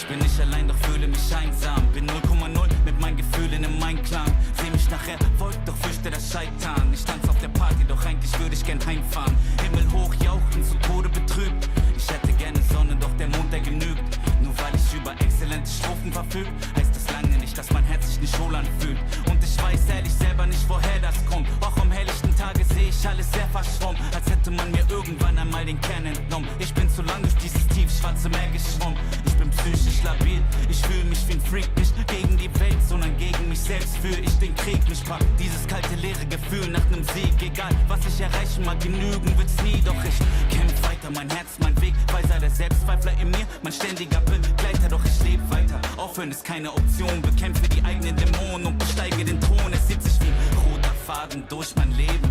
Ich bin nicht allein, doch fühle mich einsam. Bin 0,0 mit meinen Gefühlen im Einklang. Seh mich nachher, wollt doch fürchte das Scheitern. Ich tanz auf der Party, doch eigentlich würde ich gern heimfahren. Himmel hoch jauchzen, zu Tode betrübt. Ich hätte gerne Sonne, doch der Mond, der genügt. Nur weil ich über exzellente Strophen verfüg, heißt das lange nicht, dass mein Herz sich nicht wohl anfühlt. Und ich weiß ehrlich selber nicht, woher das kommt. Auch am helllichten Tage sehe ich alles sehr verschwommen, als hätte man mir irgendwann einmal den Kern entnommen. Ich bin zu lang durch dieses tiefschwarze Meer geschwommen. Ich bin psychisch labil, ich fühle mich wie ein Freak. Nicht gegen die Welt, sondern gegen mich selbst führe ich den Krieg. Mich packt dieses kalte, leere Gefühl nach nem Sieg. Egal, was ich erreichen mag, genügen wird's nie. Doch ich kämpf weiter, mein Herz, mein Weg. Weiser der Selbstzweifler in mir, mein ständiger Begleiter. Doch ich lebe weiter, aufhören ist keine Option. Bekämpfe die eigenen Dämonen und besteige den Thron. Es zieht sich wie ein roter Faden durch mein Leben.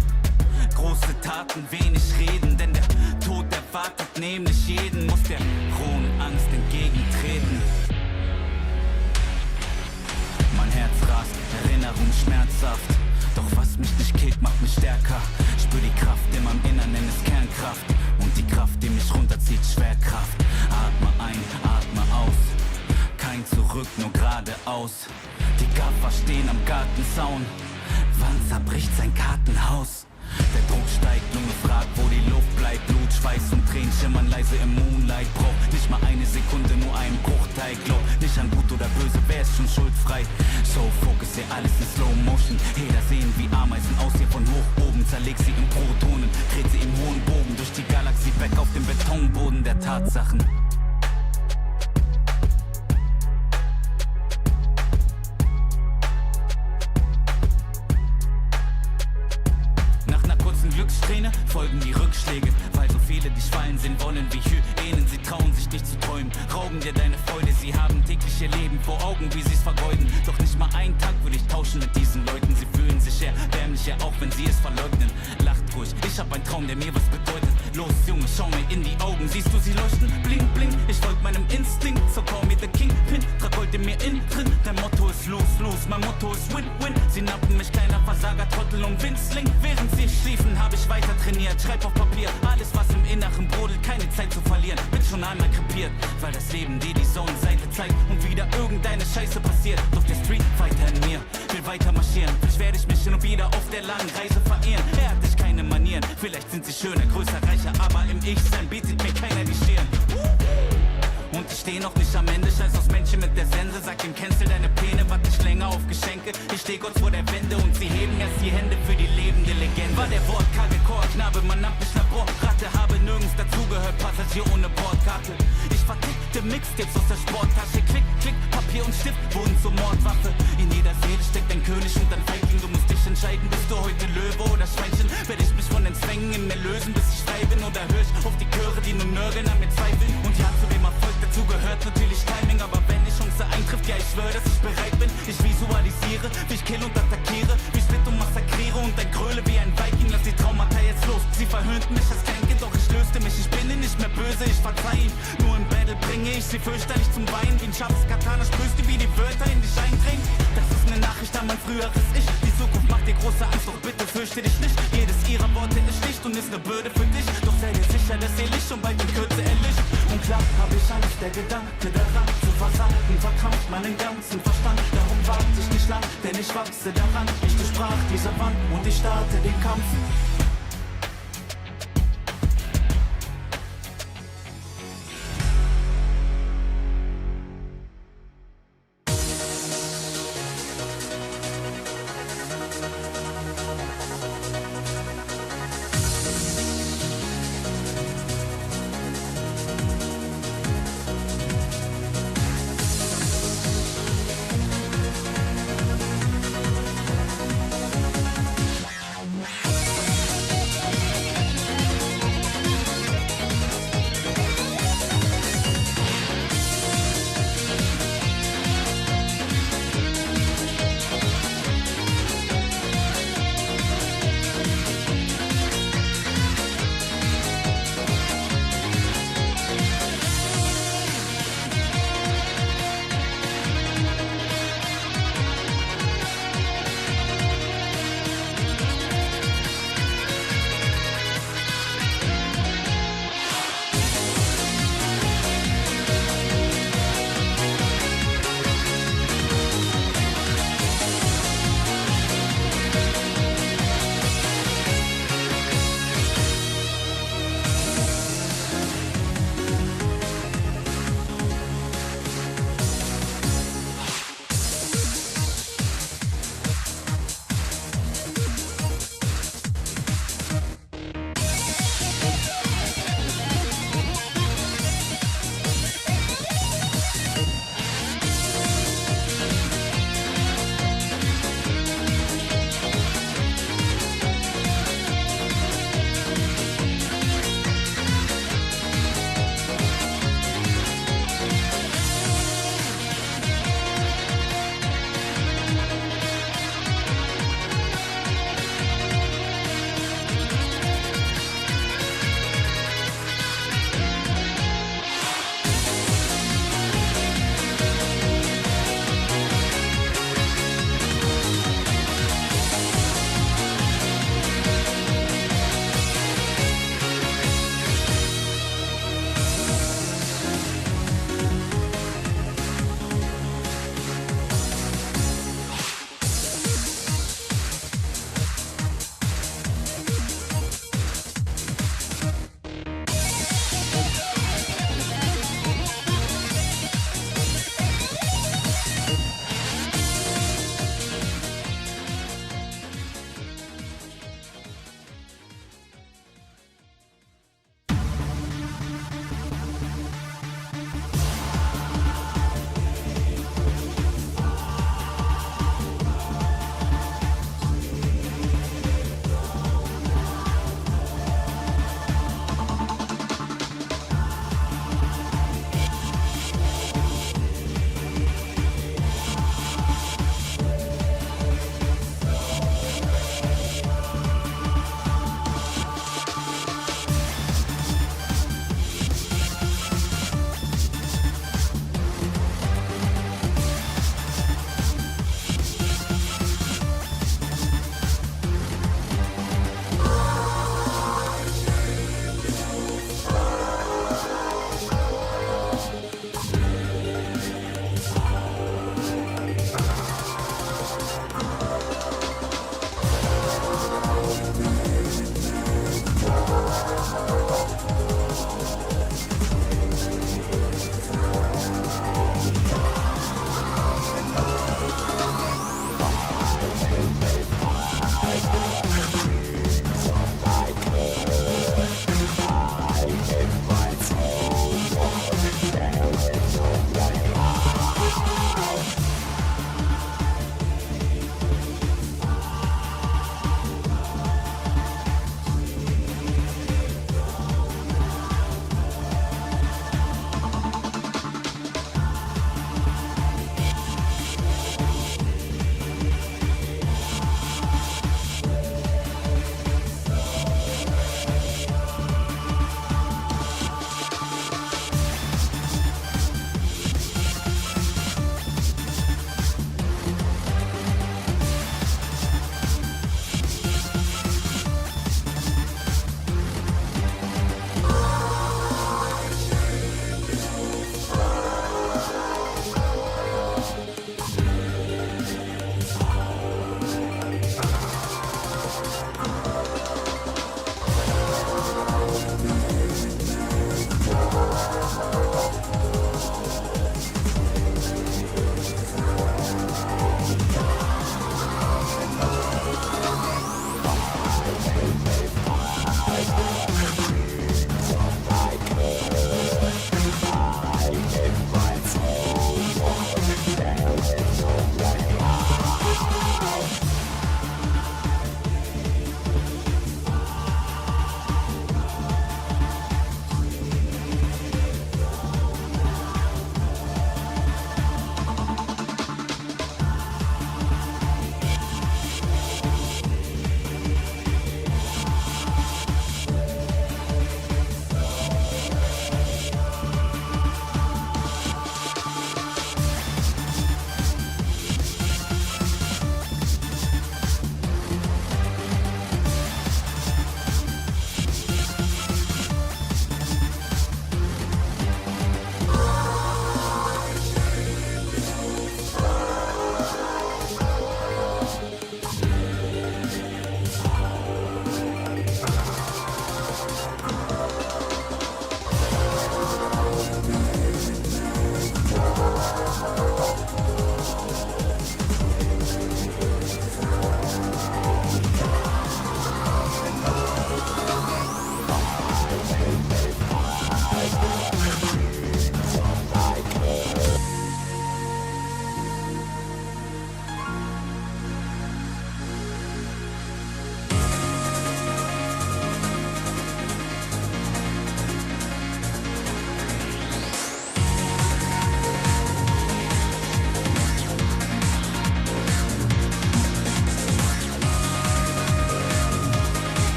Große Taten, wenig reden, denn der Tod erwartet nämlich jeden. Muss der rohen Angst entgegentreten. Mein Herz rast, Erinnerung schmerzhaft. Doch was mich nicht killt, macht mich stärker. Spür die Kraft in meinem Innern, nenn es Kernkraft. Und die Kraft, die mich runterzieht, Schwerkraft. Atme ein, atme aus. Kein Zurück, nur geradeaus. Die Gaffer stehen am Gartenzaun. Wann zerbricht sein Kartenhaus? Der Druck steigt, Lunge fragt, wo die Luft bleibt. Blut, Schweiß und Tränen schimmern leise im Moonlight. Brauch nicht mal eine Sekunde, nur einen Bruchteil. Glaub nicht an gut oder böse, wer ist schon schuldfrei? So Focus, hier alles in Slow Motion. Heder sehen wie Ameisen aus hier von hoch oben. Zerleg sie in Protonen, dreht sie im hohen Bogen durch die Galaxie weg auf dem Betonboden der Tatsachen. Glücksträne folgen die Rückschläge, weil so viele dich fallen sehen wollen wie Hyänen. Sie trauen sich nicht zu träumen, rauben dir deine Freude. Sie haben täglich ihr Leben vor Augen, wie sie's vergeuden. Doch nicht mal einen Tag würde ich tauschen mit diesen Leuten. Sie fühlen sich erbärmlicher, auch wenn sie es verleugnen. Lacht ruhig, ich hab einen Traum, der mir was bedeutet. Los Junge, schau mir in die Augen, siehst du sie leuchten? Bling bling, ich folg meinem Instinkt, so call me the Kingpin. Trag Gold in mir innen drin, dein Motto ist lose, lose, mein Motto ist win, win. Sie nappen mich, kleiner Versager, Trottel und Winzling. Während sie schliefen, hab ich weiter trainiert, schreib auf Papier alles, was im Inneren brodelt, keine Zeit zu verlieren. Bin schon einmal krepiert, weil das Leben dir die Sonnenseite zeigt und wieder irgendeine Scheiße passiert. Doch der Street Fighter in mir will weiter marschieren. Vielleicht werde ich mich hin und wieder auf der langen Reise verehren. Er hat dich keine Manieren, vielleicht sind sie schöner, größer, reicher, aber im Ich-Sein bietet mir keiner die Stirn. Und ich steh noch nicht am Ende, scheiß aus Männchen mit der Sense. Sag dem Cancel deine Pläne, wart nicht länger auf Geschenke. Ich steh kurz vor der Wende und sie heben erst die Hände für die lebende Legende. War der wortkarge Chorknabe, man nannt mich Laborratte. Habe nirgends dazugehört, Passagier ohne Bordkarte. Ich vertickte Mixtapes aus der Sporttasche. Klick, klick, Papier und Stift wurden zur Mordwaffe. In jeder Seele steckt ein König und ein Feigling. Du musst dich entscheiden, bist du heute Löwe oder Schweinchen. Werde ich mich von den Zwängen in mir lösen, bis ich frei bin? Oder hör ich auf die Chöre, die nur nörgeln, an mir zweifeln? Und ja, zu dem Erfolg dazu gehört natürlich Timing, aber wenn die Chance eintrifft, ja ich schwöre, dass ich bereit bin. Ich visualisiere, wie ich kill und attackiere, wie ich split und massakriere und ein Gröle wie ein Viking. Lass die Traumata jetzt los, sie verhöhnten mich als Kleinkind, doch ich löste mich. Ich bin ihnen nicht mehr böse, ich verzeih ihm. Nur im Battle bringe ich sie fürchterlich zum Weinen. Wie ein scharfes Katana spürst du, wie die Wörter in dich eindringen. Das ist eine Nachricht an mein früheres Ich. Die Zukunft macht dir große Angst, doch bitte fürchte dich nicht. Jedes ihrer Worte ist schlicht und ist eine Bürde für dich. Doch sei dir sicher, dass ihr Licht schon bald in Kürze erlischt. Und klar hab ich Angst, der Gedanke daran zu versagen verkrampft meinen ganzen Verstand. Darum warte ich nicht lang, denn ich wachse daran. Ich durchbrach diese Wand und ich starte den Kampf.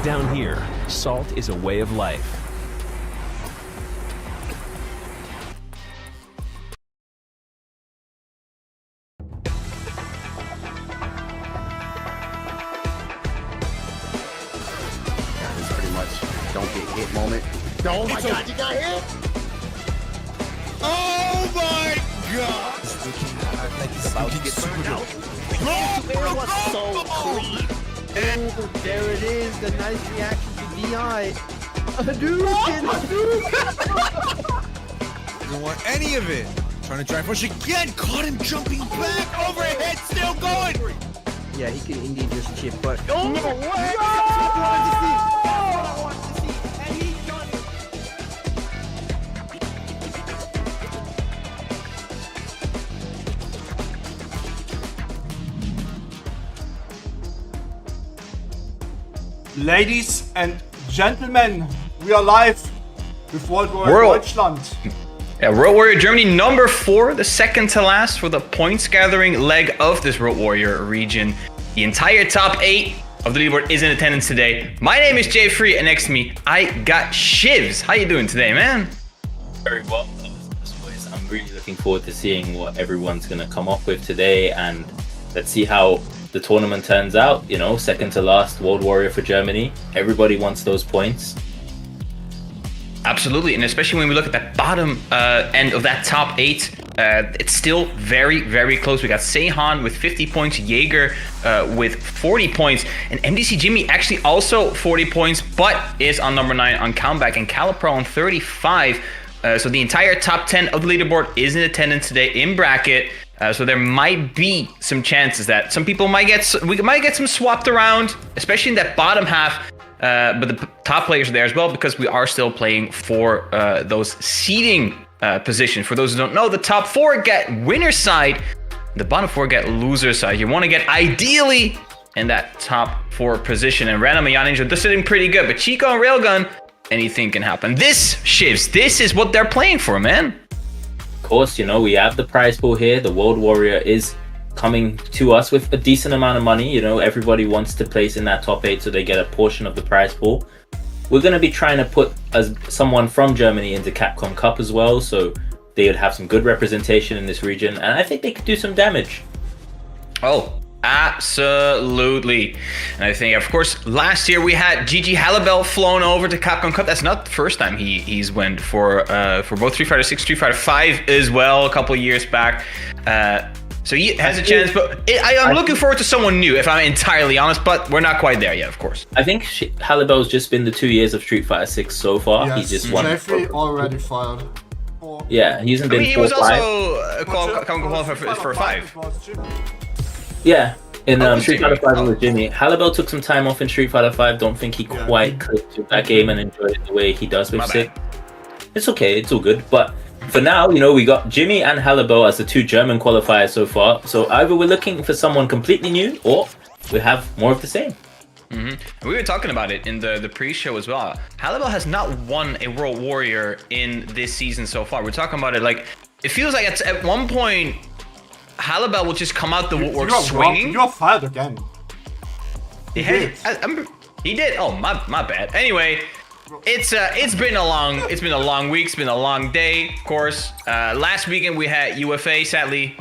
Down here, salt is a way of life. Don't get hit moment. Oh my god, you got hit! Oh my god! It's about to get burned out. It was so clean. And there it is, the nice reaction to DI. Don't want any of it. Trying to drive push again. Caught him jumping back. Overhead, still going. Yeah, he can indeed just chip, but oh no way! That's what I wanted to see. That's what I wanted to see. And he done it. Ladies and gentlemen, we are live with World War Deutschland. Yeah, World Warrior Germany number 4, the second to last for the points gathering leg of this World Warrior region. The entire top 8 of the leaderboard is in attendance today. My name is Jay Free, and next to me, I got Shivs. How you doing today, man? Very well, as always. I'm really looking forward to seeing what everyone's going to come up with today, and let's see how the tournament turns out. You know, second to last World Warrior for Germany. Everybody wants those points. Absolutely, and especially when we look at that bottom end of that top 8, it's still very, very close. We got Seahan with 50 points, Jerger with 40 points, and MDZ Jimmy actually also 40 points, but is on number 9 on comeback, and Calipro on 35. So the entire top 10 of the leaderboard is in attendance today in bracket. So there might be some chances that some people might get, we might get some swapped around, especially in that bottom half. But the top players are there as well, because we are still playing for those seeding positions. For those who don't know, the top 4 get winner side, the bottom 4 get loser side. You want to get ideally in that top 4 position. And Random and Yaninja, they're sitting pretty good. But Chico and Railgun, anything can happen. This, Shivs, this is what they're playing for, man. Of course, you know, we have the prize pool here. The World Warrior is coming to us with a decent amount of money. You know, everybody wants to place in that top 8 so they get a portion of the prize pool. We're going to be trying to put someone from Germany into Capcom Cup as well, so they would have some good representation in this region, and I think they could do some damage. Oh, absolutely. And I think, of course, last year we had GG Halibel flown over to Capcom Cup. That's not the first time he's went for both Street Fighter 6, Street Fighter 5 as well, a couple of years back. So he has a chance, but I'm looking forward to someone new, if I'm entirely honest, but we're not quite there yet, of course. I think Halibel's just been the 2 years of Street Fighter 6 so far. Yes, He just won. Jeffrey already fired. Yeah, he hasn't been He 4 was 5. also qualified for 5. Yeah, in Street Fighter 5 with Jimmy. Halibel took some time off in Street Fighter 5. Don't think he quite clicked with that game and enjoyed it the way he does with 6. It's okay, it's all good, but for now, you know, we got Jimmy and Halibel as the 2 German qualifiers so far. So either we're looking for someone completely new, or we have more of the same. We were talking about it in the pre-show as well. Halibel has not won a World Warrior in this season so far. We're talking about it like, it feels like at one point, Halibel will just come out the woodwork swinging. You're fired again. He did. Oh, my bad. Anyway, it's been a long week. It's been a long day, of course. Last weekend we had UFA. Sadly,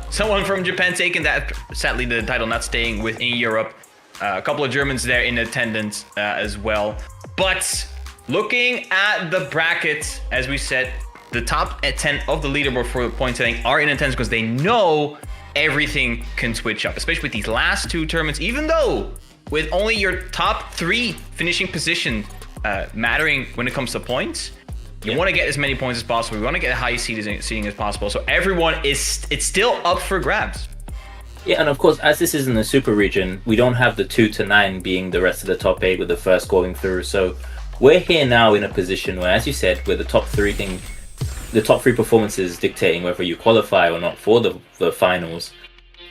someone from Japan taking that. Sadly, the title not staying within Europe. A couple of Germans there in attendance as well. But looking at the bracket, as we said, the top 10 of the leaderboard for the points setting are in attendance because they know everything can switch up, especially with these last 2 tournaments. Even though with only your top 3 finishing position mattering when it comes to points, you want to get as many points as possible. We want to get the highest seeding as possible. So everyone it's still up for grabs. Yeah, and of course, as this isn't a super region, we don't have the 2 to 9 being the rest of the top 8 with the first going through. So we're here now in a position where, as you said, where the top 3 performances dictating whether you qualify or not for the finals.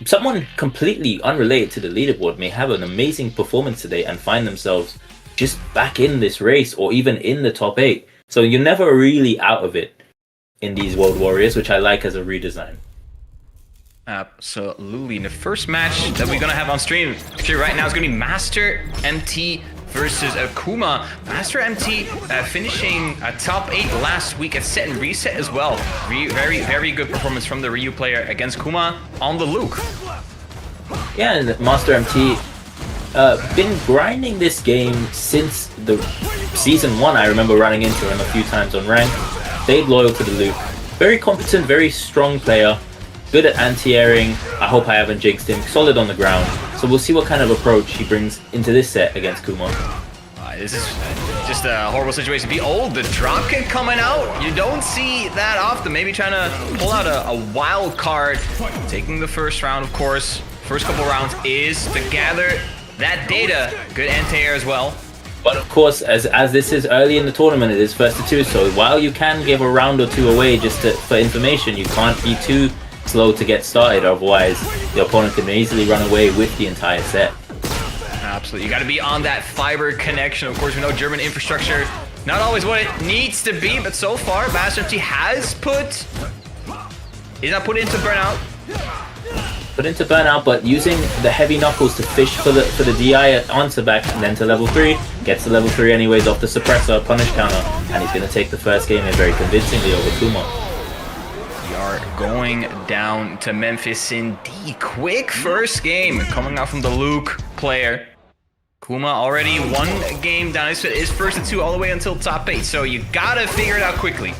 Someone completely unrelated to the leaderboard may have an amazing performance today and find themselves just back in this race or even in the top 8. So you're never really out of it in these World Warriors, which I like as a redesign. Absolutely. And the first match that we're going to have on stream actually right now is going to be Master MT versus Akuma. Master MT finishing top 8 last week at set and reset as well. Very good performance from the Ryu player against Kuma on the Luke. Yeah, and Master MT been grinding this game since the season 1. I remember running into him a few times on rank. Stayed loyal to the Luke. Very competent, very strong player. Good at anti-airing. I hope I haven't jinxed him. Solid on the ground. So we'll see what kind of approach he brings into this set against Kuma. This is just a horrible situation. Behold, the drop kick coming out. You don't see that often. Maybe trying to pull out a wild card. Taking the first round, of course. First couple rounds is to gather that data. Good anti-air as well. But of course, as this is early in the tournament, it is first to 2. So while you can give a round or 2 away just for information, you can't be too slow to get started. Otherwise, the opponent can easily run away with the entire set. Absolutely. You got to be on that fiber connection. Of course, we know German infrastructure, not always what it needs to be, but so far, Master MT has not put into burnout. Put into burnout, but using the heavy knuckles to fish for the DI onto back and then to level 3. Gets to level 3 anyways off the suppressor punish counter, and he's going to take the first game in very convincingly over Kuma. We are going down to Memphis indeed. Quick first game coming out from the Luke player. Kuma already 1 game down. It is first to 2 all the way until top 8, so you gotta figure it out quickly.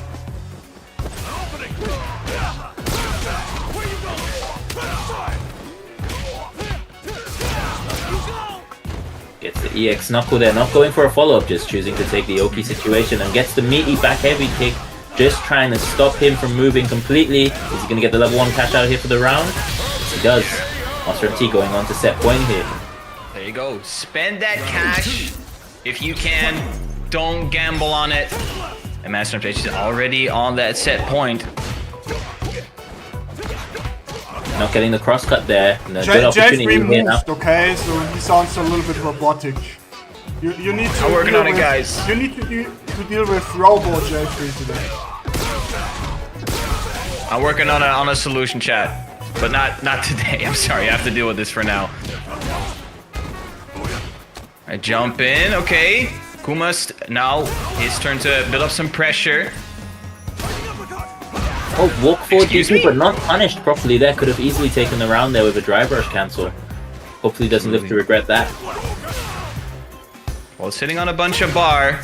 Gets the EX knuckle there, not going for a follow-up, just choosing to take the Oki situation, and gets the meaty back heavy kick, just trying to stop him from moving completely. Is he going to get the level 1 cash out here for the round? Yes, he does. Master MT going on to set point here. There you go. Spend that cash if you can. Don't gamble on it. And Master MT is already on that set point. Not getting the cross cut there. And a good Jeff opportunity here now. removed, okay, so he sounds a little bit robotic. You need to I'm working on it, guys. You need to deal with Robo J3 today. I'm working on a solution, chat, but not today. I'm sorry, I have to deal with this for now. I jump in, okay. Kuma's now his turn to build up some pressure. Oh, walk forward Excuse GG, me? but not punished properly there. Could have easily taken the round there with a drive rush cancel. Hopefully doesn't live to regret that. Well, sitting on a bunch of bar.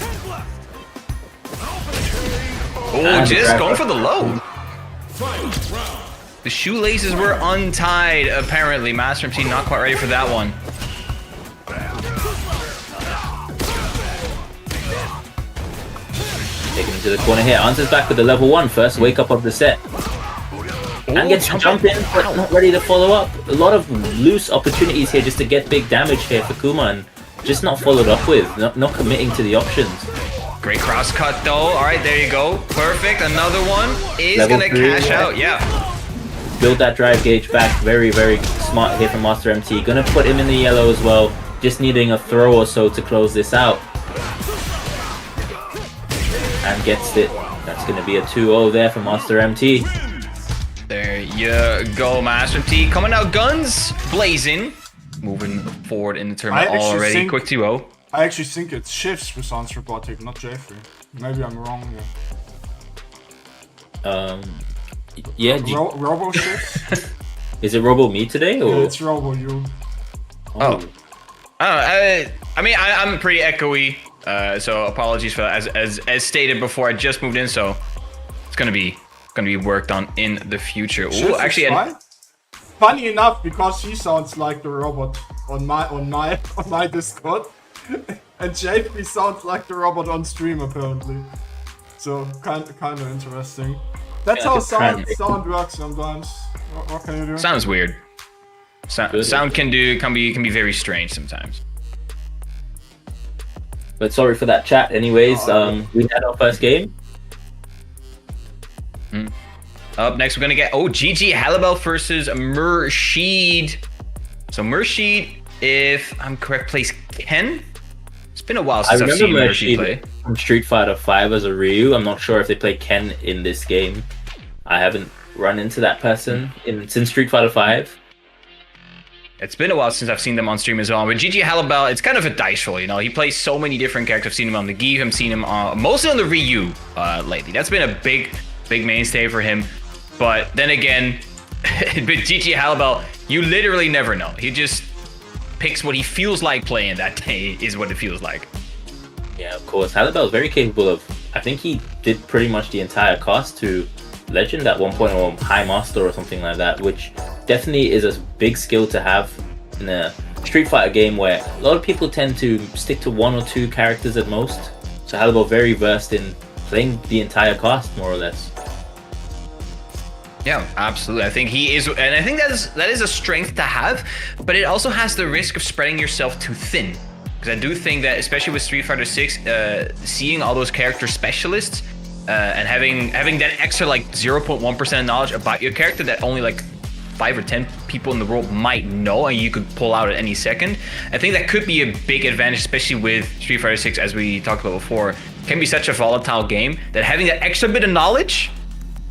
Oh, And just grab going rush. for the low. The shoelaces were untied, apparently. Master MT not quite ready for that one. Taking him to the corner here. Answers back with the level 1 first wake up of the set. And gets to jump in, but not ready to follow up. A lot of loose opportunities here just to get big damage here for Kuma, and just not followed up with. Not committing to the options. Great cross cut though. All right, there you go. Perfect. Another one is Level gonna 3, cash yeah. out. Yeah. Build that drive gauge back. Very, very smart here from Master MT. Gonna put him in the yellow as well. Just needing a throw or so to close this out. And gets it. That's gonna be a 2-0 there for Master MT. There you go, Master MT. Coming out guns blazing. Moving forward in the tournament I actually already. think- Quick 2-0. I actually think it's Shifts who sounds robotic, not J3. Maybe I'm wrong here. Yeah. Robo Shifts? Is it Robo Me today or? Yeah, it's Robo you. Oh. I don't know. I mean, I'm pretty echoey, so apologies for that. As stated before, I just moved in, so it's gonna be worked on in the future. Shifts Ooh, is actually, fine. Funny enough, because he sounds like the robot on my Discord, and J3 sounds like the robot on stream apparently. So kind of interesting. That's Yeah, how it's kind sound works sometimes. What can you do? sounds weird. Sound can be very strange sometimes. But sorry for that chat. Anyways, we had our first game. Up next, we're gonna get GG Halibel versus Merced. So Merced, if I'm correct, plays Ken. It's been a while since I've seen Merced play. From Street Fighter 5 as a Ryu. I'm not sure if they play Ken in this game. I haven't run into that person since Street Fighter 5. It's been a while since I've seen them on stream as well. With GG Halibel, it's kind of a dice roll, you know. He plays so many different characters. I've seen him on the Give, I've seen him mostly on the Ryu lately. That's been a big mainstay for him. But then again, with GG Halibel, you literally never know. He just picks what he feels like playing that day, is what it feels like. Yeah, of course. Halibel is very capable of, I think he did pretty much the entire cast to Legend at one point, or High Master or something like that, which definitely is a big skill to have in a Street Fighter game where a lot of people tend to stick to 1 or 2 characters at most. So Halibel very versed in playing the entire cast, more or less. Yeah, absolutely. I think he is, and I think that is a strength to have, but it also has the risk of spreading yourself too thin. Because I do think that, especially with Street Fighter 6, seeing all those character specialists and having that extra like 0.1% knowledge about your character that only like 5 or 10 people in the world might know and you could pull out at any second, I think that could be a big advantage, especially with Street Fighter 6, as we talked about before. It can be such a volatile game that having that extra bit of knowledge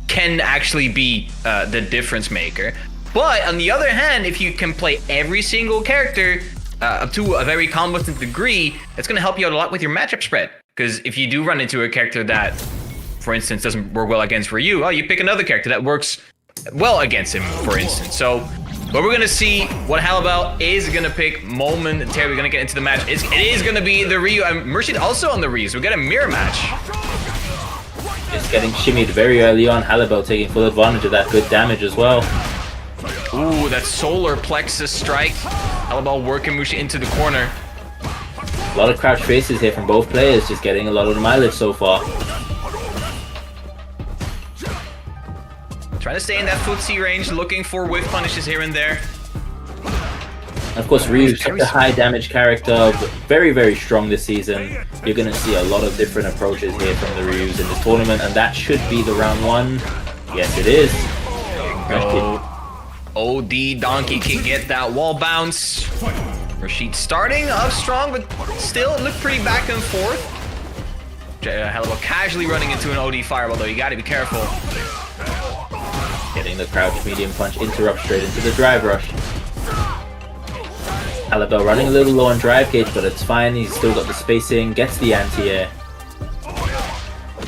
can actually be the difference maker. But on the other hand, if you can play every single character up to a very competent degree, it's going to help you out a lot with your matchup spread. Because if you do run into a character that, for instance, doesn't work well against Ryu, oh, you pick another character that works well against him, for instance. So, but we're going to see what Halibel is going to pick momentarily. We're going to get into the match. It is going to be the Ryu. Merced also on the Ryu, so we get a mirror match. Just getting shimmied very early on. Halibel taking full advantage of that good damage as well. Ooh, that solar plexus strike. Halibel working Merced into the corner. A lot of crouch faces here from both players, just getting a lot of the mileage so far. Trying to stay in that footsie range, looking for whiff punishes here and there. And of course, Ryu, such a high damage character, very, very strong this season. You're going to see a lot of different approaches here from the Ryus in this tournament, and that should be the round 1. Yes, it is. Go. OD Donkey can get that wall bounce. Merced starting up strong, but still it looked pretty back and forth. Halibel casually running into an OD fireball, though. You got to be careful. Getting the crouch medium punch, interrupt straight into the drive rush. Halibel running a little low on drive gauge, but it's fine. He's still got the spacing, gets the anti-air.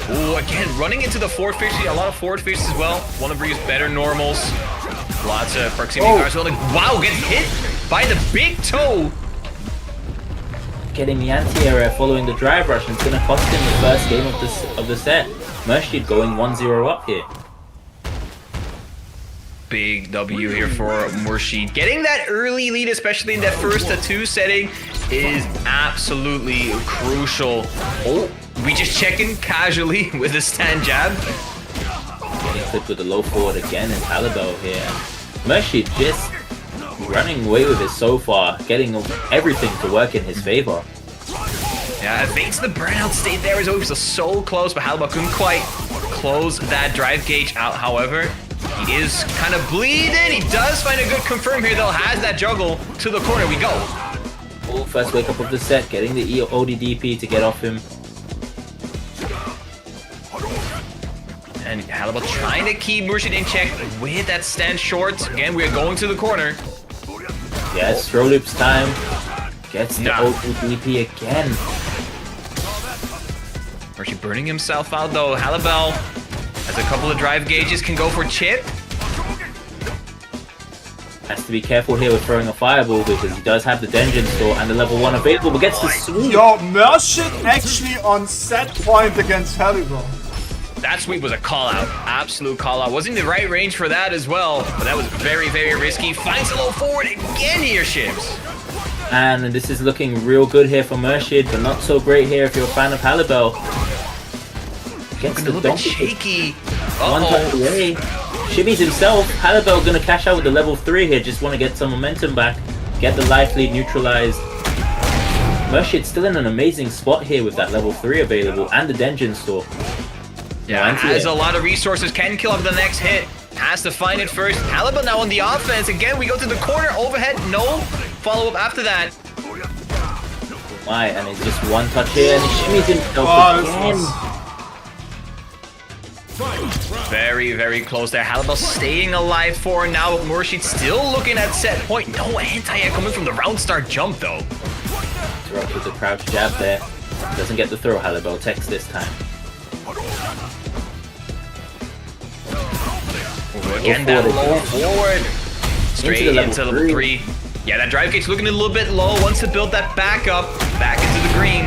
Ooh, again, running into the forward fish, a lot of forward fishes as well. One of Ryu's better normals. Lots of proximity guards. Wow, gets hit by the big toe. Getting the anti-air following the drive rush, and it's going to cost him the first game of the set. Merced going 1-0 up here. Big W here for Merced. Getting that early lead, especially in that first to 2 setting, is absolutely crucial. Oh, we just checking casually with a stand jab. Getting clipped with the low forward again, and Halibel here. Merced just running away with it so far, getting everything to work in his favor. Yeah, evades the burnout state there. He was so close, but Halibel couldn't quite close that drive gauge out, however. He is kind of bleeding. He does find a good confirm here, though. Has that juggle to the corner. We go. Full first wake up of the set, getting the ODDP to get off him. And Halibel trying to keep Merced in check with that stand short. Again, we're going to the corner. Yes, throw loops time. Gets the ODDP again. Merced burning himself out, though. Halibel has a couple of drive gauges, can go for chip. Has to be careful here with throwing a fireball because he does have the Denjin store and the level 1 available, but gets the sweep. Yo, Merced actually on set point against Halibel. That sweep was a call out, absolute call out. Wasn't in the right range for that as well, but that was very, very risky. Finds a low forward again here, Shims. And this is looking real good here for Merced, but not so great here if you're a fan of Halibel. Looking a little bit shaky. One touch away. Shimmies himself. Halibel gonna cash out with the level 3 here. Just want to get some momentum back. Get the life lead neutralized. Merced still in an amazing spot here with that level 3 available and the Denjin store. Yeah, has a lot of resources. Can kill up the next hit. Has to find it first. Halibel now on the offense. Again, we go to the corner. Overhead. No follow-up after that. My, and it's just one touch here and he shimmies himself again. Very, very close there. Halibel staying alive for now, but Merced still looking at set point. No anti-air coming from the round start jump, though. Interrupt with the crouch jab there. Doesn't get the throw. Halibel takes this time. Again, that low forward. Straight into level 3. Yeah, that drive kick's looking a little bit low. Wants to build that back up, back into the green.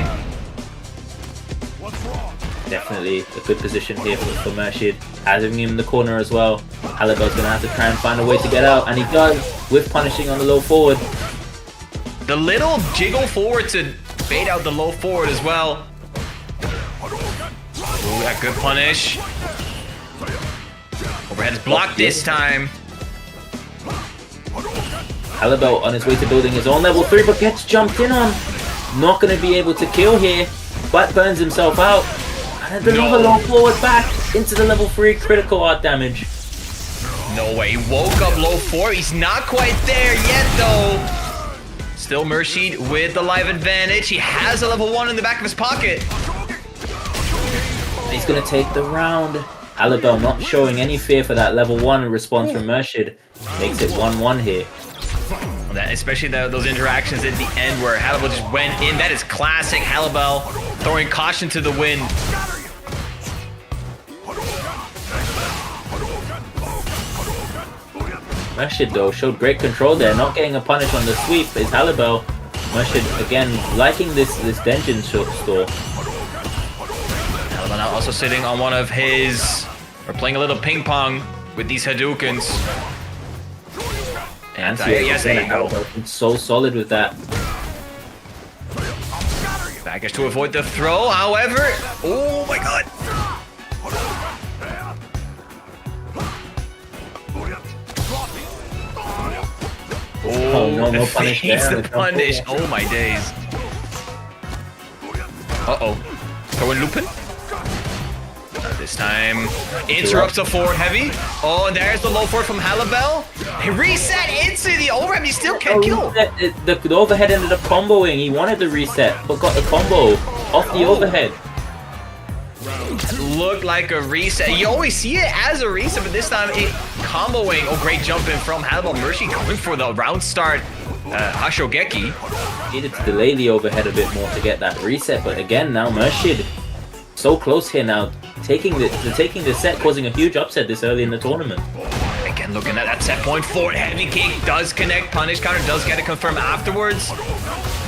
Definitely a good position here for Merced. Having him in the corner as well. Halibel's gonna have to try and find a way to get out, and he does with punishing on the low forward. The little jiggle forward to bait out the low forward as well. Ooh, that good punish. Overhead's blocked this time. Halibel on his way to building his own level 3, but gets jumped in on. Not going to be able to kill here, but burns himself out. And another low forward back into the level 3 critical art damage. No way, he woke up low 4. He's not quite there yet though. Still Merced with the live advantage. He has a level 1 in the back of his pocket. He's going to take the round. Halibel not showing any fear for that level 1 response from Merced. Makes it 1-1 here. Especially those interactions at the end where Halibel just went in. That is classic Halibel, throwing caution to the wind. Merced though showed great control there, not getting a punish on the sweep is Halibel. Merced again liking this Denjin store. Halibel now also sitting on one of his, or playing a little ping pong with these Hadoukens. And yes, there you go. So solid with that. Backdash to avoid the throw, however. Oh my god. Oh no, no punish there. The punish. Oh my days. Uh-oh. Throwing Lupin. This time, interrupts the forward heavy. Oh, and there's the low forward from Halibel. He reset into the overhead. He still can't kill. The overhead ended up comboing. He wanted the reset, but got the combo off the overhead. Looked like a reset. You always see it as a reset, but this time it comboing. Oh, great jump in from Halibel. Merced going for the round start. Hashogeki. Needed to delay the overhead a bit more to get that reset, but again, now Merced so close here now. Taking the set, causing a huge upset this early in the tournament. Again, looking at that set point forward. Heavy kick does connect. Punish counter does get it confirmed afterwards.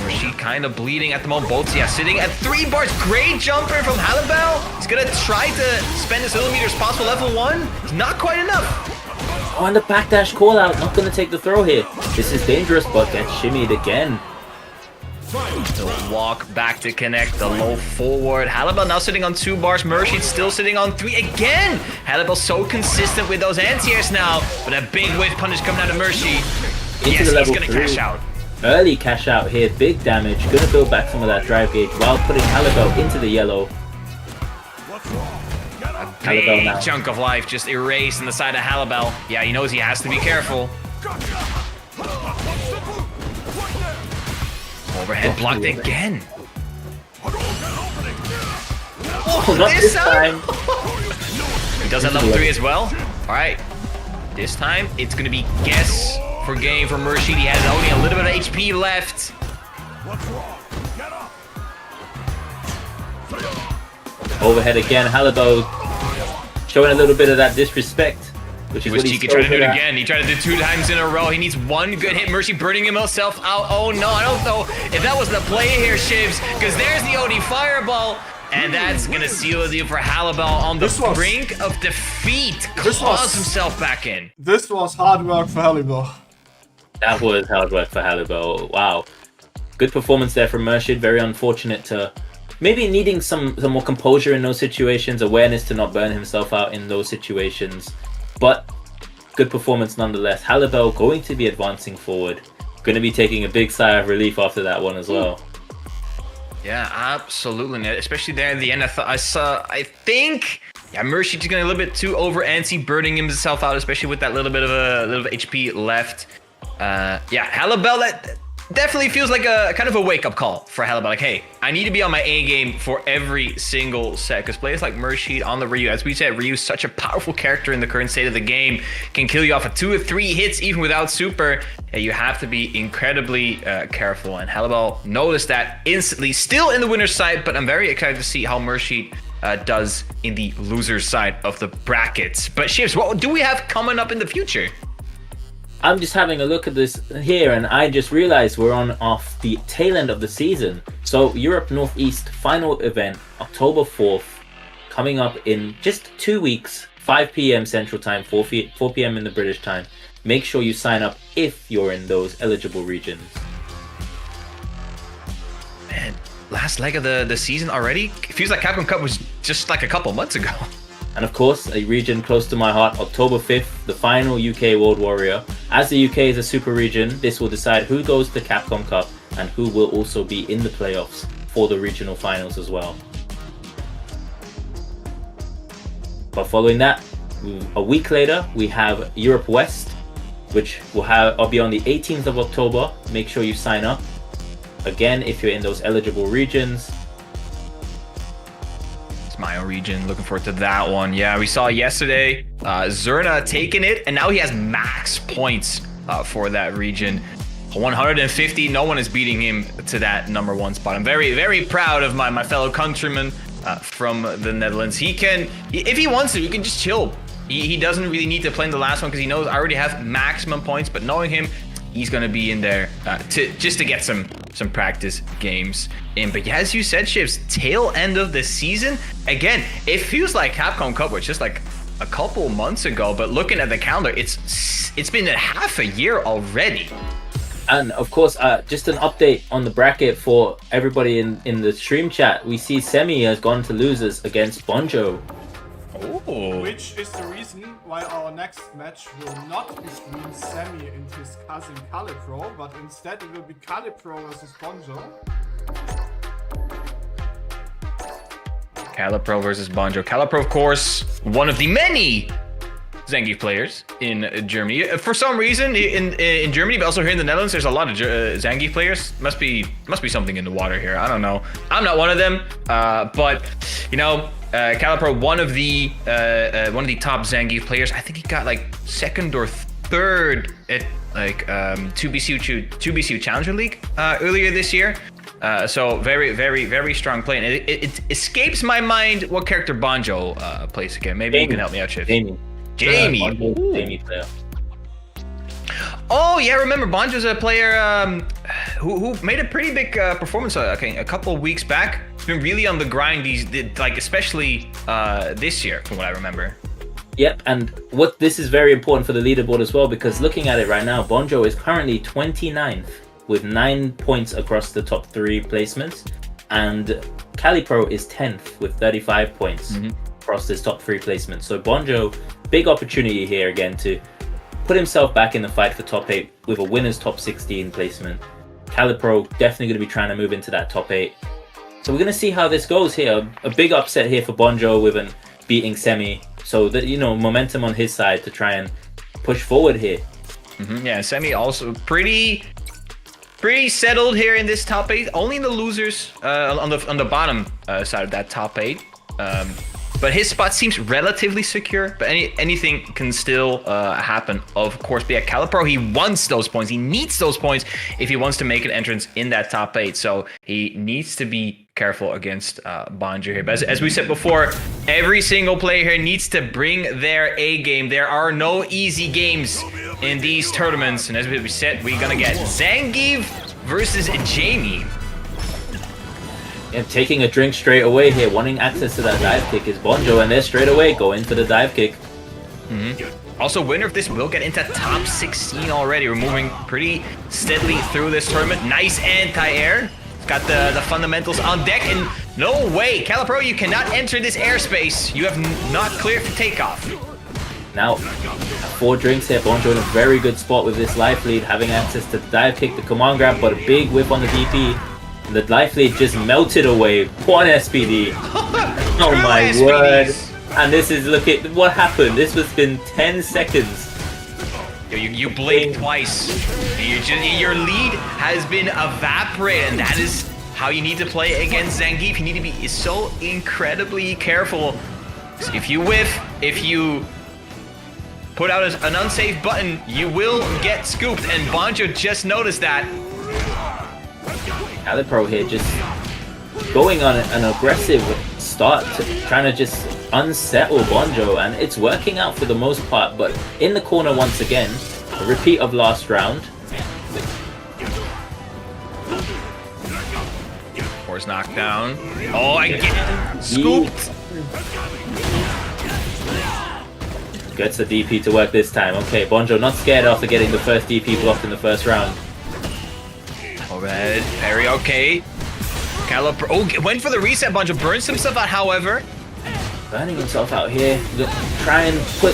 Merced kind of bleeding at the moment. Both, yeah, sitting at 3 bars. Great jumper from Halibel. He's going to try to spend as little meters as possible. Level 1. It's not quite enough. Oh, and the backdash call out. Not going to take the throw here. This is dangerous, but gets shimmied again. The walk back to connect the low forward. Halibel now sitting on 2 bars. Merced still sitting on 3 again. Halibel so consistent with those anti-airs now, but a big whiff punish coming out of Merced. Yes, he's gonna cash out. Early cash out here, big damage. Gonna build back some of that drive gauge while putting Halibel into the yellow. A big chunk of life just erased on the side of Halibel. Yeah, he knows he has to be careful. Overhead blocked again. Oh, not this time. He does have level 3 as well. Alright. This time, it's going to be guess for game for Merced. He has only a little bit of HP left. Overhead again. Halibel showing a little bit of that disrespect. Which is what Chico trying to do it again. He tried to do 2 times in a row. He needs 1 good hit. Merced burning himself out. Oh no, I don't know if that was the play here, Shivs, because there's the OD fireball. And that's going to seal the deal for Halibel on the brink of defeat. Claws himself back in. This was hard work for Halibel. That was hard work for Halibel. Wow. Good performance there from Merced. Very unfortunate to maybe needing some more composure in those situations. Awareness to not burn himself out in those situations. But good performance nonetheless. Halibel going to be advancing forward. Going to be taking a big sigh of relief after that one as well. Yeah, absolutely. Especially there at the end, I think, Merced is going a little bit too over antsy, burning himself out, especially with that little bit of HP left. Yeah, Halibel, definitely feels like a kind of a wake-up call for Halibel. Like, hey, I need to be on my A game for every single set, because players like Merced on the Ryu, as we said, Ryu's such a powerful character in the current state of the game, can kill you off of 2 or 3 hits even without super. You have to be incredibly careful, and Halibel noticed that instantly. Still in the winner's side, but I'm very excited to see how Merced does in the loser's side of the brackets. But Shivs, what do we have coming up in the future? I'm just having a look at this here, and I just realized we're off the tail end of the season. So Europe Northeast final event, October 4th, coming up in just 2 weeks, 5 p.m. Central Time, 4 p.m. in the British time. Make sure you sign up if you're in those eligible regions. Man, last leg of the season already? It feels like Capcom Cup was just like a couple months ago. And of course, a region close to my heart, October 5th, the final UK World Warrior. As the UK is a super region, this will decide who goes to Capcom Cup and who will also be in the playoffs for the regional finals as well. But following that, a week later, we have Europe West, which will be on the 18th of October. Make sure you sign up. Again, if you're in those eligible regions. Mayo region, looking forward to that one. Yeah, we saw yesterday Zerna taking it, and now he has max points for that region. 150, no one is beating him to that number 1 spot. I'm very, very proud of my fellow countryman from the Netherlands. He can, if he wants to, he can just chill. He doesn't really need to play in the last one because he knows I already have maximum points, but knowing him, he's going to be in there just to get some practice games in. But yeah, as you said, Shivs, tail end of the season. Again, it feels like Capcom Cup was just like a couple months ago, but looking at the calendar, it's been a half a year already. And of course, just an update on the bracket for everybody in the stream chat. We see Semi has gone to losers against Bonjo. Oh. Which is the reason why our next match will not be between Sammy and his cousin Calipro, but instead it will be Calipro versus Bonjo. Calipro versus Bonjo. Calipro, of course, one of the many Zangief players in Germany. For some reason, in Germany, but also here in the Netherlands, there's a lot of Zangief players. Must be something in the water here. I don't know. I'm not one of them, but you know, Calipro, one of the top Zangief players. I think he got like 2nd or 3rd at like 2BCU Challenger League earlier this year. So very, very, very strong play. And it escapes my mind what character Bonjo plays again. Maybe you can help me out, Chief. Jamie player. Oh yeah, remember Bonjo's a player who made a pretty big performance a couple of weeks back. He's been really on the grind. He's like especially this year, from what I remember. Yep, and this is very important for the leaderboard as well, because looking at it right now, Bonjo is currently 29th with 9 points across the top 3 placements, and Calipro is 10th with 35 points across his top 3 placements. So Bonjo, big opportunity here again to put himself back in the fight for top 8 with a winner's top 16 placement. Calipro definitely going to be trying to move into that top 8. So we're going to see how this goes here. A big upset here for Bonjo with an beating Semi. So that, you know, momentum on his side to try and push forward here. Yeah, Semi also pretty settled here in this top 8. Only in the losers on the bottom side of that top 8. But his spot seems relatively secure, but anything can still happen, of course. But yeah, Calipro, he wants those points. He needs those points if he wants to make an entrance in that top 8. So he needs to be careful against Bonjo here. But as we said before, every single player here needs to bring their A game. There are no easy games in these tournaments. And as we said, we're going to get Zangief versus Jamie. And taking a drink straight away here, wanting access to that dive kick is Bonjo, and they're straight away going for the dive kick. Also, winner of this will get into top 16 already. We're moving pretty steadily through this tournament. Nice anti-air. Got the fundamentals on deck, and no way, Calipro, you cannot enter this airspace. You have not cleared for takeoff. Now, 4 drinks here. Bonjo in a very good spot with this life lead, having access to the dive kick, the command grab, but a big whip on the DP. And the life lead just melted away. 1 SPD. Oh my word. And this is, look at what happened. This was been 10 seconds. You blinked twice. Your lead has been evaporated, and that is how you need to play against Zangief. You need to be so incredibly careful. If you whiff, if you put out an unsafe button, you will get scooped, and Bonjo just noticed that. Calipro here just going on an aggressive start, trying to just unsettle Bonjo, and it's working out for the most part, but in the corner once again, a repeat of last round. Horse knocked down. Oh, again! Scooped! Gets the DP to work this time. Okay, Bonjo not scared after getting the first DP blocked in the first round. Overhead, parry, okay. Calipro, oh, went for the reset. Bonjo burns himself out, however. Burning himself out here. Try and put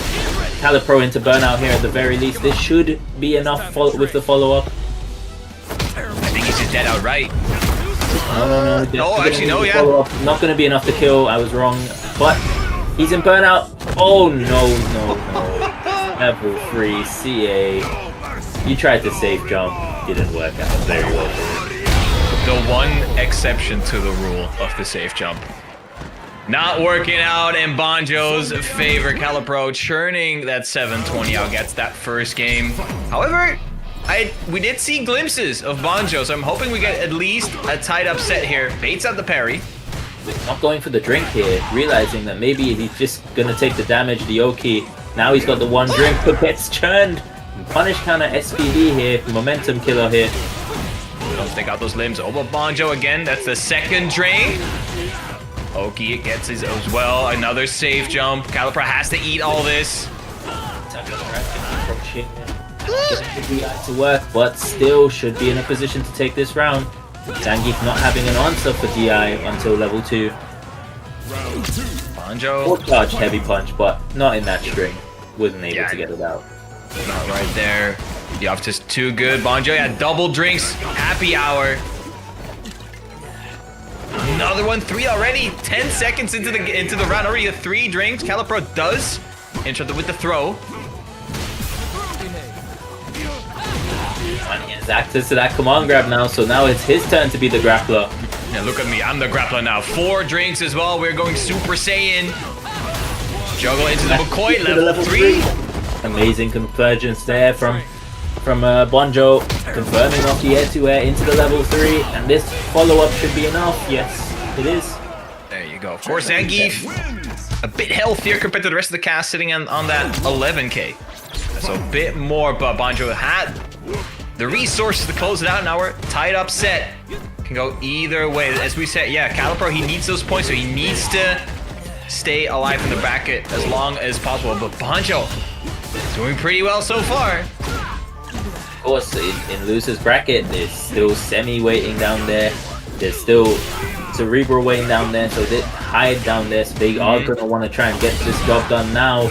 Calipro into burnout here at the very least. This should be enough with the follow-up. I think he's just dead outright. No. No, actually, no, yeah. Not going to be enough to kill. I was wrong. But he's in burnout. Oh, no. Level 3, CA. You tried to safe jump. Didn't work out very well. The one exception to the rule of the safe jump. Not working out in Bonjo's favor. Calipro churning that 720 out, gets that first game. However, we did see glimpses of Bonjo, so I'm hoping we get at least a tight up set here. Baits out the parry. Not going for the drink here, realizing that maybe he's just gonna take the damage, the Oki. Now he's got the one drink, but gets churned. Punish counter SPD here, momentum killer here. Don't stick out those limbs. Over Bonjo again, that's the second drink. Oki gets his as well. Another safe jump. Calipro has to eat all this. To work, but still should be in a position to take this round. Zangief not having an answer for DI until level 2. Bonjo. Or charged heavy punch, but not in that string. Wasn't able to get it out. Not right there. The off just too good. Bonjo had double drinks. Happy hour. Another one, 3 already. 10 seconds into the round, already 3 drinks. Calipro does interrupt with the throw. And he has access to that command grab now, so now it's his turn to be the grappler. Yeah, look at me, I'm the grappler now. 4 drinks as well. We're going Super Saiyan. Juggle into the McCoy, level 3. Amazing convergence there from Bonjo, confirming off the air-to-air into the level 3, and this follow-up should be enough. Yes, it is. There you go. Of course, Zangief, a bit healthier compared to the rest of the cast, sitting on that 11k. So a bit more, but Bonjo had the resources to close it out. Now we're tied up set. Can go either way. As we said, yeah, Calipro, he needs those points, so he needs to stay alive in the bracket as long as possible. But Bonjo doing pretty well so far. Of course, in loser's bracket, there's still Semi waiting down there. There's still Cerebral waiting down there, so they hide down there. So they are going to want to try and get this job done now.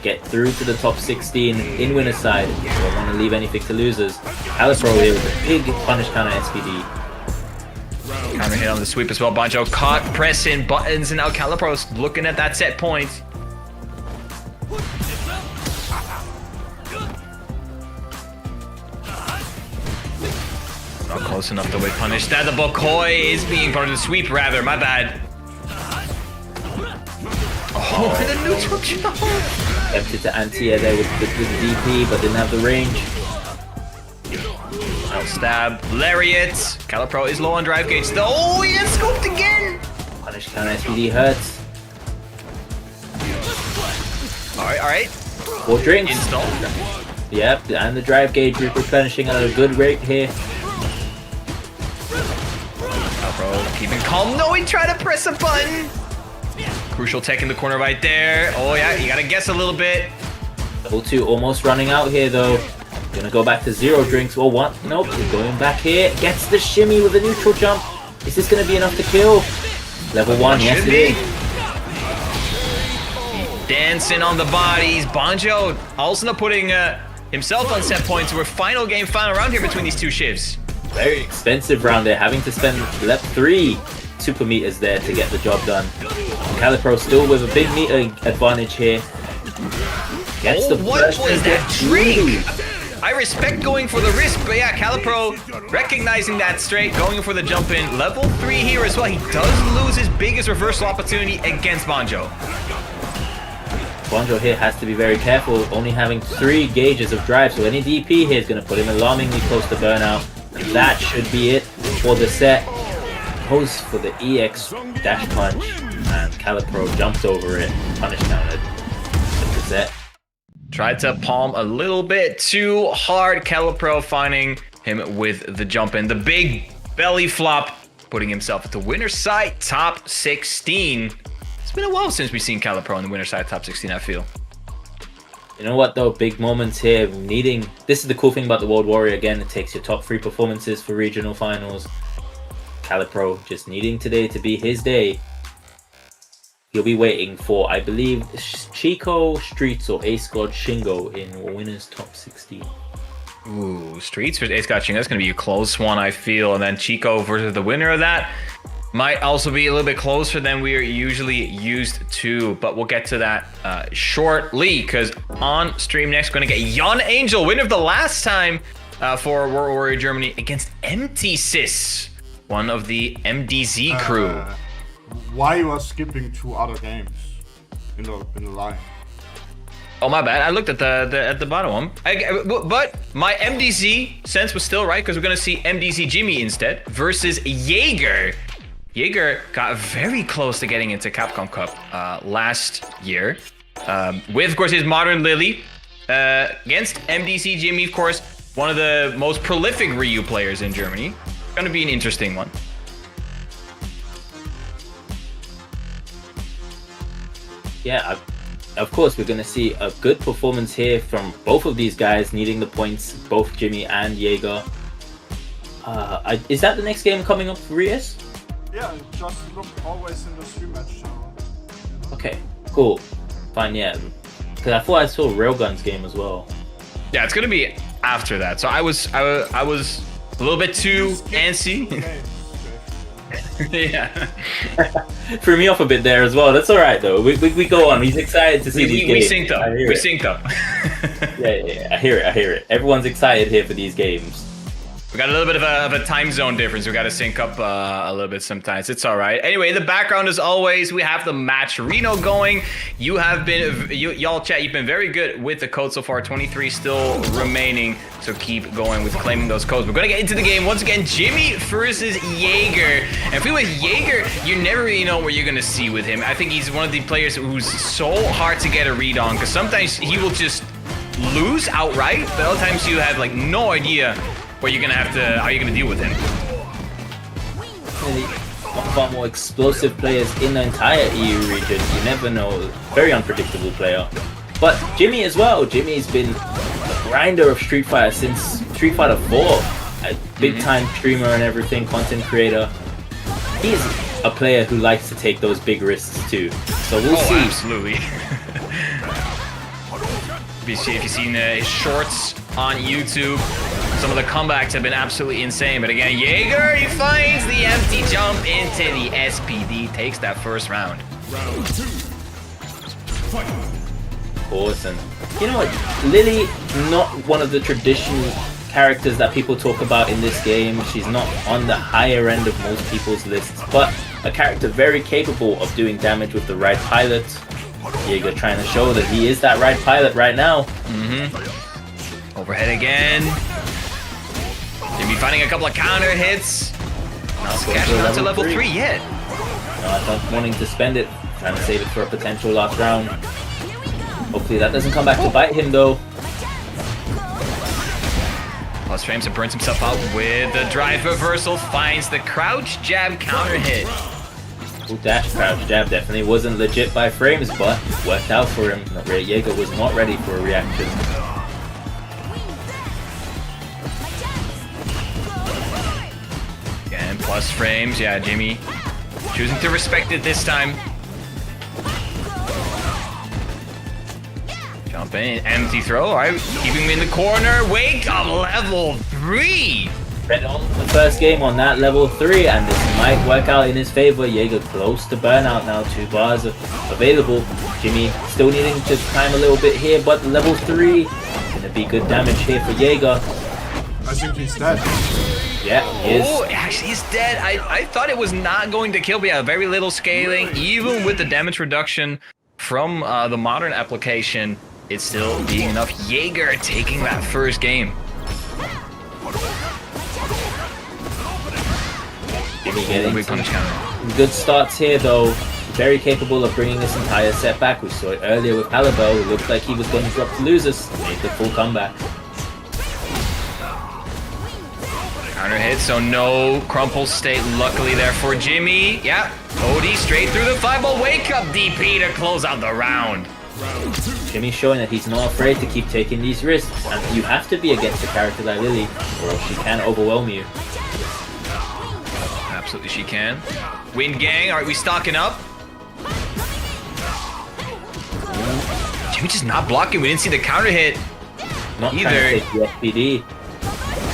Get through to the top 16 in winner's side. Don't want to leave anything to losers. Calipro here with a big punish counter SPD. Counter hit on the sweep as well. Bonjo caught pressing buttons, and now Calipro's looking at that set point. Not close enough to whip punish. That the Bokoi is being part of the sweep, rather. My bad. Oh, and the neutral jump. Tempted to anti-air there with the DP, but didn't have the range. Out stab. Lariat. Calipro is low on drive gauge. Oh, he gets scooped again. Punish counter SPD hurts. Alright. 4 drinks. Install. Yep, and the drive gauge replenishing at a good rate here. Calipro keeping calm. No, he tried to press a button. Crucial tech in the corner right there. Oh yeah, you gotta guess a little bit. Level 2 almost running out here though. Gonna go back to 0 drinks or 1. Nope, he's going back here. Gets the shimmy with a neutral jump. Is this gonna be enough to kill? Level 1, yes it is. Dancing on the bodies. Bonjo also not putting himself on set points. We're final round here between these two shivs. Very expensive round there, having to spend left 3 super meters there to get the job done. Calipro still with a big meter advantage here. Gets Oh, the what pressure, was that gets trick? through. I respect going for the risk, but yeah, Calipro recognizing that straight, going for the jump in. Level 3 here as well. He does lose his biggest reversal opportunity against Bonjo. Bonjo here has to be very careful, only having 3 gauges of drive, so any DP here is going to put him alarmingly close to burnout. And that should be it for the set. Goes for the EX dash punch, and Calipro jumped over it, punish counted. That's the set. Tried to palm a little bit too hard. Calipro finding him with the jump in. The big belly flop, putting himself at the winner's side top 16. It's been a while since we've seen Calipro in the winner's side top 16, I feel. You know what though, big moments here, needing... This is the cool thing about the World Warrior, again, it takes your top 3 performances for regional finals. Calipro just needing today to be his day. He'll be waiting for, I believe, Chico, Streets, or Ace God Shingo in winners top 16. Ooh, Streets versus Ace God Shingo. That's going to be a close one, I feel. And then Chico versus the winner of that might also be a little bit closer than we are usually used to. But we'll get to that shortly, because on stream next, we're going to get Jan Angel, winner of the last time for World Warrior Germany against MTSys, one of the MDZ crew. Why you are skipping 2 other games in the line? Oh, my bad. I looked at the bottom one. But my MDZ sense was still right, because we're going to see MDZ Jimmy instead versus Jerger. Jerger got very close to getting into Capcom Cup last year. With, of course, his Modern Lily against MDZ Jimmy, of course, one of the most prolific Ryu players in Germany. Going to be an interesting one. Yeah, of course, we're going to see a good performance here from both of these guys, needing the points, both Jimmy and Jerger. Is that the next game coming up for Rias? Yeah, just look always in the stream match channel. Okay, cool. Fine, yeah. Because I thought I saw Railgun's game as well. Yeah, it's going to be after that. So I was a little bit too antsy. Okay. Yeah. Threw me off a bit there as well. That's all right though. We go on. He's excited to see these games. We synced up. We synced up. Yeah. I hear it. Everyone's excited here for these games. We got a little bit of a time zone difference. We got to sync up a little bit sometimes. It's all right. Anyway, in the background, as always, we have the match Reno going. You have been, y'all chat, you've been very good with the code so far. 23 still remaining. So keep going with claiming those codes. We're going to get into the game. Once again, Jimmy versus Jerger. And if we with Jerger, you never really know what you're going to see with him. I think he's one of the players who's so hard to get a read on, because sometimes he will just lose outright, but other times you have like no idea how you're gonna deal with him. Really, one of our more explosive players in the entire EU region. You never know. Very unpredictable player. But Jimmy as well. Jimmy's been a grinder of Street Fighter since Street Fighter 4. A big time streamer and everything, content creator. He's a player who likes to take those big risks too. So we'll see. Absolutely. If you've seen his shorts on YouTube, some of the comebacks have been absolutely insane. But again, Jerger, he finds the empty jump into the SPD, takes that first round. Round 2. Fight. Of course, and you know what? Lily, not one of the traditional characters that people talk about in this game. She's not on the higher end of most people's lists, but a character very capable of doing damage with the right pilot. Jerger trying to show that he is that right pilot right now. Overhead again. Jimmy finding a couple of counter hits. Not catching out to level 3 yet. Not wanting to spend it, trying to save it for a potential last round. Hopefully that doesn't come back to bite him though. Plus frames and burns himself out with the drive reversal. Finds the crouch jab counter hit. Ooh, dash crouch jab definitely wasn't legit by frames, but worked out for him. Jerger was not ready for a reaction. Again, plus frames. Yeah, Jimmy choosing to respect it this time. Jump in, empty throw. All right, keeping him in the corner. Wake up, level 3. Spent all the first game on that level 3, and this might work out in his favor. Jerger close to burnout now, 2 bars available. Jimmy still needing to climb a little bit here, but level 3 gonna be good damage here for Jerger. I think he's dead. Yeah, he is. Oh, actually, he's dead. I thought it was not going to kill, but yeah, very little scaling. Even with the damage reduction from the modern application, it's still being enough. Jerger taking that first game. Jimmy getting Big punish counter. good starts here though. Very capable of bringing this entire set back. We saw it earlier with Halibel. It looked like he was going to drop to losers. Made the full comeback. Counter hit, so no crumple state. Luckily there for Jimmy. Yeah, OD straight through the 5-ball. Wake up DP to close out the round. Jimmy showing that he's not afraid to keep taking these risks. And you have to be against a character like Lily, or else she can overwhelm you. Absolutely she can. Wind gang, alright, we stocking up. Jimmy just not blocking. We didn't see the counter hit Not either. trying to take the SPD.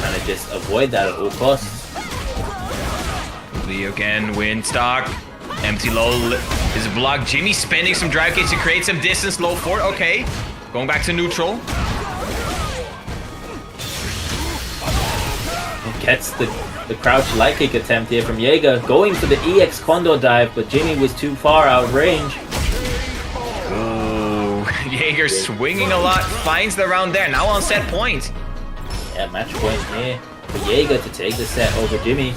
Trying to just avoid that at all costs. Lee again, wind stock. Empty low is blocked. Jimmy spending some drive gates to create some distance. Low forward, okay. Going back to neutral. Gets the crouch light kick attempt here from Jerger. Going for the EX Condor dive, but Jimmy was too far out of range. Ooh, Jerger swinging a lot. Finds the round there. Now on set point. Yeah, match point here for Jerger to take the set over Jimmy.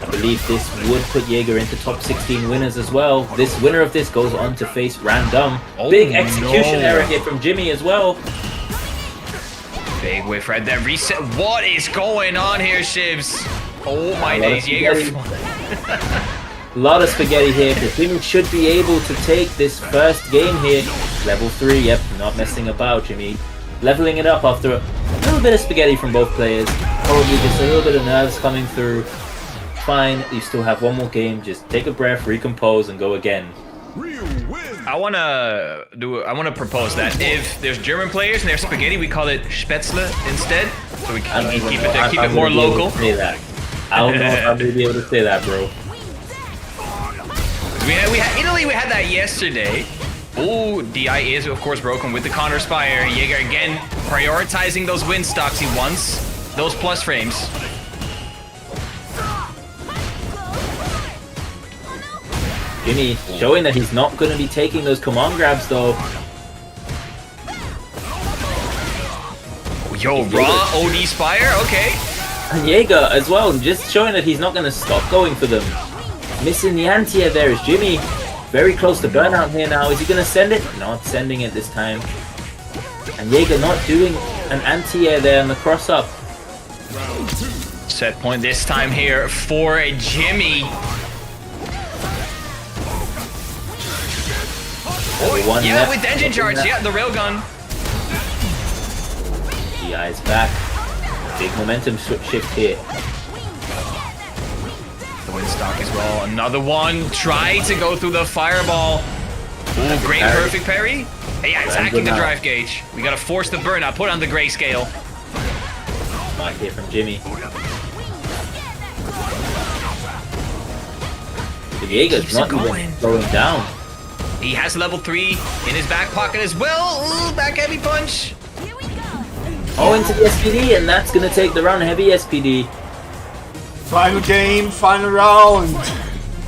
I believe this would put Jerger into top 16 winners as well. This winner of this goes on to face Random. Oh, Big execution no. error here from Jimmy as well. Big whiff right there. Reset. What is going on here, Shivs? Oh my days, Jerger. A lot of spaghetti here, but Jimmy should be able to take this first game here. Level 3, yep, not messing about, Jimmy. Leveling it up after a little bit of spaghetti from both players. Probably just a little bit of nerves coming through. Fine, you still have one more game. Just take a breath, recompose, and go again. I wanna propose that if there's German players and there's spaghetti, we call it Spätzle instead. So we can keep it more local. I don't know if I'm gonna be able to say that, bro. We had Italy. We had that yesterday. Oh, DI is of course broken with the counter spire. Jerger again prioritizing those win stocks. He wants those plus frames. Jimmy showing that he's not going to be taking those command grabs though. Yo, raw OD spire. Okay. And Jerger as well, just showing that he's not going to stop going for them. Missing the anti-air there is Jimmy. Very close to burnout here now. Is he going to send it? Not sending it this time. And Jerger not doing an anti-air there on the cross-up. Set point this time here for Jimmy. Oh, yeah, with engine charge. Yeah, the railgun. DI is back. Big momentum shift here. The wind stock as well. Another one. Try to go through the fireball. Ooh, great perfect parry. Hey, yeah, attacking the drive gauge. We gotta force the burnout. Put on the grayscale. Smart here from Jimmy. The Jerger's not even slowing down. He has level 3 in his back pocket as well. Ooh, back heavy punch. Oh, into the SPD, and that's gonna take the round. Heavy SPD. Final game, final round.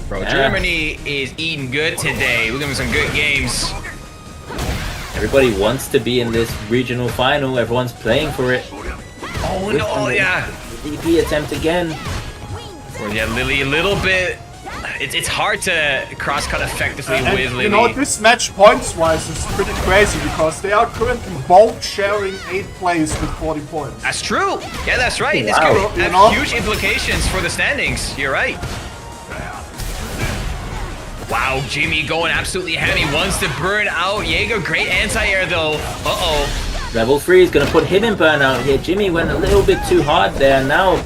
Bro, yeah. Germany is eating good today. We're gonna have some good games. Everybody wants to be in this regional final. Everyone's playing for it. Oh no! Oh yeah. DP attempt again. Or yeah, Lily a little bit. It's hard to cross-cut effectively with Lily. You know, this match points-wise is pretty crazy because they are currently both sharing 8th place with 40 points. That's true. Yeah, that's right. This Wow. could have huge implications for the standings. You're right. Wow, Jimmy going absolutely heavy. Wants to burn out Jerger. Great anti-air though. Uh-oh. Level 3 is going to put him in burnout here. Jimmy went a little bit too hard there. Now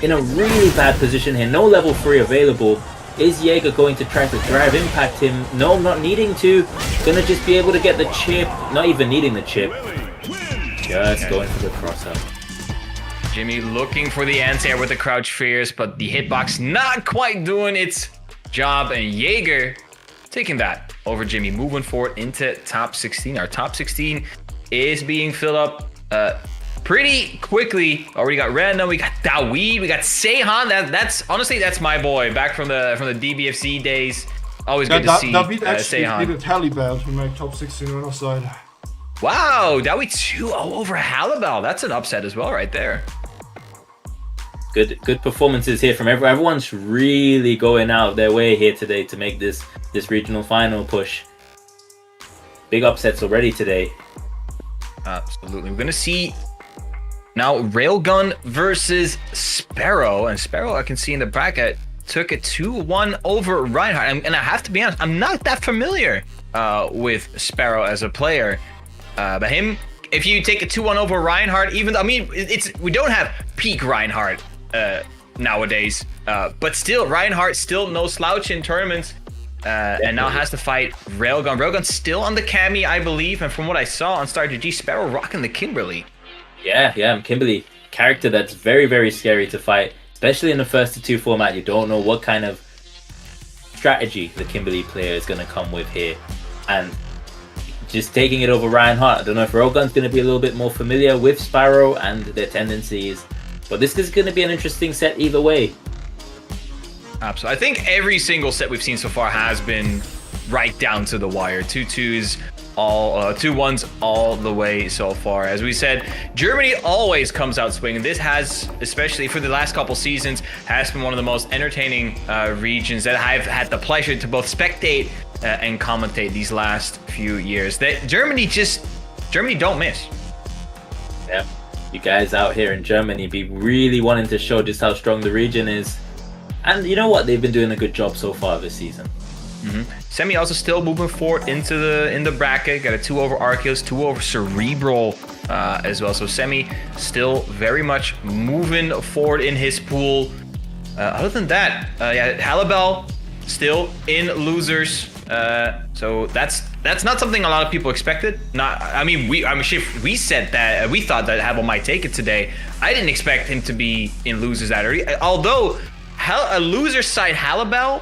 in a really bad position here. No level 3 available. Is Jerger going to try to drive impact him? No, not needing to. Gonna just be able to get the chip. Not even needing the chip. Just going for the cross-up. Jimmy looking for the anti-air with the crouch fierce, but the hitbox not quite doing its job, and Jerger taking that over Jimmy, moving forward into top 16. Our top 16 is being filled up pretty quickly. Already got Random, we got Dawed, we got Seahan. That's honestly, that's my boy back from the DBFC days. Always good to see Dawed actually Seahan. defeated Halibel to make top 16 on our side. Wow, Dawed 2-0 over Halibel. That's an upset as well right there. Good performances here from everyone. Everyone's really going out their way here today to make this regional final push. Big upsets already today. Absolutely. We're gonna see now Railgun versus Sparrow, and Sparrow, I can see in the bracket, took it 2-1 over Reinhardt. And I have to be honest, I'm not that familiar with Sparrow as a player. But him, if you take a 2-1 over Reinhardt, even though, I mean, we don't have peak Reinhardt nowadays, but still, Reinhardt still no slouch in tournaments, and now has to fight Railgun. Railgun's still on the Cammy, I believe, and from what I saw on StarGG, Sparrow rocking the Kimberly. Yeah, Kimberly, character that's very, very scary to fight, especially in the first to two format. You don't know what kind of strategy the Kimberly player is going to come with here, and just taking it over Reinhardt. I don't know if Railgun's going to be a little bit more familiar with Sparrow and their tendencies, but this is going to be an interesting set either way. Absolutely. I think every single set we've seen so far has been right down to the wire. 2-2s, all 2-1s all the way so far. As we said, Germany always comes out swinging. This has, especially for the last couple seasons, has been one of the most entertaining regions that I've had the pleasure to both spectate and commentate these last few years. That Germany don't miss. Yeah, you guys out here in Germany be really wanting to show just how strong the region is, and you know what, they've been doing a good job so far this season. Semi also still moving forward in the bracket. Got a 2 over Arceus, 2 over Cerebral as well. So Semi still very much moving forward in his pool. Other than that, yeah, Halibel still in losers. So that's not something a lot of people expected. We said that we thought that Halibel might take it today. I didn't expect him to be in losers that early. Although a loser side Halibel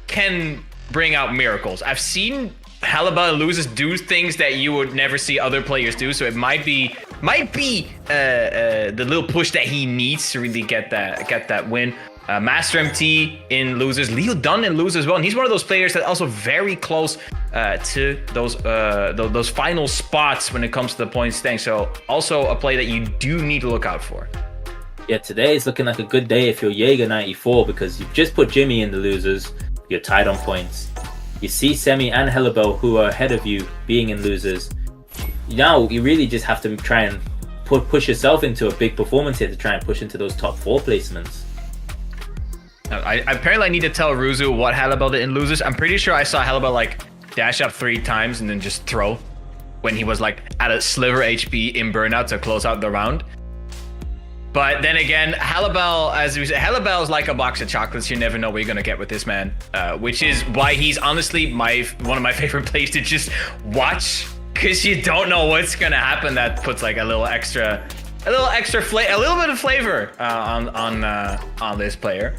can bring out miracles. I've seen Halibel and losers do things that you would never see other players do. So it might be the little push that he needs to really get that win. Master MT in losers, Leo Dunn in losers as well, and he's one of those players that also very close to those final spots when it comes to the point stand. So also a play that you do need to look out for. Yeah, today is looking like a good day if you're Jerger 94, because you've just put Jimmy in the losers. You're tied on points. You see Semi and Halibel, who are ahead of you, being in losers. Now you really just have to try and push yourself into a big performance here to try and push into those top 4 placements. I need to tell Ruzu what Halibel did in losers. I'm pretty sure I saw Halibel like dash up 3 times and then just throw when he was like at a sliver HP in burnout to close out the round. But then again, Halibel, as we said, Halibel is like a box of chocolates. You never know what you're gonna get with this man, which is why he's honestly one of my favorite plays to just watch, because you don't know what's gonna happen. That puts like a little bit of flavor on this player.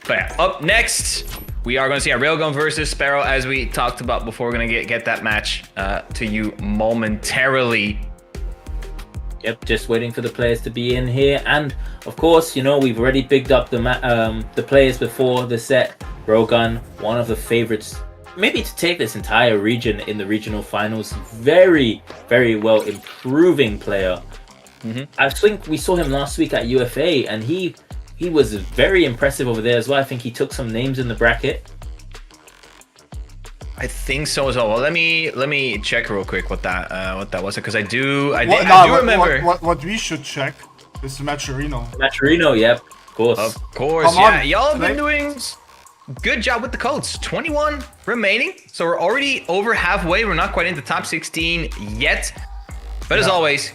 But yeah, up next, we are going to see a Railgun versus Sparrow, as we talked about before. We're going to get that match to you momentarily. Yep, just waiting for the players to be in here. And of course, you know, we've already bigged up the players before the set. Railgun, one of the favorites, maybe to take this entire region in the regional finals. Very, very well improving player. I think we saw him last week at UFA, and he was very impressive over there as well. I think he took some names in the bracket. I think so as well. Well, let me check real quick what that was, because I do remember. What we should check is Maturino. Maturino, yep, of course. Of course, yeah. Y'all have been doing good job with the codes. 21 remaining, so we're already over halfway. We're not quite into top 16 yet, but as always,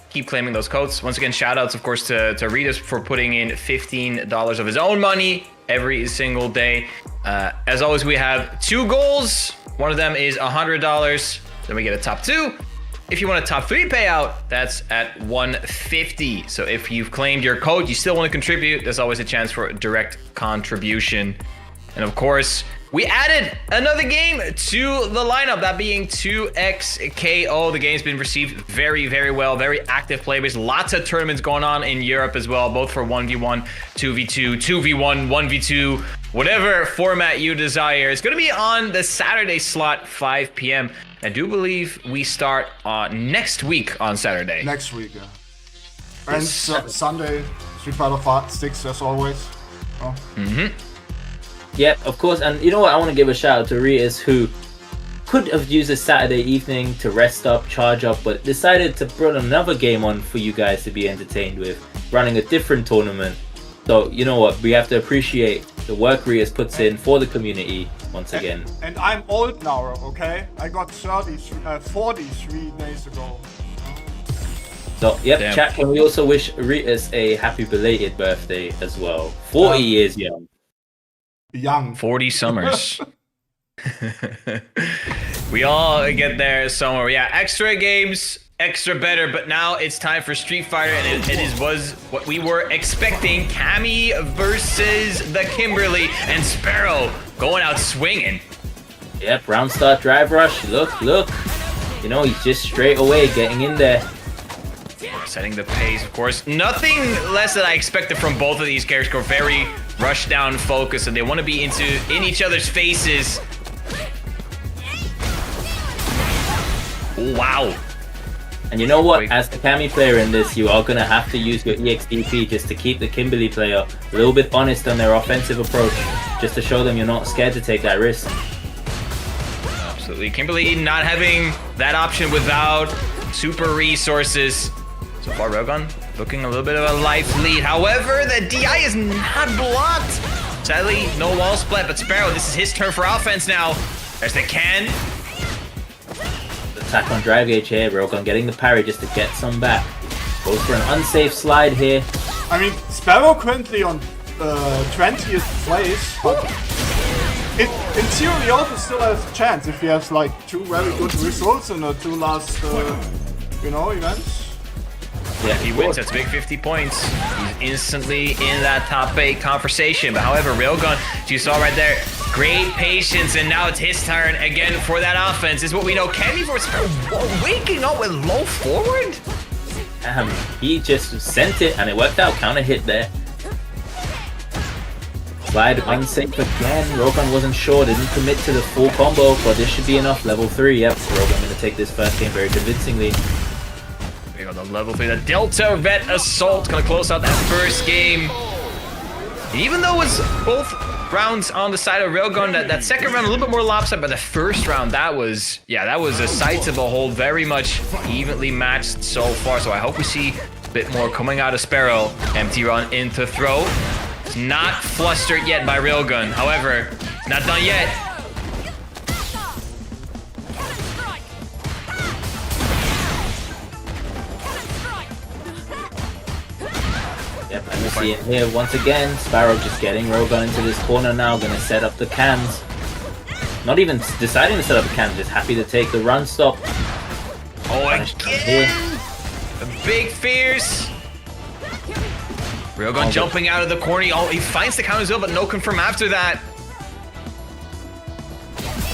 keep claiming those codes. Once again, shout outs, of course, to Ritas for putting in $15 of his own money every single day. As always, we have 2 goals. One of them is $100. Then we get a top 2. if you want a top 3 payout, that's at 150. So if you've claimed your code, you still want to contribute, there's always a chance for a direct contribution. And of course, we added another game to the lineup, that being 2XKO. The game's been received very, very well. Very active players. Lots of tournaments going on in Europe as well, both for 1v1, 2v2, 2v1, 1v2, whatever format you desire. It's going to be on the Saturday slot, 5 p.m. I do believe we start next week on Saturday. Next week, yeah. And Sunday, Street Fighter 6 as always. Oh. Yep, of course. And you know what? I want to give a shout out to Rias, who could have used a Saturday evening to rest up, charge up, but decided to put another game on for you guys to be entertained with, running a different tournament. So, you know what? We have to appreciate the work Rias puts in for the community once again. And I'm old now, okay? I got 43 days ago. So, yep, Damn. chat, can we also wish Rias a happy belated birthday as well? 40 years young. Young. 40 summers. We all get there somewhere. Yeah, extra games, extra better, but now it's time for Street Fighter, and was what we were expecting. Cammy versus the Kimberly, and Sparrow going out swinging. Yep, round start drive rush. Look. You know, he's just straight away getting in there. Setting the pace, of course. Nothing less than I expected from both of these characters. Go very rush down focus, and they want to be in each other's faces. Wow. And you know what? As the Cammy player in this, you are going to have to use your EXDP just to keep the Kimberly player a little bit honest on their offensive approach, just to show them you're not scared to take that risk. Absolutely. Kimberly not having that option without super resources. So far, Railgun looking a little bit of a life lead. However, the DI is not blocked. Sadly, no wall split, but Sparrow, this is his turn for offense now. There's the can. Attack on drive gauge here. Railgun getting the parry just to get some back. Goes for an unsafe slide here. I mean, Sparrow currently on 20th place, but in theory also still has a chance if he has like 2 very good results in the 2 last, events. Yeah, if he wins, that's big 50 points. He's instantly in that top 8 conversation. But however, Railgun, as you saw right there, great patience, and now it's his turn again for that offense. Is what we know. Cammy for waking up with low forward. He just sent it, and it worked out. Counter hit there. Slide unsafe again. Railgun wasn't sure, didn't commit to the full combo, but this should be enough. Level 3, yep. Railgun going to take this first game very convincingly. We got the level 3, the Delta Vet Assault, gonna close out that first game. Even though it's both rounds on the side of Railgun, that second round a little bit more lopsided, but the first round, that was a sight to behold. Very much evenly matched so far, so I hope we see a bit more coming out of Sparrow. Empty run into throw. It's not flustered yet by Railgun, however, it's not done yet. Yep, and we see it here once again. Sparrow just getting Railgun into this corner now, gonna set up the cans. Not even deciding to set up the cans, just happy to take the run stop. Oh, again! A big fierce. Railgun jumping out of the corner. Oh, he finds the counter as well, but no confirm after that.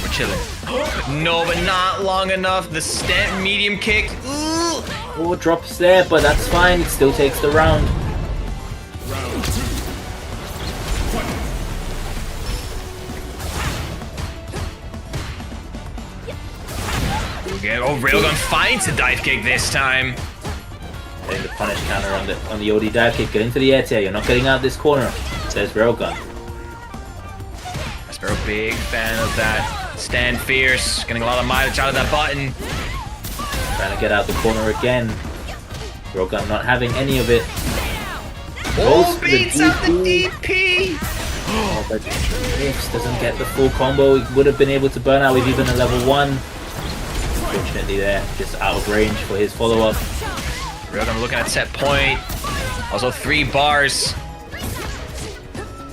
We're chilling. No, but not long enough. The stamp medium kick. Ooh. Oh, drops there, but that's fine. It still takes the round. Round 2. Fight. Again, oh, Railgun finds the dive kick this time. Getting the punish counter on the OD dive kick. Get into the air tier. You're not getting out this corner, says Railgun. Sparrow, big fan of that. Stand fierce. Getting a lot of mileage out of that button. Trying to get out the corner again. Railgun not having any of it. Oh, beats out the DP! Oh, but Ifs doesn't get the full combo. He would have been able to burn out with even a level 1. Unfortunately there, just out of range for his follow-up. Railgun looking at set point. Also 3 bars.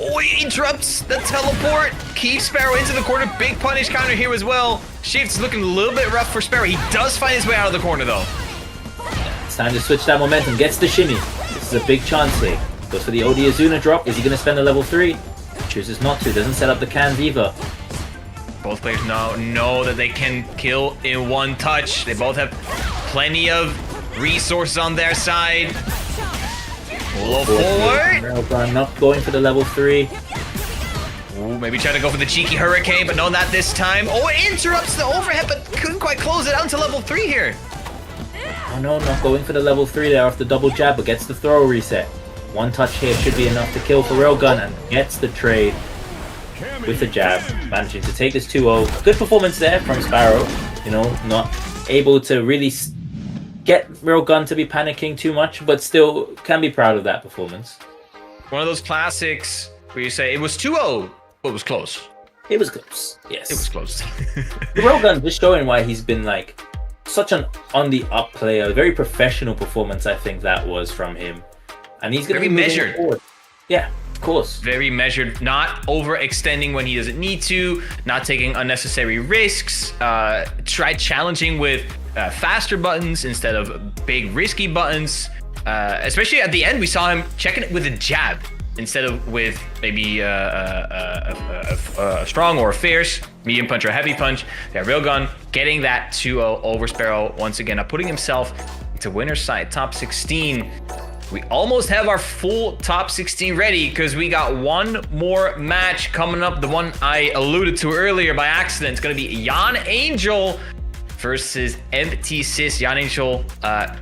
Oh, he interrupts the teleport. Keeps Sparrow into the corner. Big punish counter here as well. Shift's looking a little bit rough for Sparrow. He does find his way out of the corner though. It's time to switch that momentum. Gets the shimmy. This is a big chance here. Goes for the OD Azuna drop. Is he going to spend a level 3? Chooses not to. Doesn't set up the can Viva. Both players now know that they can kill in one touch. They both have plenty of resources on their side. Pull forward. Railgun not going for the level 3. Ooh, maybe try to go for the cheeky hurricane, but no, not this time. Oh, it interrupts the overhead, but couldn't quite close it out to level 3 here. Oh no, not going for the level 3 there off the double jab, but gets the throw reset. One touch here should be enough to kill for Railgun, and gets the trade with the jab, managing to take this 2-0. Good performance there from Sparrow. You know, not able to really get Railgun to be panicking too much, but still can be proud of that performance. One of those classics where you say it was 2-0, but it was close. It was close. Yes. It was close. The Railgun just showing why he's been like such an on the up player. Very professional performance, I think that was from him. And he's going to be measured. Forward. Yeah, of course. Very measured, not overextending when he doesn't need to, not taking unnecessary risks. Try challenging with faster buttons instead of big risky buttons. Especially at the end, we saw him checking it with a jab instead of with maybe a strong or a fierce medium punch or a heavy punch. Yeah, Railgun getting that 2-0 over Sparrow once again, putting himself into winner's side, top 16. We almost have our full top 16 ready because we got one more match coming up. The one I alluded to earlier by accident. It's going to be Jan Angel versus MDZ. Jan Angel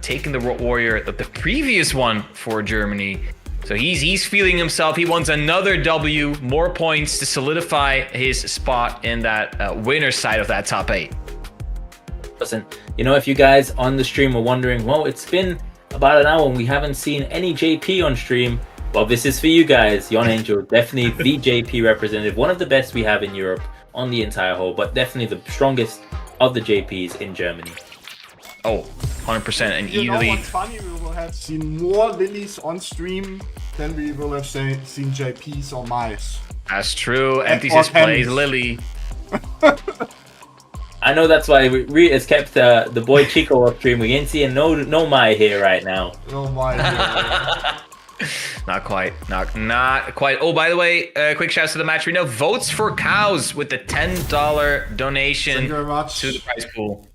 taking the Warrior of the previous one for Germany. So he's feeling himself. He wants another W, more points to solidify his spot in that winner's side of that top 8. Listen, you know, if you guys on the stream were wondering, well, it's been about an hour and we haven't seen any JP on stream. Well, this is for you guys. Jan Angel, definitely the JP representative, one of the best we have in Europe on the entire whole, but definitely the strongest of the JPs in Germany. Oh, 100% and You know easily. what's funny? We will have seen more Lilies on stream than we will have seen JPs or Mice. That's true. And- MDZ or plays Henry's. Lily. I know that's why we has kept the boy Chico off stream. We ain't seeing no Mai here right now. Oh my god. Not quite. Not quite. Oh, by the way, quick shout out to the match. We know Votes for Cows with the $10 donation Thank you very much. to the prize pool.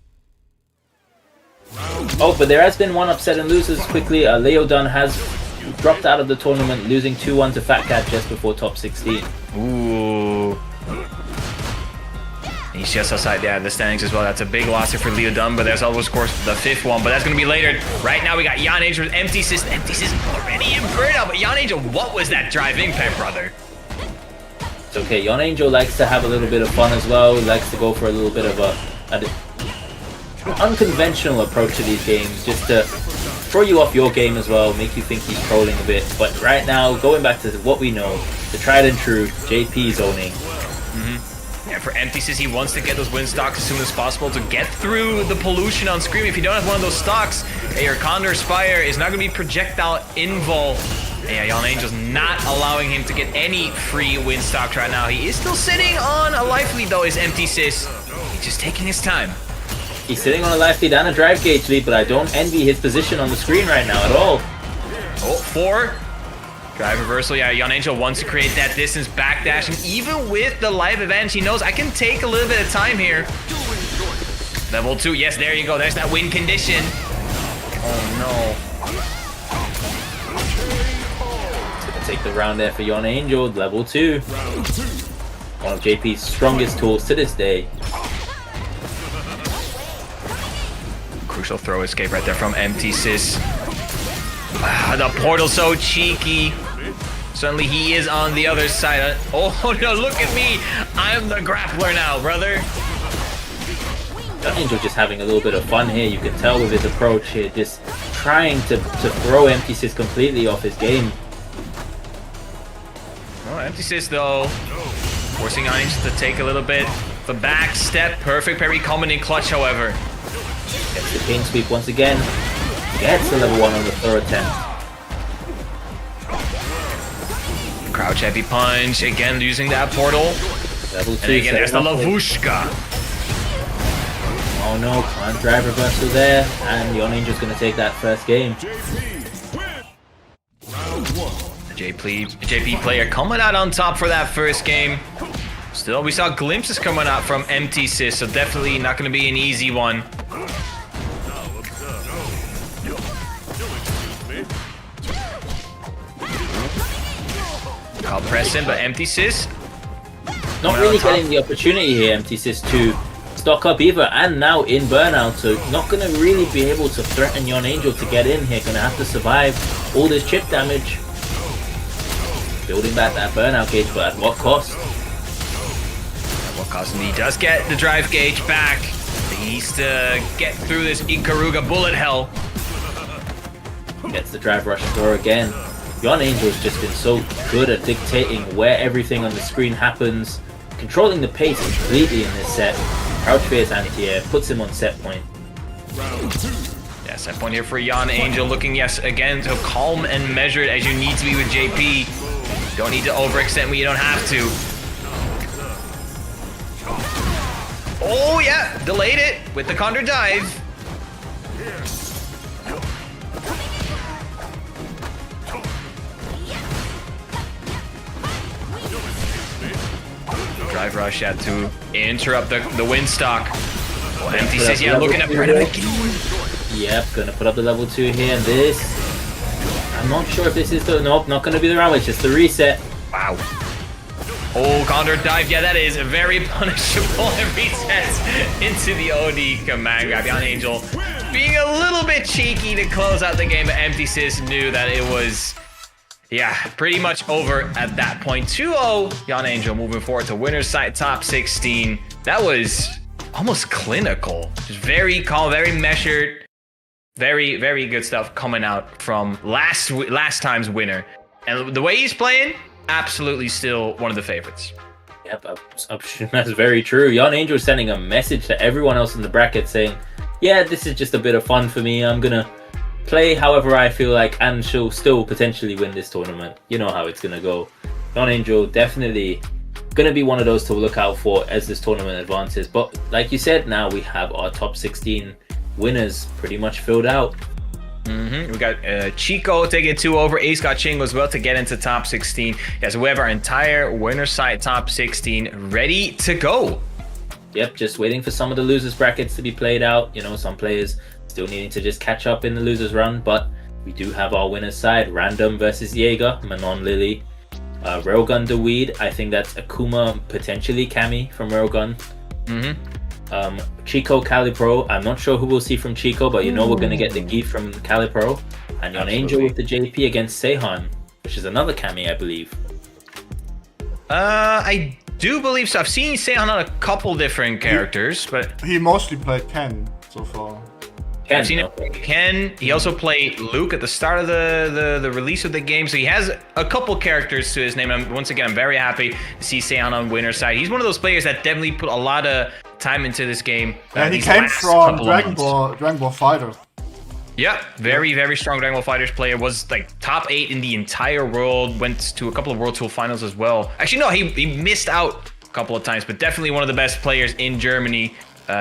Oh, but there has been one upset and losers quickly. Leo Dunn has dropped out of the tournament, losing 2-1 to Fat Cat just before top 16. Ooh. He's just outside the standings as well. That's a big loss here for Leo Dunn, but there's always, of course, the 5th one, but that's going to be later. Right now, we got Jan Angel with MDZ. MDZ already in burnout, but Jan Angel, what was that drive impact, brother? It's okay. Jan Angel likes to have a little bit of fun as well. He likes to go for a little bit of an unconventional approach to these games, just to throw you off your game as well, make you think he's trolling a bit. But right now, going back to what we know, the tried and true JP zoning. Yeah, for MDZ, he wants to get those win stocks as soon as possible to get through the pollution on Scream. If you don't have one of those stocks, your Condor Spire is not going to be projectile invul. Yeah, Jan Angel's not allowing him to get any free win stocks right now. He is still sitting on a life lead though, is MDZ. He's just taking his time. He's sitting on a life lead and a drive gauge lead, but I don't envy his position on the screen right now at all. Oh, 4. Drive reversal. Yeah, Jan Angel wants to create that distance, backdash, and even with the life advantage, he knows I can take a little bit of time here. Level 2. Yes, there you go. There's that win condition. Oh, He's gonna take the round there for Jan Angel, level 2. One of JP's strongest tools to this day. no. Crucial throw escape right there from MDZ. The portal so cheeky. Suddenly he is on the other side. Oh no, look at me. I'm the grappler now, brother. Jan Angel just having a little bit of fun here. You can tell with his approach here, just trying to throw MDZ completely off his game. Oh, MDZ though, forcing Jan Angel to take a little bit. The back step, perfect parry coming in clutch, however. Gets the chain sweep once again. Gets the level 1 on the third attempt. Crouch heavy punch, again using that portal. Level 2. And again, there's the setting up Lavushka. Oh no, can't drive reversal there, and Yon Angel's gonna take that first game. The JP player coming out on top for that first game. Still, we saw glimpses coming out from MDZ, so definitely not going to be an easy one. I'll press in, but MDZ not really getting the opportunity here, MDZ, to stock up either, and now in burnout, so not going to really be able to threaten Yon Angel to get in here. Going to have to survive all this chip damage. Building back that burnout gauge, but at what cost? And he does get the drive gauge back. He needs to get through this Ikaruga bullet hell. Gets the drive rush throw again. Yon Angel's just been so good at dictating where everything on the screen happens, controlling the pace completely in this set. Crouch Fear's anti-air puts him on set point. Yeah, set point here for Yon Angel, looking yes again so calm and measured as you need to be with JP. You don't need to overextend when you don't have to. Oh yeah, delayed it with the counter dive. Drive rush had to interrupt the wind stock. Well, MDZ, yeah, looking at Yep, gonna put up the level 2 here, and this... I'm not sure if this is the... Nope, not gonna be the round, it's just the reset. Wow. Oh, counter dive. Yeah, that is very punishable. It resets into the OD command grab. Yon Angel being a little bit cheeky to close out the game, but MDZ knew that it was, yeah, pretty much over at that point. 2-0, Yon Angel moving forward to winner's side top 16. That was almost clinical. Just very calm, very measured. Very, very good stuff coming out from last time's winner. And the way he's playing, absolutely still one of the favorites. Yep, that's very true. Yon Angel is sending a message to everyone else in the bracket saying, yeah, this is just a bit of fun for me. I'm gonna play however I feel like, and she'll still potentially win this tournament. You know how it's gonna go. Yon Angel definitely gonna be one of those to look out for as this tournament advances. But like you said, now we have our top 16 winners pretty much filled out. We got Chico taking 2 over. Ace got Chingo as well to get into top 16. Yeah, so we have our entire winner side top 16 ready to go. Yep, just waiting for some of the losers brackets to be played out. You know, some players still needing to just catch up in the losers run, but we do have our winner's side. Random versus Jerger, Manon Lily. Railgun Dawed, I think that's Akuma, potentially Cammy from Railgun. Chico Calipro, I'm not sure who we'll see from Chico, but you know we're going to get the gift from Calipro. And Yon Angel with the JP against Seahan, which is another Cammy, I believe. I do believe so. I've seen Seahan on a couple different characters, but He mostly played Ken so far. I've seen it. Ken. He also played Luke at the start of the release of the game, so he has a couple characters to his name. Once again, I'm very happy to see Seahan on winner's side. He's one of those players that definitely put a lot of time into this game. And he came from Dragon Ball Fighter. Yeah, very, very strong Dragon Ball Fighters player. Was like top 8 in the entire world. Went to a couple of World Tour finals as well. Actually, no, he missed out a couple of times, but definitely one of the best players in Germany,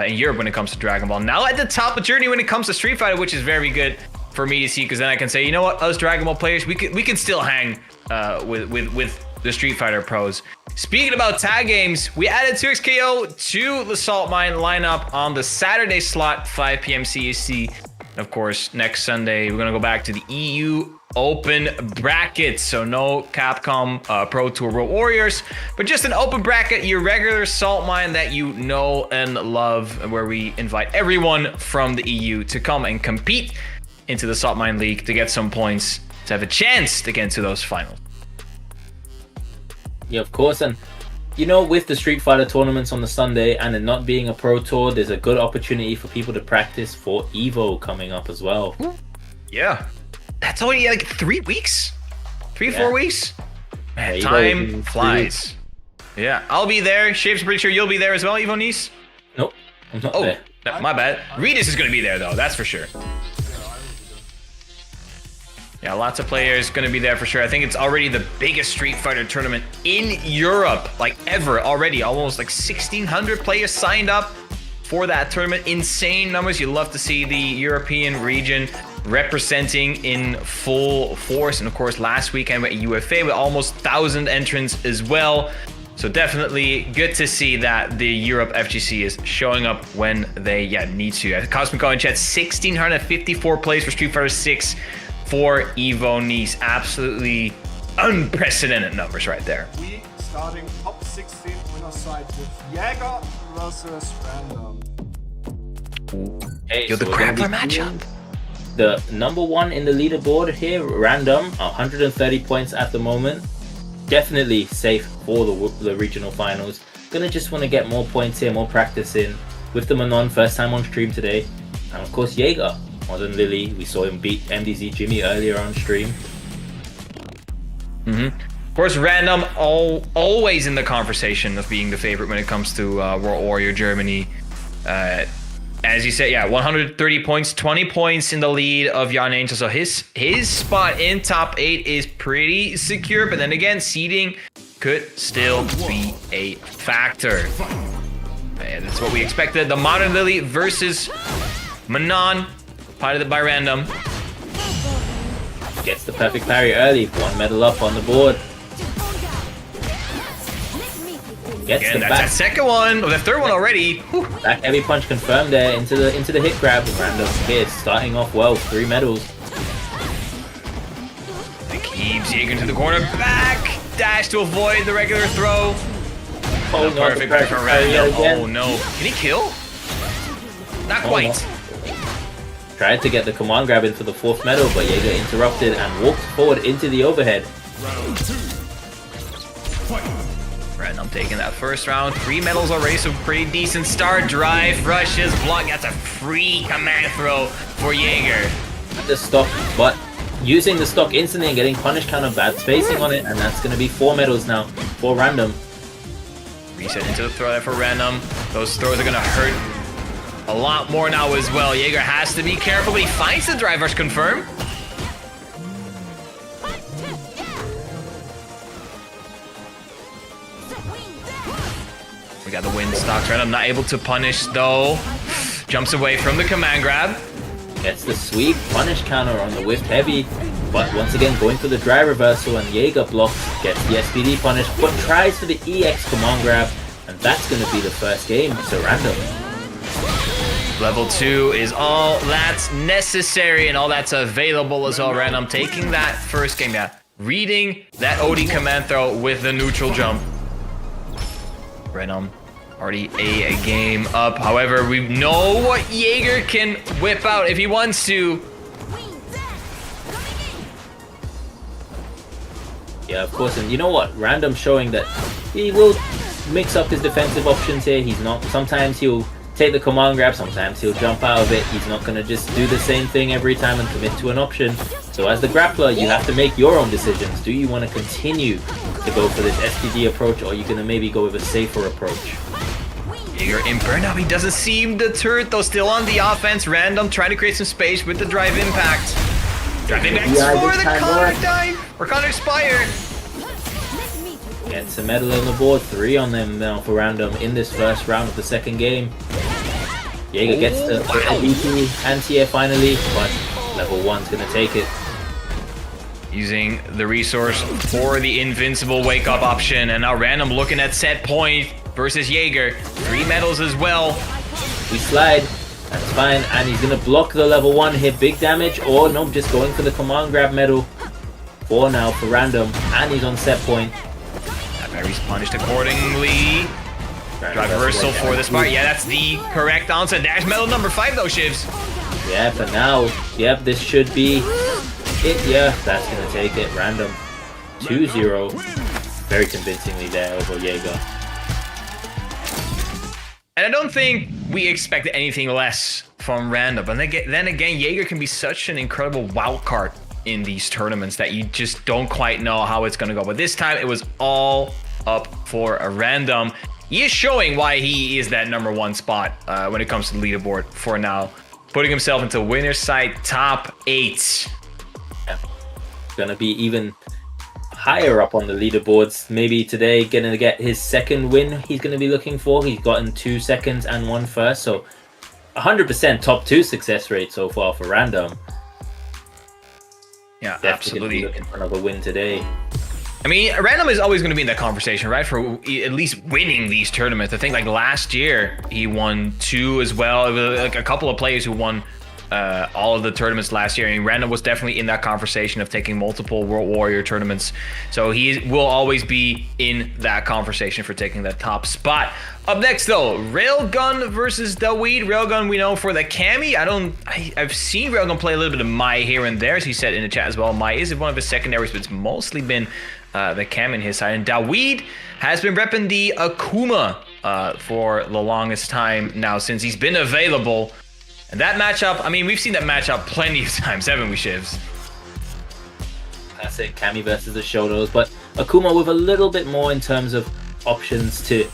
in Europe when it comes to Dragon Ball. Now at the top of journey when it comes to Street Fighter, which is very good for me to see, because then I can say, you know what, us Dragon Ball players, we can still hang with the Street Fighter pros. Speaking about tag games, we added 2XKO to the Saltmine lineup on the Saturday slot, 5 p.m. CST. Of course, next Sunday, we're going to go back to the EU Open bracket. So no Capcom Pro Tour World Warriors, but just an open bracket, your regular Saltmine that you know and love, where we invite everyone from the EU to come and compete into the Saltmine League to get some points, to have a chance to get into those finals. Yeah, of course. And you know, with the Street Fighter tournaments on the Sunday and it not being a pro tour, there's a good opportunity for people to practice for Evo coming up as well. Yeah, that's only like 3 weeks, 4 weeks. Man, Yeah, time flies. Yeah, I'll be there. Shape's pretty sure you'll be there as well, Evo Nice. Nope, I'm not Oh, there. my bad. Regis is going to be there though, that's for sure. Yeah, lots of players going to be there for sure. I think it's already the biggest Street Fighter tournament in Europe, like ever already. Almost like 1,600 players signed up for that tournament. Insane numbers. You love to see the European region representing in full force. And of course, last weekend with UFA with almost 1,000 entrants as well. So definitely good to see that the Europe FGC is showing up when they need to. Cosmic in chat, 1,654 plays for Street Fighter 6 for Evo Nice. Absolutely unprecedented numbers right there. We starting top 16 winner side with Jerger versus Random. Hey, You're the we're gonna be grappler matchup. seeing the number one in the leaderboard here, Random, 130 points at the moment. Definitely safe for the regional finals. Gonna just want to get more points here, more practice in with the Manon, first time on stream today. And of course, Jerger, Modern Lily. We saw him beat MDZ Jimmy earlier on stream. Of course, Random always in the conversation of being the favorite when it comes to World Warrior Germany. As you said, 130 points, 20 points in the lead of Jan Angel. So his spot in top 8 is pretty secure. But then again, seeding could still be a factor. And that's what we expected. The Modern Lily versus Manon, piloted by Random. Gets the perfect parry early. 1 medal up on the board. Gets Again, the that's back. that second one, or the third one already. Whew. Back heavy punch confirmed there into the hit grab. Random here, starting off well. 3 medals. It keeps Jerger into the corner. Back dash to avoid the regular throw. Holding on to Perfect perfect for parry yet Random. again. Oh no. Can he kill? Not Oh, quite. no. Tried to get the command grab in for the 4th medal, but Jerger interrupted and walked forward into the overhead. Round 2. Fight. Random taking that first round. 3 medals already, so pretty decent start. Drive, rushes, block. That's a free command throw for Jerger. The stock, but using the stock instantly and getting punished, kind of bad spacing on it, and that's going to be 4 medals now for Random. Reset into the throw there for Random. Those throws are going to hurt a lot more now as well. Jerger has to be careful, but he finds the drive rush confirm. We got the wind stocks. Random not able to punish though. Jumps away from the command grab. Gets the sweep, punish counter on the whiff heavy, but once again going for the drive reversal, and Jerger blocks, gets the SPD punish, but tries for the EX command grab, and that's going to be the first game to Random. Level 2 is all that's necessary and all that's available as well. Random taking that first game, reading that OD command throw with the neutral jump. Random already a game up. However, we know what Jerger can whip out if he wants to. Yeah, of course, and you know what? Random showing that he will mix up his defensive options here. He's not, sometimes he'll take the command grab, sometimes he'll jump out of it. He's not going to just do the same thing every time and commit to an option. So as the grappler, you have to make your own decisions. Do you want to continue to go for this SPD approach, or are you going to maybe go with a safer approach? Jerger in burnout. He doesn't seem deterred though. Still on the offense. Random trying to create some space with the drive impact. Drive impact for the counter dive or counter expire. Gets a medal on the board. 3 on them now for Random in this first round of the second game. Jerger gets the DP anti-air finally, but level 1's going to take it. Using the resource for the invincible wake up option, and now Random looking at set point versus Jerger. 3 medals as well. We slide, that's fine, and he's gonna block the level 1 hit, big damage, or no, just going for the command grab medal. 4 now for Random, and he's on set point. That parry's punished accordingly. Drive reversal for the Sparrow. Yeah, that's the correct answer. Dash medal number 5 though, Shivs. Yeah, but now, yep, this should be it. Yeah, that's gonna take it. Random 2-0. Very convincingly there over Jerger. And I don't think we expected anything less from Random. But then again, Jerger can be such an incredible wild card in these tournaments that you just don't quite know how it's going to go. But this time, it was all up for a Random. He is showing why he is that number 1 spot when it comes to the leaderboard for now. Putting himself into winner's side top 8. Yeah. Gonna be even higher up on the leaderboards. Maybe today gonna get his second win he's gonna be looking for. He's gotten 2 seconds and 1 first, so 100% top 2 success rate so far for Random. Yeah, Definitely absolutely. looking for another win today. I mean, Random is always going to be in that conversation, right? For at least winning these tournaments. I think like last year he won 2 as well. It was like a couple of players who won all of the tournaments last year. I mean, Random was definitely in that conversation of taking multiple World Warrior tournaments. So he will always be in that conversation for taking that top spot. Up next though, Railgun versus Dawed. Railgun we know for the Cammy. I've seen Railgun play a little bit of Mai here and there, as he said in the chat as well. Mai is one of his secondaries, but it's mostly been the Cam in his side. And Dawed has been repping the Akuma for the longest time now since he's been available. And that matchup, I mean, we've seen that matchup plenty of times, haven't we, Shivs? Classic Cammy versus the Shotos, but Akuma with a little bit more in terms of options to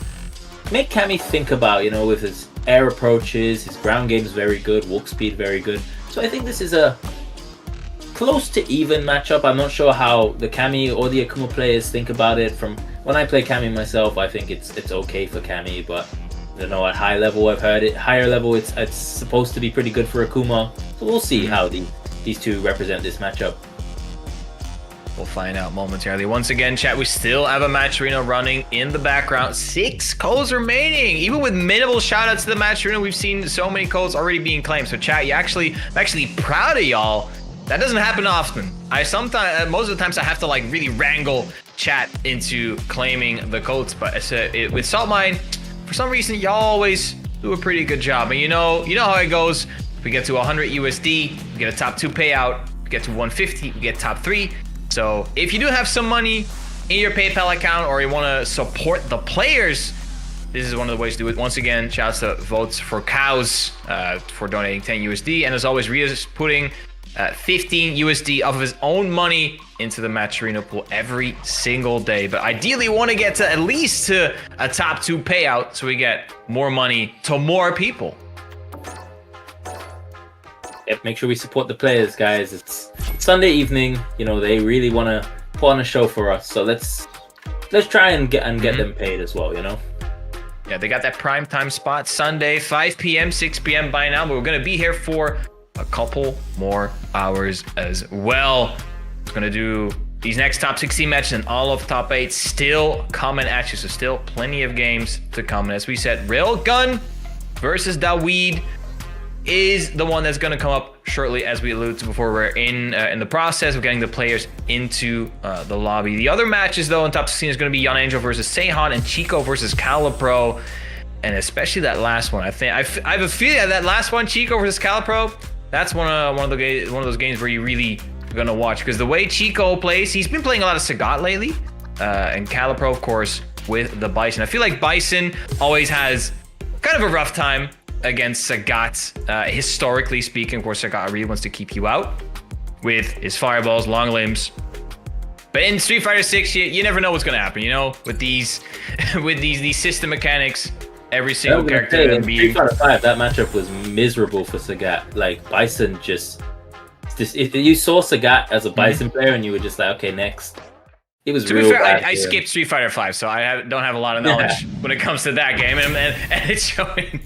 make Cammy think about, you know, with his air approaches, his ground game is very good, walk speed very good. So I think this is a close to even matchup. I'm not sure how the Cammy or the Akuma players think about it. From when I play Cammy myself, I think it's okay for Cammy, but I don't know, at high level I've heard it. Higher level it's supposed to be pretty good for Akuma. So we'll see how these two represent this matchup. We'll find out momentarily. Once again, chat, we still have a match arena running in the background. 6 codes remaining. Even with minimal shoutouts to the match arena, we've seen so many codes already being claimed. So chat, I'm actually proud of y'all. That doesn't happen often. Most of the times I have to like really wrangle chat into claiming the codes, but with Saltmine, for some reason y'all always do a pretty good job. And you know how it goes. If we get to 100 USD, we get a top 2 payout. If we get to 150, we get top 3. So if you do have some money in your PayPal account or you want to support the players, this is one of the ways to do it. Once again, shouts to Votes for Cows for donating 10 USD. And as always, Ria's putting 15 USD off of his own money into the match arena pool every single day. But ideally, we want to get to at least to a top 2 payout so we get more money to more people. Yep, make sure we support the players, guys. It's Sunday evening. You know, they really want to put on a show for us. So let's try and get them paid as well, you know? Yeah, they got that prime time spot Sunday, 5 p.m., 6 p.m. by now. But we're going to be here for a couple more hours as well. It's going to do these next top 16 matches and all of top 8 still coming at you. So still plenty of games to come. And as we said, Railgun versus Dawed is the one that's going to come up shortly, as we alluded to before. We're in the process of getting the players into the lobby. The other matches, though, in top 16 is going to be Young Angel versus Seahan and Chico versus Calipro. And especially that last one. I have a feeling that last one, Chico versus Calipro, that's one of those games where you really gonna watch, because the way Chico plays, he's been playing a lot of Sagat lately, and Calipro, of course, with the Bison. I feel like Bison always has kind of a rough time against Sagat, historically speaking. Of course, Sagat really wants to keep you out with his fireballs, long limbs. But in Street Fighter 6, you never know what's gonna happen, you know, with these system mechanics. Every single character in Street Fighter 5, that matchup was miserable for Sagat. Like, Bison just if you saw Sagat as a Bison player and you were just like, okay, next. It was real bad. I skipped Street Fighter 5, so I don't have a lot of knowledge when it comes to that game, and it's showing.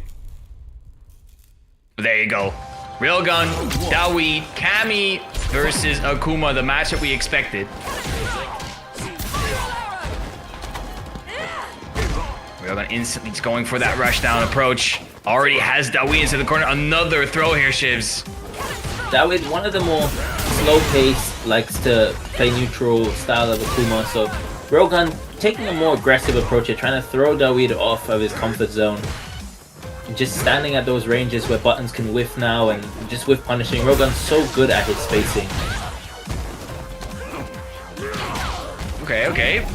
There you go. Railgun, Dawed, Cammy versus Akuma, the matchup we expected. Railgun instantly going for that rush down approach. Already has Dawed into the corner. Another throw here, Shivs. Dawed, one of the more slow pace, likes to play neutral style of Akuma. So Railgun taking a more aggressive approach here, trying to throw Dawed off of his comfort zone. Just standing at those ranges where buttons can whiff now and just whiff punishing. Railgun's so good at his spacing. Okay.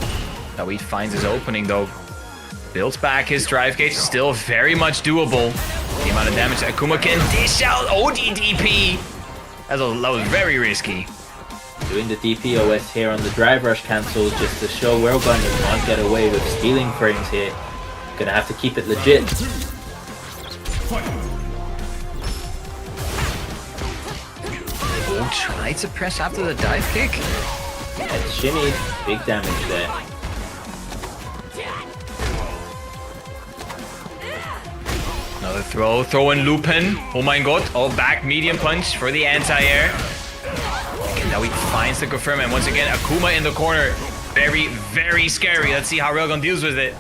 Dawed finds his opening though. Builds back his drive gauge, still very much doable. The amount of damage that Akuma can dish out. ODDP! That was very risky. Doing the DPOS here on the drive rush cancel just to show Railgun does not get away with stealing frames here. Gonna have to keep it legit. Oh, tried to press after the dive kick. And Shimmy, big damage there. Another throw in Lupin. Oh my god. Oh, back medium punch for the anti-air. Okay, now he finds the confirm, and once again, Akuma in the corner. Very, very scary. Let's see how Railgun deals with it.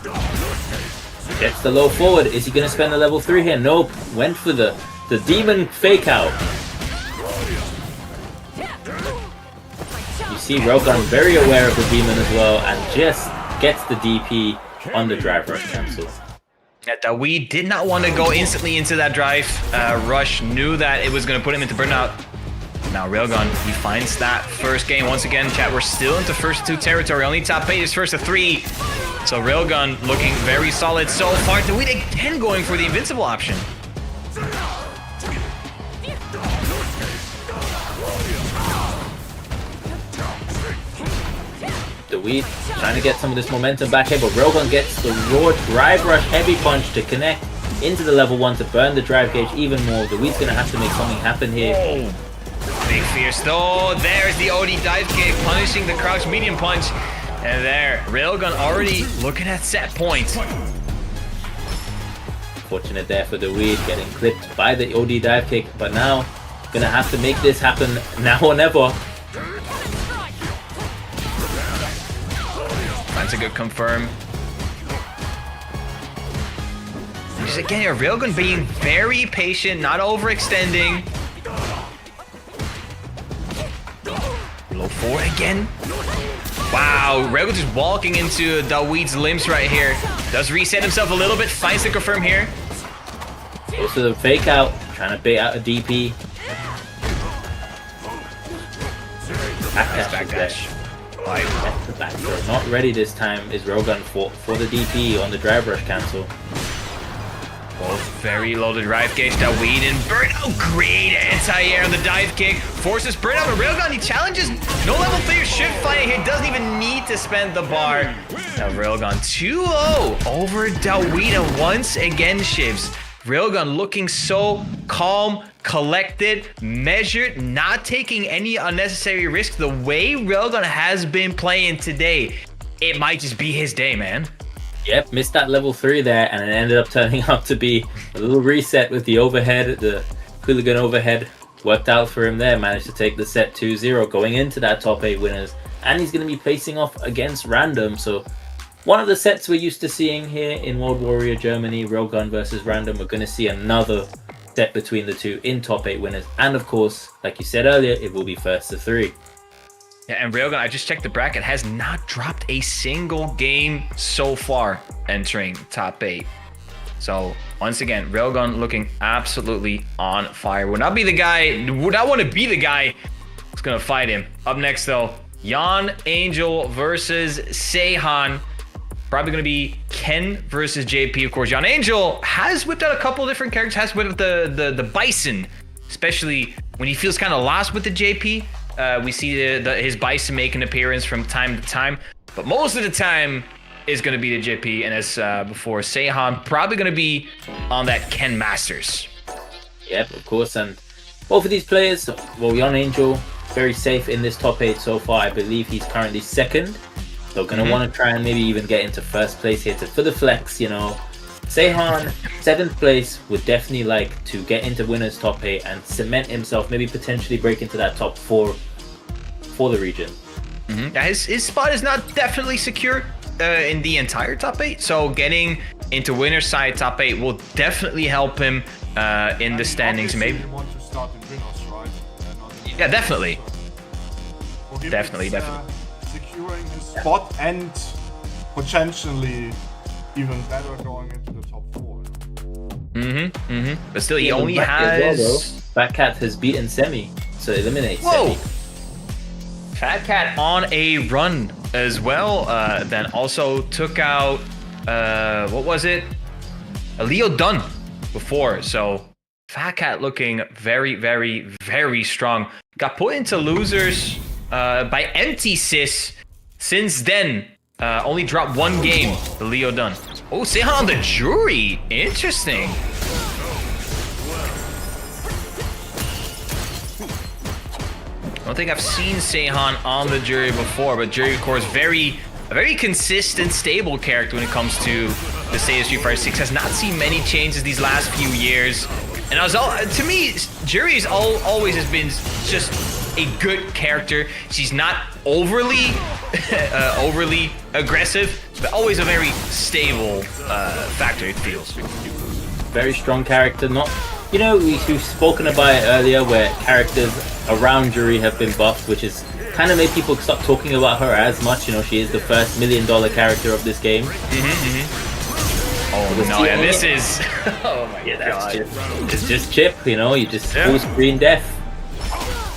Gets the low forward. Is he gonna spend the level 3 here? Nope. Went for the demon fake out. You see Railgun very aware of the demon as well, and just gets the DP on the drive rush cancel. Dawed did not want to go instantly into that drive rush. Knew that it was going to put him into burnout. Now Railgun, he finds that first game. Once again, chat, we're still into first 2 territory. Only top 8 is first to 3. So Railgun looking very solid so far. Dawed again going for the invincible option. Dawed trying to get some of this momentum back here, but Railgun gets the raw drive rush heavy punch to connect into the level 1 to burn the drive gauge even more. Dawed's going to have to make something happen here. Oh, big fierce though. There's the OD dive kick, punishing the crouch medium punch. And there, Railgun already looking at set point. Fortunate there for Dawed, getting clipped by the OD dive kick, but now going to have to make this happen now or never. That's a good confirm. Just again here, Railgun being very patient, not overextending. Low 4 again. Wow, Railgun just walking into Dawed's limbs right here. Does reset himself a little bit, finds the confirm here. Goes to the fake out, trying to bait out a DP. Backdash. The back throw. Not ready this time is Railgun for the DP on the drive rush cancel. Both very low the drive gauge. Dawed and burnout. Great anti-air on the dive kick. Forces burnout, but Railgun, he challenges. No level 3 shift fighting here. Doesn't even need to spend the bar. Now Railgun 2-0 over Dawed, and once again shifts. Railgun looking so calm, collected, measured, not taking any unnecessary risk. The way Railgun has been playing today, it might just be his day, man. Yep, missed that level 3 there, and it ended up turning out to be a little reset with the overhead. The hooligan overhead worked out for him there. Managed to take the set 2-0 going into that top 8 winners. And he's going to be facing off against Random. So one of the sets we're used to seeing here in World Warrior Germany, Railgun versus Random. We're going to see another set between the two in top 8 winners. And of course, like you said earlier, it will be first to 3. Yeah, and Railgun, I just checked the bracket, has not dropped a single game so far entering top 8. So once again, Railgun looking absolutely on fire. Would not be the guy, would not want to be the guy who's gonna fight him. Up next though, Jan Angel versus Seahan. Probably gonna be Ken versus JP. Of course, Jan Angel has whipped out a couple different characters, has whipped out the Bison, especially when he feels kind of lost with the JP. We see his Bison make an appearance from time to time, but most of the time is going to be the JP, and as before, Seahan probably going to be on that Ken Masters. Yep, of course, and both of these players, well, Jan Angel, very safe in this top 8 so far. I believe he's currently 2nd, so going to want to try and maybe even get into 1st place here for the flex, you know. Seahan, 7th place, would definitely like to get into winners top 8 and cement himself, maybe potentially break into that top 4 for the region. Yeah, his spot is not definitely secure in the entire top 8, so getting into winner's side top 8 will definitely help him in the standings. Maybe You want to start in winners, right? yeah, definitely. For him, Definitely, it's, definitely. Securing his spot and potentially even better going into the top 4. But still, he Yeah, only Back as well, has. bro. Batcat has beaten Semi, so eliminates Whoa! Semi. Fat Cat on a run as well. Then also took out what was it? A Leo Dunn before. So Fat Cat looking very, very, very strong. Got put into losers by Empty Sis. Since then, only dropped 1 game. The Leo Dunn. Oh, Seahan on the jury. Interesting. don't think I've seen Seahan on the Jerger before, but Jerger, of course, a very consistent, stable character when it comes to the state of Street Fighter 6. Has not seen many changes these last few years. And to me, Jerger's always has been just a good character. She's not overly aggressive, but always a very stable factor, it feels. Very strong character. Not, you know, we've spoken about it earlier where characters around Juri have been buffed, which is kind of made people stop talking about her as much. You know, she is the first $1 million character of this game. Oh no, yeah, this is... oh my god. It's just Chip, you know, you just full screen death.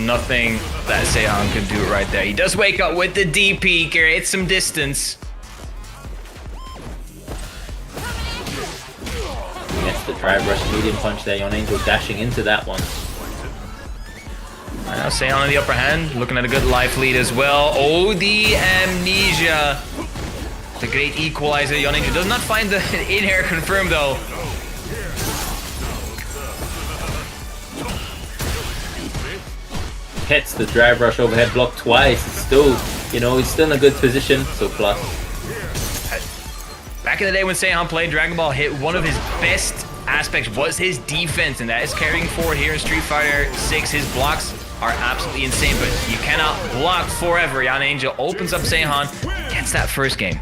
Nothing that Seahan can do right there. He does wake up with the DP, create some distance. Gets the drive rush medium punch there. Yon Angel dashing into that one. Now Seahan on the upper hand, looking at a good life lead as well. Oh, the amnesia. The great equalizer. Yon Angel does not find the in-air confirmed though. Hits the drive rush overhead block twice. It's still, you know, he's still in a good position. So plus. Back in the day when Seahan played Dragon Ball Hit, one of his best aspects was his defense, and that is carrying forward here in Street Fighter 6. His blocks are absolutely insane, but you cannot block forever. Yon Angel opens up Seahan, gets that first game.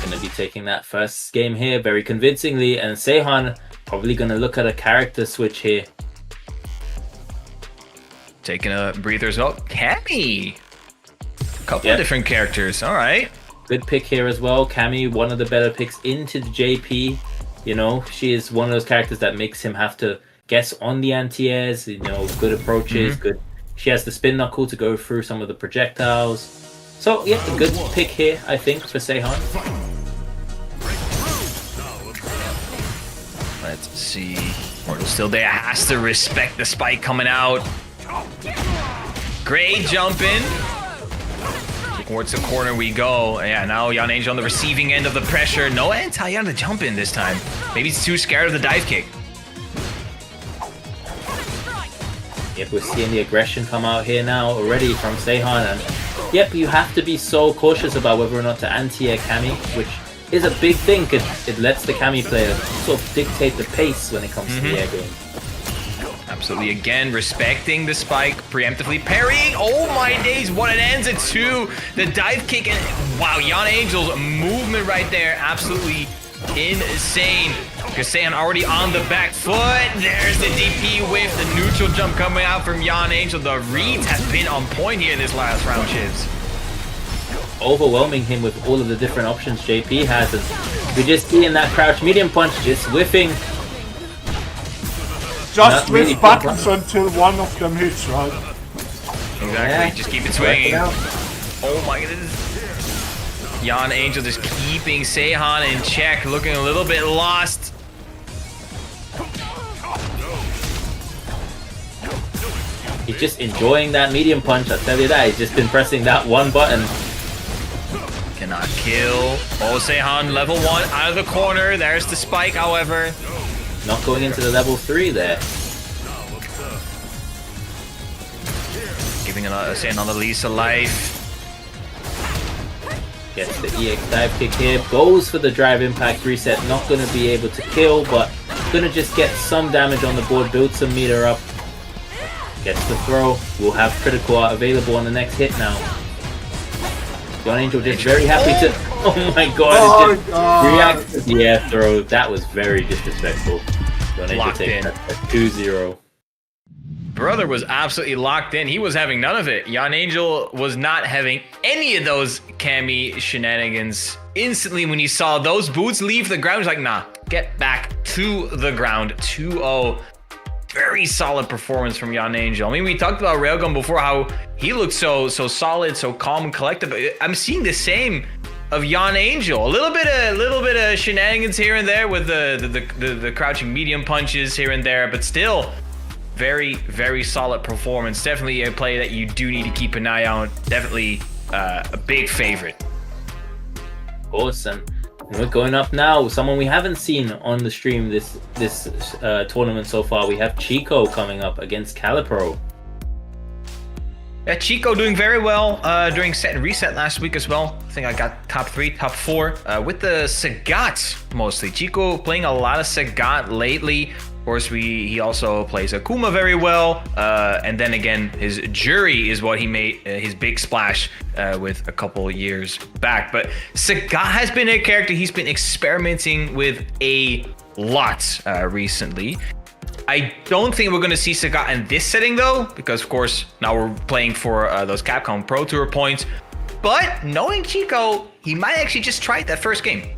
Gonna be taking that first game here very convincingly, and Seahan probably gonna look at a character switch here. Taking a breather as well. Cammy! Couple of different characters, alright. Good pick here as well. Cammy, one of the better picks into the JP. You know, she is one of those characters that makes him have to guess on the anti-airs, you know, good approaches, good. She has the spin knuckle to go through some of the projectiles. So, yeah, a good pick here, I think, for Seahan. Let's see. Mortal's still there, has to respect the spike coming out. Great jump in. Towards the corner we go. Yeah, now Yon Angel on the receiving end of the pressure. No anti on the jump in this time. Maybe he's too scared of the dive kick. Yep, we're seeing the aggression come out here now already from Seahan. And yep, you have to be so cautious about whether or not to anti-air Cammy, which is a big thing because it lets the Cammy player sort of dictate the pace when it comes to the air game. Absolutely, again, respecting the spike, preemptively parrying. Oh my days, what it ends it to. The dive kick, and wow, Yon Angel's movement right there, absolutely insane. Because Seahan already on the back foot. There's the DP with the neutral jump coming out from Yon Angel. The reads have been on point here in this last round, Chips. Overwhelming him with all of the different options JP has. And we just see in that crouch medium punch, just whiffing. Just with buttons until one of them hits, right? Exactly, yeah. Just keep it swinging. Oh my goodness. Yon Angel just keeping Seahan in check, looking a little bit lost. He's just enjoying that medium punch, I'll tell you that. He's just been pressing that one button. Cannot kill. Oh, Seahan, level 1, out of the corner. There's the spike, however. Not going into the level 3 there. Giving Seahan the lease of life. Gets the EX dive kick here. Goes for the drive impact reset. Not going to be able to kill, but going to just get some damage on the board. Build some meter up. Gets the throw. We'll have critical art available on the next hit now. Yon Angel just very happy to... Oh my god, it just reacts to the air throw. That was very disrespectful. Yon Angel takes that 2-0. Brother was absolutely locked in. He was having none of it. Yon Angel was not having any of those Cammy shenanigans. Instantly, when he saw those boots leave the ground, he's like, nah, get back to the ground. 2-0. Very solid performance from Yon Angel. I mean, we talked about Railgun before, how he looked so solid, so calm and collected. But I'm seeing the same of Yon Angel. A little bit of shenanigans here and there with the crouching medium punches here and there, but still very, very solid performance. Definitely a play that you do need to keep an eye on. Definitely a big favorite. Of course, and And we're going up now. Someone we haven't seen on the stream this tournament so far. We have Chico coming up against Calipro. Yeah, Chico doing very well during set and reset last week as well. I think I got top 3, top 4 with the Sagat mostly. Chico playing a lot of Sagat lately. Of course, he also plays Akuma very well. And then again, his Jury is what he made his big splash with a couple years back. But Sagat has been a character he's been experimenting with a lot recently. I don't think we're going to see Sagat in this setting though, because of course now we're playing for those Capcom Pro Tour points. But knowing Chico, he might actually just try it that first game.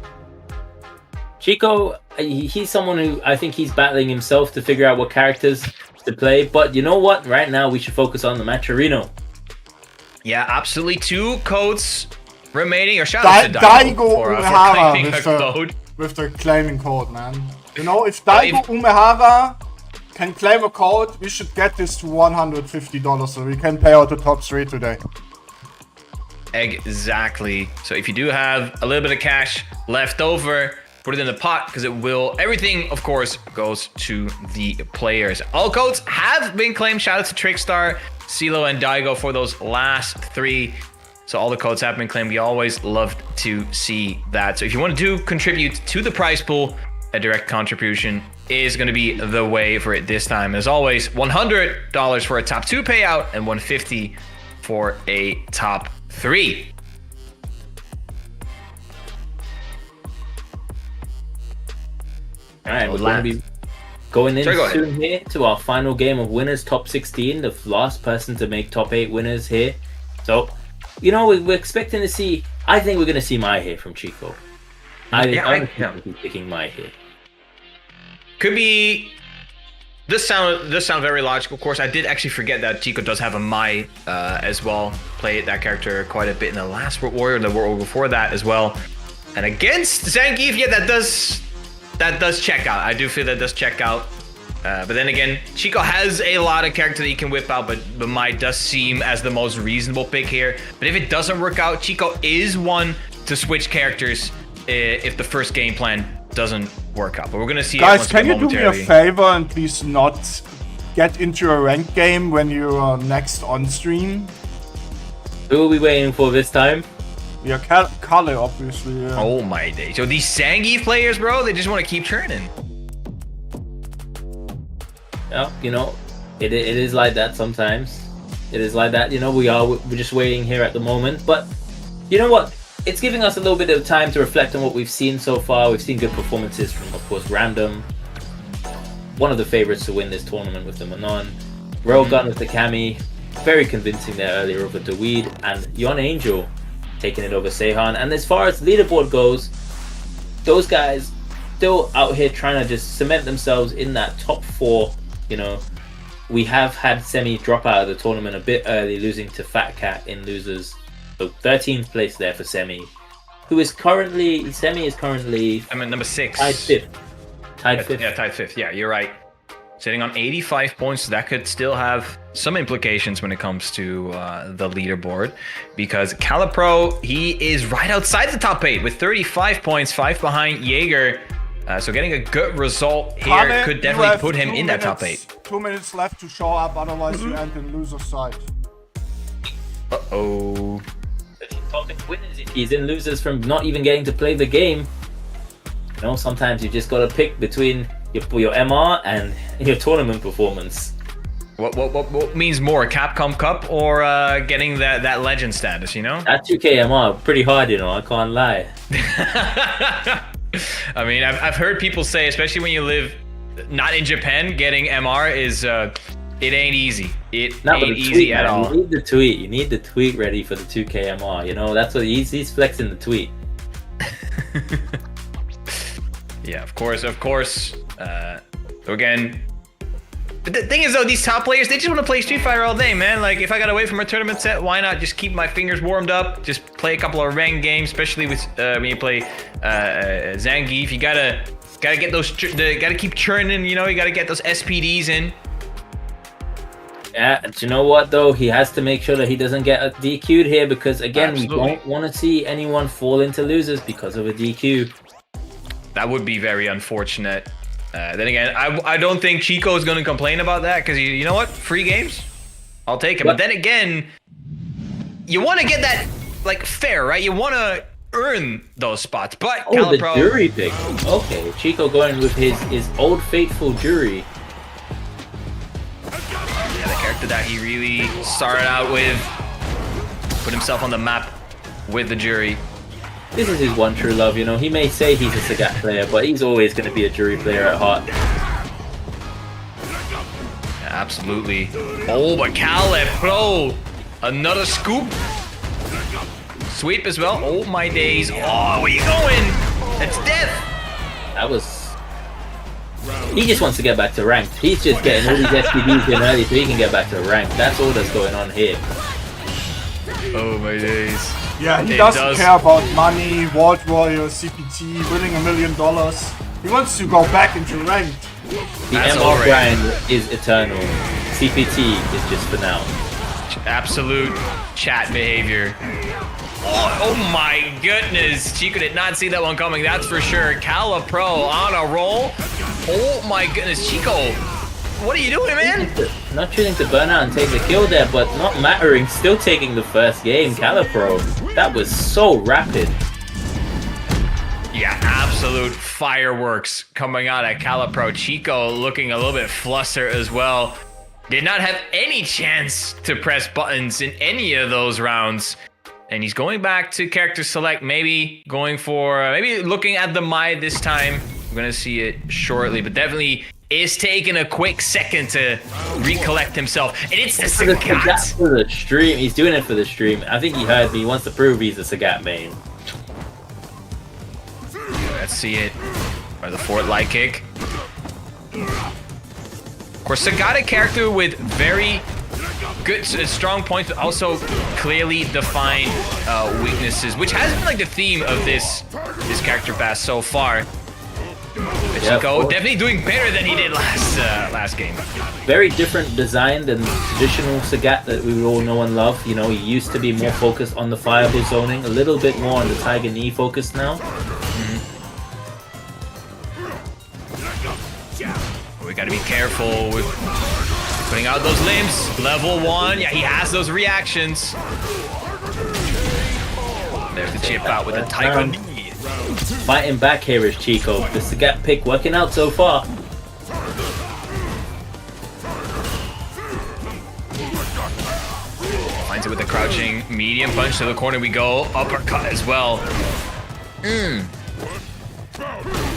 Chico, he's someone who I think he's battling himself to figure out what characters to play. But you know what? Right now we should focus on the Matcherino. Yeah, absolutely. 2 codes remaining. Or shout out to Daigo for Umehara claiming a code. with the claiming code, man. You know, if Daigo Umehara can claim a code, we should get this to $150 so we can pay out the top 3 today. Exactly. So if you do have a little bit of cash left over, put it in the pot because it will. Everything, of course, goes to the players. All codes have been claimed. Shout out to Trickstar, CeeLo, and Daigo for those last 3. So all the codes have been claimed. We always love to see that. So if you want to contribute to the prize pool, a direct contribution is going to be the way for it this time. As always, $100 for a top 2 payout and $150 for a top 3. All right, we're going to be going in soon here to our final game of winners, top 16. The last person to make top 8 winners here. So, you know, we're expecting to see. I think we're going to see my here from Chico. I'm picking my here. Could be. This sound very logical. Of course, I did actually forget that Chico does have a Mai as well. Played that character quite a bit in the last World Warrior, the World before that as well. And against Zangief, yeah, that does check out. I do feel that does check out. But then again, Chico has a lot of character that he can whip out, but Mai does seem as the most reasonable pick here. But if it doesn't work out, Chico is one to switch characters if the first game plan doesn't work out. But we're gonna see. Guys, can you do me a favor and please not get into a ranked game when you are next on stream? Who are we waiting for this time? Yeah, Kale, obviously. Yeah. Oh my day! So these Zangief players, bro, they just want to keep churning. Yeah, you know, it is like that sometimes. It is like that. You know, we're just waiting here at the moment. But you know what? It's giving us a little bit of time to reflect on what we've seen so far. We've seen good performances from, of course, Random, one of the favorites to win this tournament with the Manon. Railgun with the Kami, very convincing there earlier over Dawed, and Yon Angel taking it over Seahan. And as far as leaderboard goes, those guys still out here trying to just cement themselves in that top 4. You know, we have had Semi drop out of the tournament a bit early, losing to Fat Cat in losers. So 13th place there for Semi, who is currently, Semi is currently... I'm at number 6. Tied 5th. Tied 5th. Yeah, tied 5th. Yeah, you're right. Sitting on 85 points, that could still have some implications when it comes to the leaderboard. Because Calipro, he is right outside the top 8 with 35 points, 5 behind Jerger. So getting a good result here could definitely put him in that top 8. 2 minutes left to show up, otherwise you end in loser side. Uh-oh. Top 8 winners if he's in losers from not even getting to play the game. You know, sometimes you just got to pick between your MR and your tournament performance. What means more, Capcom Cup or getting that legend status, you know? That 2K MR, pretty hard, you know, I can't lie. I mean, I've heard people say, especially when you live not in Japan, getting MR is, it ain't easy. It ain't easy at all. You need the tweet. You need the tweet ready for the 2K MR, you know? That's what he's flexing the tweet. Yeah, of course. So again, but the thing is though, these top players, they just want to play Street Fighter all day, man. Like if I got away from a tournament set, why not just keep my fingers warmed up, just play a couple of ranked games, especially with when you play Zangief. You gotta get those, gotta keep churning, you know. You gotta get those SPDs in. Yeah, do you know what though? He has to make sure that he doesn't get DQ'd here because again, we don't want to see anyone fall into losers because of a DQ. That would be very unfortunate. Then again, I don't think Chico is going to complain about that because you know what? Free games, I'll take it. But then again, you want to get that like fair, right? You want to earn those spots. But Calipro, the jury pick. Okay, Chico going with his old faithful jury. Yeah, the character that he really started out with, put himself on the map with the jury. This is his one true love, you know. He may say he's a Sagat player, but he's always going to be a jury player at heart. Yeah, absolutely. Oh, but Calipro, another scoop. Sweep as well. Oh my days. Oh, where you going? That's death. That was... He just wants to get back to ranked. He's just getting all these SPDs in early so he can get back to ranked. That's all that's going on here. Oh my days. Yeah, he doesn't care about money, Vault Warrior, CPT, winning $1 million. He wants to go back into ranked. The MR grind is eternal. CPT is just for now. Absolute chat behavior. Oh my goodness. Chico did not see that one coming, that's for sure. Calipro on a roll. Oh my goodness, Chico. What are you doing, man? Not choosing to burn out and take the kill there, but not mattering, still taking the first game. Calipro, that was so rapid. Yeah, absolute fireworks coming out at Calipro. Chico looking a little bit flustered as well. Did not have any chance to press buttons in any of those rounds. And he's going back to character select, maybe going for, maybe looking at the Mai this time. We're going to see it shortly, but definitely is taking a quick second to recollect himself. And it's the Sagat. For the stream. He's doing it for the stream. I think he heard me. He wants to prove he's a Sagat main. Let's see it. Or the forward light kick. Of course, Sagat, a character with very good, strong points, but also clearly defined weaknesses, which has been like the theme of this character pass so far. Chico definitely doing better than he did last game. Very different design than traditional Sagat that we all know and love. You know, he used to be more focused on the fireball zoning, a little bit more on the Tiger Knee focus now. We gotta be careful with putting out those limbs. Level 1, yeah, he has those reactions. There's the chip out with a Tiger Knee. Fighting back here is Chico. The Sagat pick working out so far. Finds it with a crouching medium punch to the corner we go. Uppercut as well.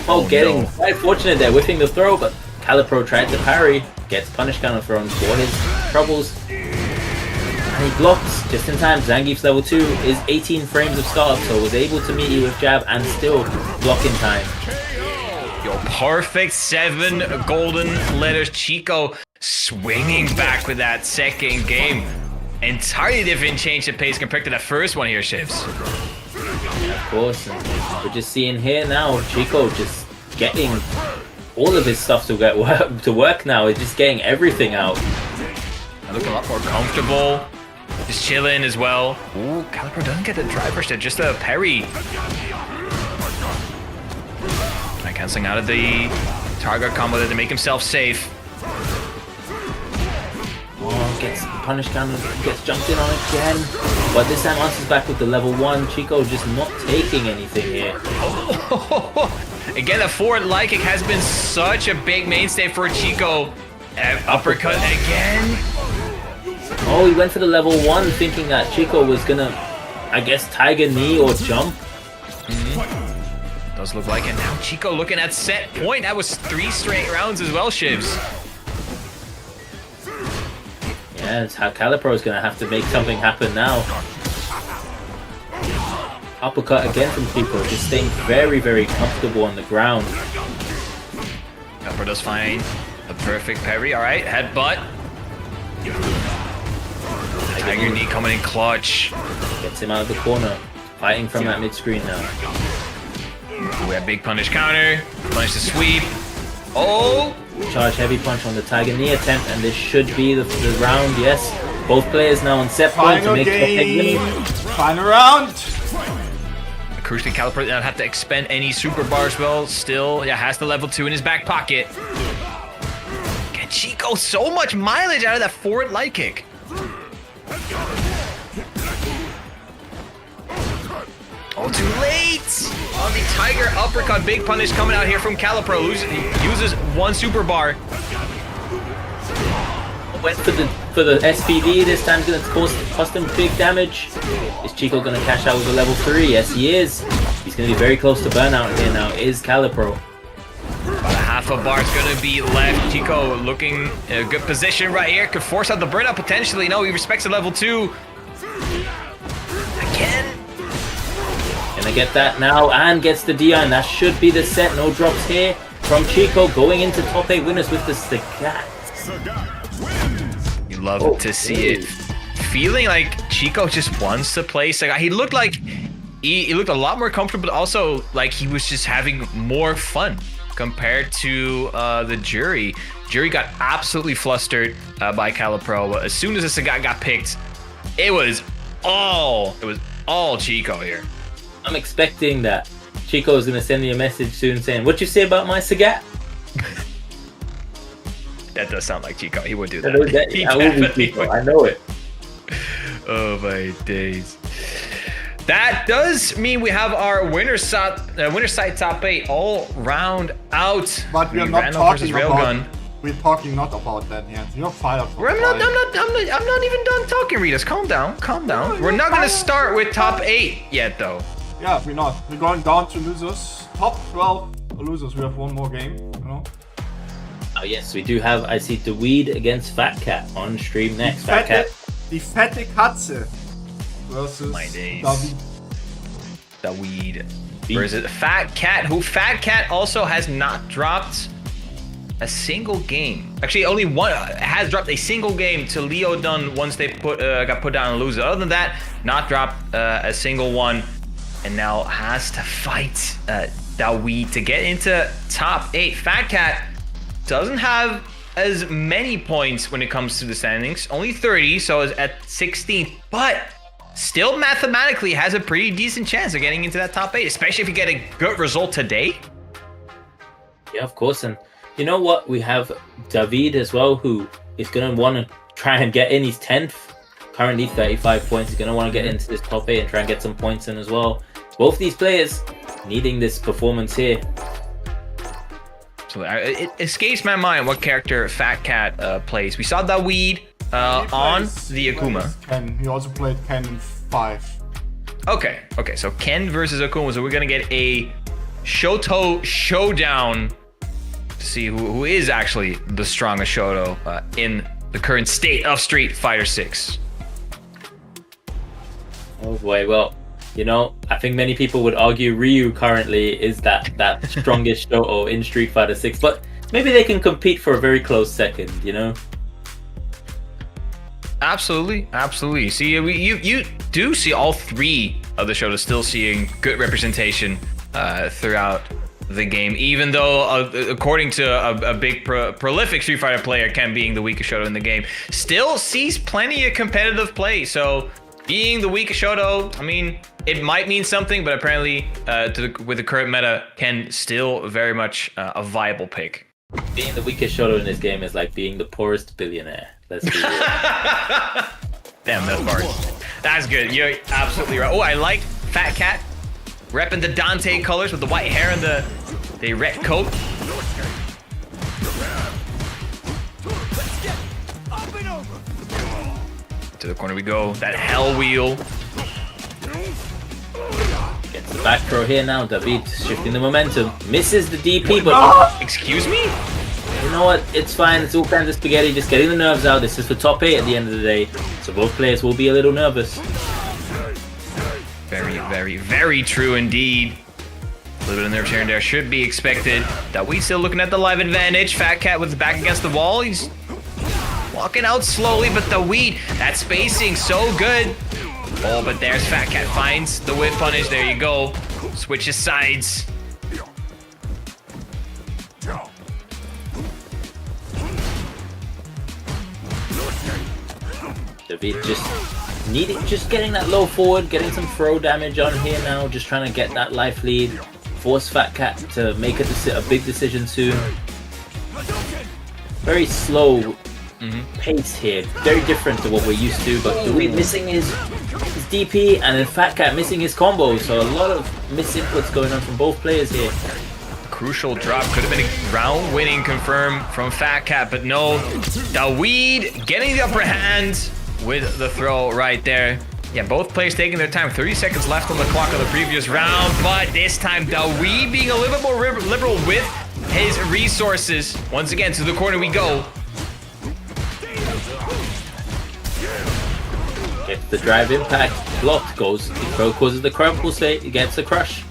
Oh, getting quite fortunate there, whiffing the throw, but Calipro tried to parry. Gets punish counter thrown for his troubles. And he blocks just in time. Zangief's level 2 is 18 frames of startup, so was able to meet you with jab and still block in time. Yo, perfect 7 golden letters. Chico swinging back with that second game. Entirely different change of pace compared to the first one here, Shivs. Yeah, of course. And we're just seeing here now, Chico just getting all of his stuff to work now. He's just getting everything out. I look a lot more comfortable. Just chilling as well. Ooh, Calipro doesn't get the driver step, just a parry. And canceling out of the target combo there to make himself safe. Oh, gets punish counter, gets jumped in on again. But this time answers back with the level 1. Chico just not taking anything here. Again, the forward light kick has been such a big mainstay for Chico. Uppercut again. Oh, he went for the level 1 thinking that Chico was gonna, I guess, Tiger Knee or jump. Does look like it now. Chico looking at set point. That was 3 straight rounds as well, Shivs. Yeah, it's how Calipro is gonna have to make something happen now. Uppercut again from Chico, just staying very, very comfortable on the ground. Calipro does find a perfect parry. All right, headbutt. Tiger Knee coming in clutch. Gets him out of the corner. Fighting from that mid-screen now. We have big punish counter. Punish the sweep. Oh! Charge heavy punch on the Tiger knee attempt, and this should be the round. Yes, both players now on set point to Final make game. Final round. Crucially, Calipro did not have to expend any super bars. Well, still, yeah, has the level 2 in his back pocket. Can Chico so much mileage out of that forward light kick? Oh, too late! On the Tiger uppercut, big punish coming out here from Calipro. He uses one super bar. Went for the SPV this time, going to cost him big damage. Is Chico going to cash out with a level 3? Yes, he is. He's going to be very close to burnout here now. Is Calipro? About a half a bar is going to be left. Chico looking in a good position right here. Could force out the burnout potentially. No, he respects the level 2. Again. Gonna get that now and gets the DI, and that should be the set. No drops here from Chico, going into top 8 winners with the Sagat. You love to see it. Feeling like Chico just wants to play Sagat. He looked like he looked a lot more comfortable, but also like he was just having more fun compared to the jury. Jury got absolutely flustered by Calipro. As soon as the Sagat got picked, it was all Chico here. I'm expecting that Chico is gonna send me a message soon saying, "What you say about my Sagat?" That does sound like Chico. He would do that. That will be Chico. I know it. Oh my days. That does mean we have our winner's side top 8 all round out. But we're not talking about. We're talking not about that yet. You're fired. I'm not even done talking, Ritas. Calm down. No, We're not gonna start with top 8 yet, though. Yeah, we're not. We're going down to losers. Top 12 losers. We have one more game. You know. Oh yes, we do have. I see Dawed against Fat Cat on stream next. Fat Cat. Die fette Katze versus My days. Dawed. Versus Fat Cat, who Fat Cat also has not dropped a single game. Actually, only one has dropped a single game to Leo Dunn once they got put down and lose. Other than that, not dropped a single one, and now has to fight Dawed to get into top 8. Fat Cat doesn't have as many points when it comes to the standings, only 30, so is at 16th, but still mathematically has a pretty decent chance of getting into that top 8, especially if you get a good result today. Yeah, of course, and you know what? We have Dawed as well, who is going to want to try and get in. He's 10th, currently 35 points. He's going to want to get into this top 8 and try and get some points in as well. Both these players needing this performance here. So it escapes my mind what character Fat Cat plays. We saw Dawed on the Akuma. Ken. He also played Ken in 5. Okay, so Ken versus Akuma. So we're going to get a Shoto showdown to see who is actually the strongest Shoto in the current state of Street Fighter 6. Oh boy, well, you know, I think many people would argue Ryu currently is that strongest Shoto in Street Fighter 6, but maybe they can compete for a very close second, you know? Absolutely. See, you do see all 3 of the Shotos still seeing good representation throughout the game, even though according to a big prolific Street Fighter player, Ken being the weakest Shoto in the game, still sees plenty of competitive play. So being the weakest Shoto, I mean, it might mean something, but apparently with the current meta, Ken still very much a viable pick. Being the weakest Shoto in this game is like being the poorest billionaire. Let's be real. Damn, that part. That's good. You're absolutely right. Oh, I like Fat Cat repping the Dante colors with the white hair and the red coat. To the corner we go. That hell wheel. Gets the back throw here now. Dawed shifting the momentum. Misses the DP, but... Excuse me? You know what? It's fine. It's all kinds of spaghetti. Just getting the nerves out. This is for top 8 at the end of the day. So both players will be a little nervous. Very true indeed. A little bit of nerves here and there should be expected. Dawed still looking at the live advantage. Fat Cat with his back against the wall. He's walking out slowly, but Dawed, that spacing so good. Oh, but there's Fat Cat, finds the whip punish. There you go. Switches sides. Dawed just getting that low forward, getting some throw damage on here now, just trying to get that life lead, force Fat Cat to make a big decision soon. Very slow pace here, very different to what we're used to, but Dawed missing his DP and then Fat Cat missing his combo, so a lot of misinputs going on from both players here. Crucial drop, could have been a round winning confirm from Fat Cat, but no. Dawed getting the upper hand with the throw right there. Yeah, both players taking their time. 30 seconds left on the clock of the previous round, but this time Dawed being a little bit more liberal with his resources. Once again, to the corner we go. Gets the drive impact, blocked, goes, throw causes the crumple state, he gets the crush.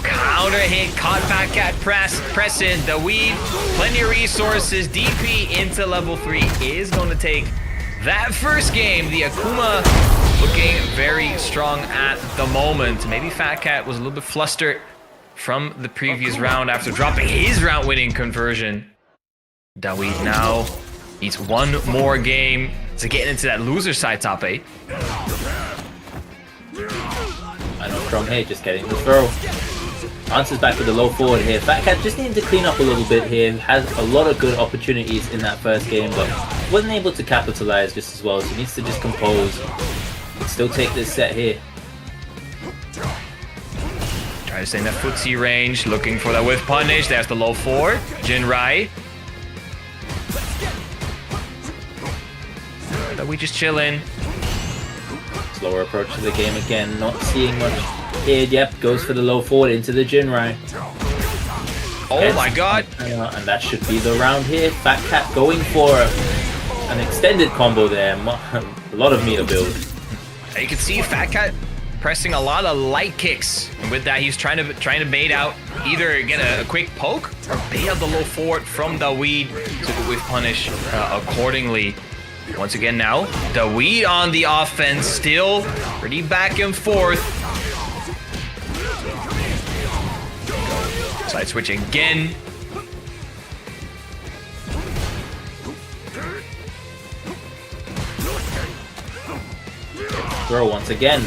Counter hit, caught Fat Cat pressing. Dawed, plenty of resources. DP into level 3 is going to take that first game. The Akuma looking very strong at the moment. Maybe Fat Cat was a little bit flustered from the previous round after dropping his round winning conversion. Dawed now needs one more game to get into that loser side top 8. I know, strong hit, just getting the throw. Answers back with the low forward here. Fat Cat just needed to clean up a little bit here. Has a lot of good opportunities in that first game, but wasn't able to capitalize just as well. So he needs to just compose and still take this set here. Try to stay in that footsie range, looking for that whiff punish. There's the low forward. Jinrai. We just chilling. Slower approach to the game again, not seeing much here. Yep, goes for the low forward into the Jinrai. Oh my god! And that should be the round here. Fat Cat going for an extended combo there. A lot of meter build. You can see Fat Cat pressing a lot of light kicks, and with that he's trying to bait out, either get a quick poke or bait out the low forward from Dawed to the whiff punish accordingly. Once again now, Dawed on the offense, still pretty back and forth. Side switch again. Throw once again.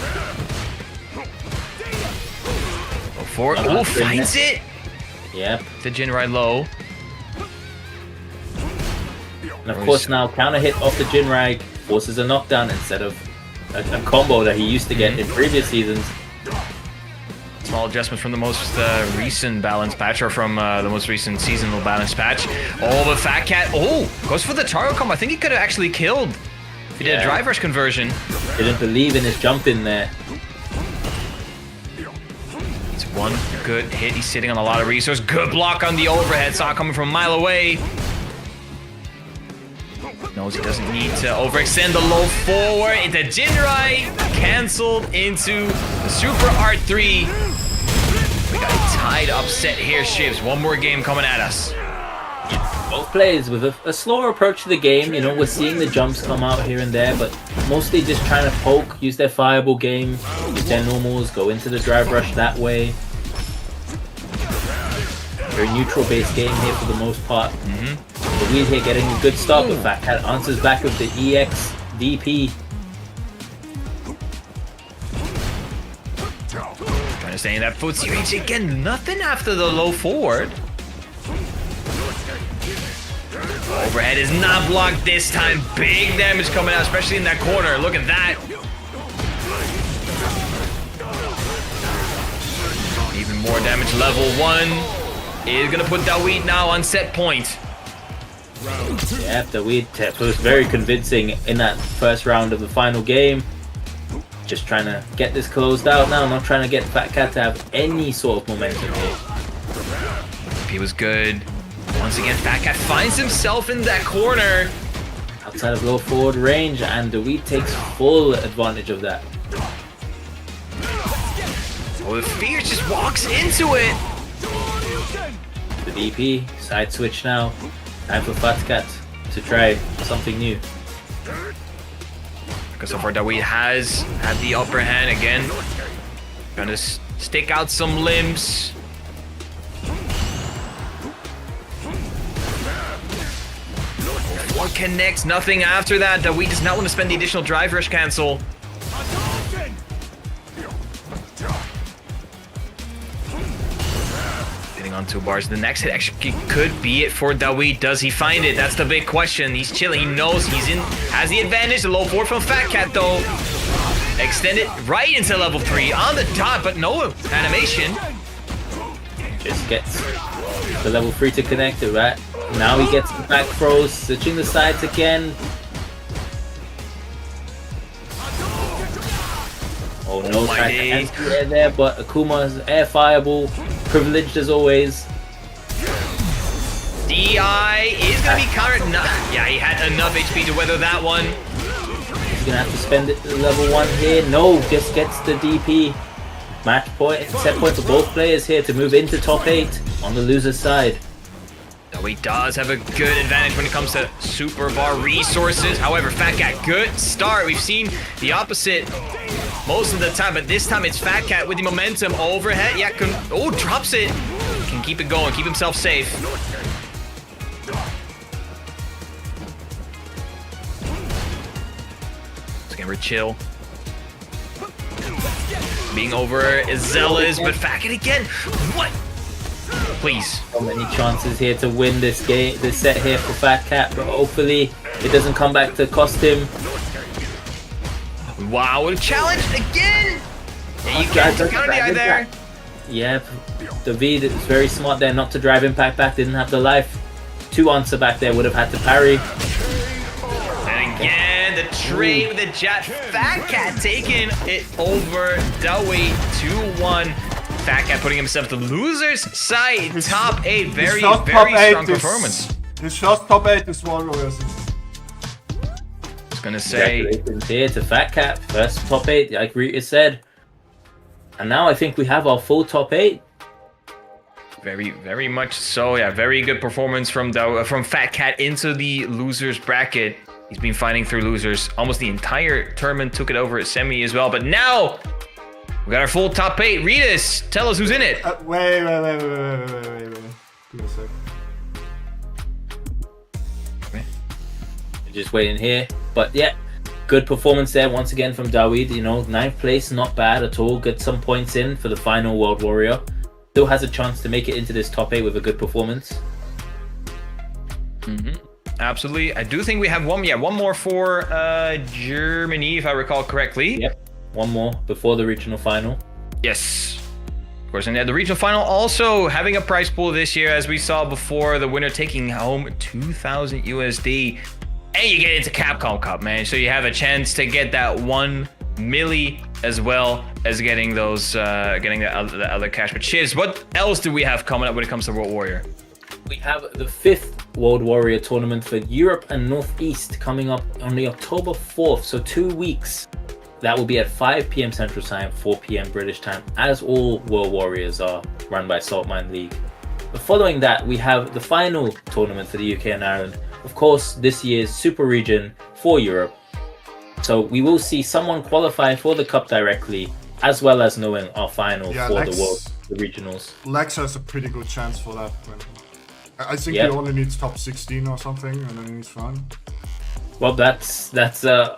Forward. Oh, finds it! Yep. The Jinrai low. And of course now counter hit off the Jinrai forces a knockdown instead of a combo that he used to get in previous seasons. Small adjustment from the most recent balance patch, or from the most recent seasonal balance patch. Oh, but Fat Cat, goes for the Taro combo. I think he could have actually killed if he did a drive rush conversion. Didn't believe in his jump in there. It's one good hit. He's sitting on a lot of resources. Good block on the overhead. Saw it coming from a mile away. Knows he doesn't need to overextend the low forward. Into Jinrai, canceled into the Super R3. We got a tied upset here, Shivs. One more game coming at us. Both players with a slower approach to the game. You know, we're seeing the jumps come out here and there, but mostly just trying to poke, use their fireball game, use their normals, go into the drive rush that way. Very neutral-based game here for the most part. Dawed here getting a good start, but Fat Cat answers back with the EX DP. Trying to stay in that footsie range again. Nothing after the low forward. Overhead is not blocked this time. Big damage coming out, especially in that corner. Look at that. Even more damage. Level 1 is gonna put Dawed now on set point. Yeah, Dawed was very convincing in that first round of the final game. Just trying to get this closed out now, not trying to get Fat Cat to have any sort of momentum here. He was good. Once again, Fat Cat finds himself in that corner. Outside of low forward range, and Dawed takes full advantage of that. Oh, the Fierce just walks into it. The DP, side switch now. Time for Fat Cat to try something new. Because so far Dawed has had the upper hand again. Trying to stick out some limbs. One connects, nothing after that. Dawed does not want to spend the additional drive rush cancel. Hitting on 2 bars. The next hit actually could be it for Dawed. Does he find it? That's the big question. He's chilling. He knows has the advantage. The low 4 from Fat Cat though. Extended right into level 3 on the dot, but no animation. Just gets the level 3 to connect it, right? Now he gets the back throws, switching the sides again. Oh no, trying to anti-air there, but Akuma's air fireball, privileged as always. DI is gonna be countered. Yeah, he had enough HP to weather that one. He's gonna have to spend it to level 1 here. No, just gets the DP. Match point, set point for both players here to move into top 8 on the loser's side. He does have a good advantage when it comes to super bar resources. However, Fat Cat, good start. We've seen the opposite most of the time, but this time it's Fat Cat with the momentum overhead. Yeah, drops it. Can keep it going, keep himself safe. Just gonna chill. Being over zealous, but Fat Cat again. What? Please. So many chances here to win this game, this set here for Fat Cat, but hopefully it doesn't come back to cost him. Wow, a challenge again! Yeah, you can't die there. Yeah, Dawed is very smart there not to drive Impact back, didn't have the life. 2 answer back there, would have had to parry. And again, the trade with the jet. Fat Cat taking it over Dawed 2-1. Fat Cat putting himself to loser's side. Top 8, very strong performance. His first top 8 is Warriors. I was gonna say. Congratulations here to Fat Cat, first top 8, like Rita said. And now I think we have our full top 8. Very much so. Yeah, very good performance from Fat Cat into the losers bracket. He's been fighting through losers almost the entire tournament. Took it over at semi as well, but now. We got our full top 8. Read us. Tell us who's in it. Wait. Give me a sec. Okay. Just waiting here. But yeah, good performance there once again from Dawed. You know, 9th place, not bad at all. Get some points in for the final World Warrior. Still has a chance to make it into this top 8 with a good performance. Absolutely. I do think we have one more for Germany, if I recall correctly. Yep. One more before the regional final. Yes. Of course, and the regional final also having a prize pool this year, as we saw before, the winner taking home 2,000 USD. And you get into Capcom Cup, man. So you have a chance to get that 1 milli as well as getting those, getting the other cash. But Shiz, what else do we have coming up when it comes to World Warrior? We have the 5th World Warrior tournament for Europe and Northeast coming up on the October 4th. So 2 weeks. That will be at 5 p.m. Central Time, 4 p.m. British Time, as all World Warriors are run by Saltmine League. But following that, we have the final tournament for the UK and Ireland. Of course, this year's Super Region for Europe. So we will see someone qualify for the Cup directly, as well as knowing our final for the regionals. Lex has a pretty good chance for that. I think he only needs top 16 or something, and then he's fine. Well, that's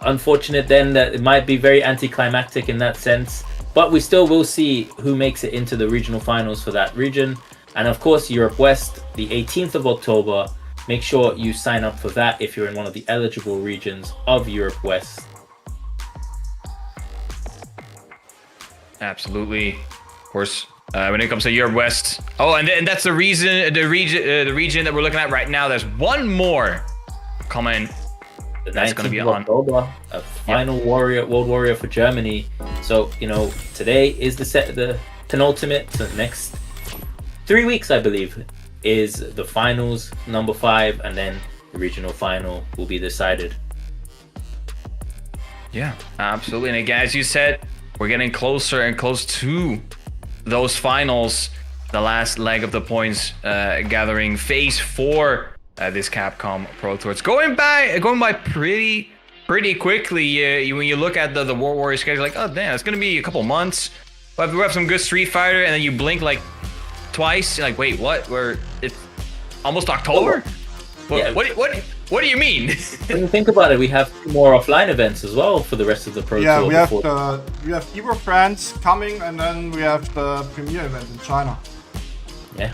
unfortunate then, that it might be very anticlimactic in that sense. But we still will see who makes it into the regional finals for that region. And of course, Europe West, the 18th of October. Make sure you sign up for that if you're in one of the eligible regions of Europe West. Absolutely. Of course, when it comes to Europe West. Oh, and that's the region that we're looking at right now. There's one more coming. That's going to be on October, a final World Warrior for Germany. So, you know, today is the penultimate. So the next 3 weeks, I believe, is the finals, number 5, and then the regional final will be decided. Yeah, absolutely. And again, as you said, we're getting closer and close to those finals. The last leg of the points gathering phase 4. This Capcom Pro Tour. It's going by pretty quickly. When you look at the World Warrior schedule, like, oh damn, it's gonna be a couple months. But we have some good Street Fighter, and then you blink like twice. You're like, wait, what? It's almost October. What do you mean? When you think about it, we have 2 more offline events as well for the rest of the Pro Yeah, Tour. we have before- Evo France coming, and then we have the premiere event in China. Yeah.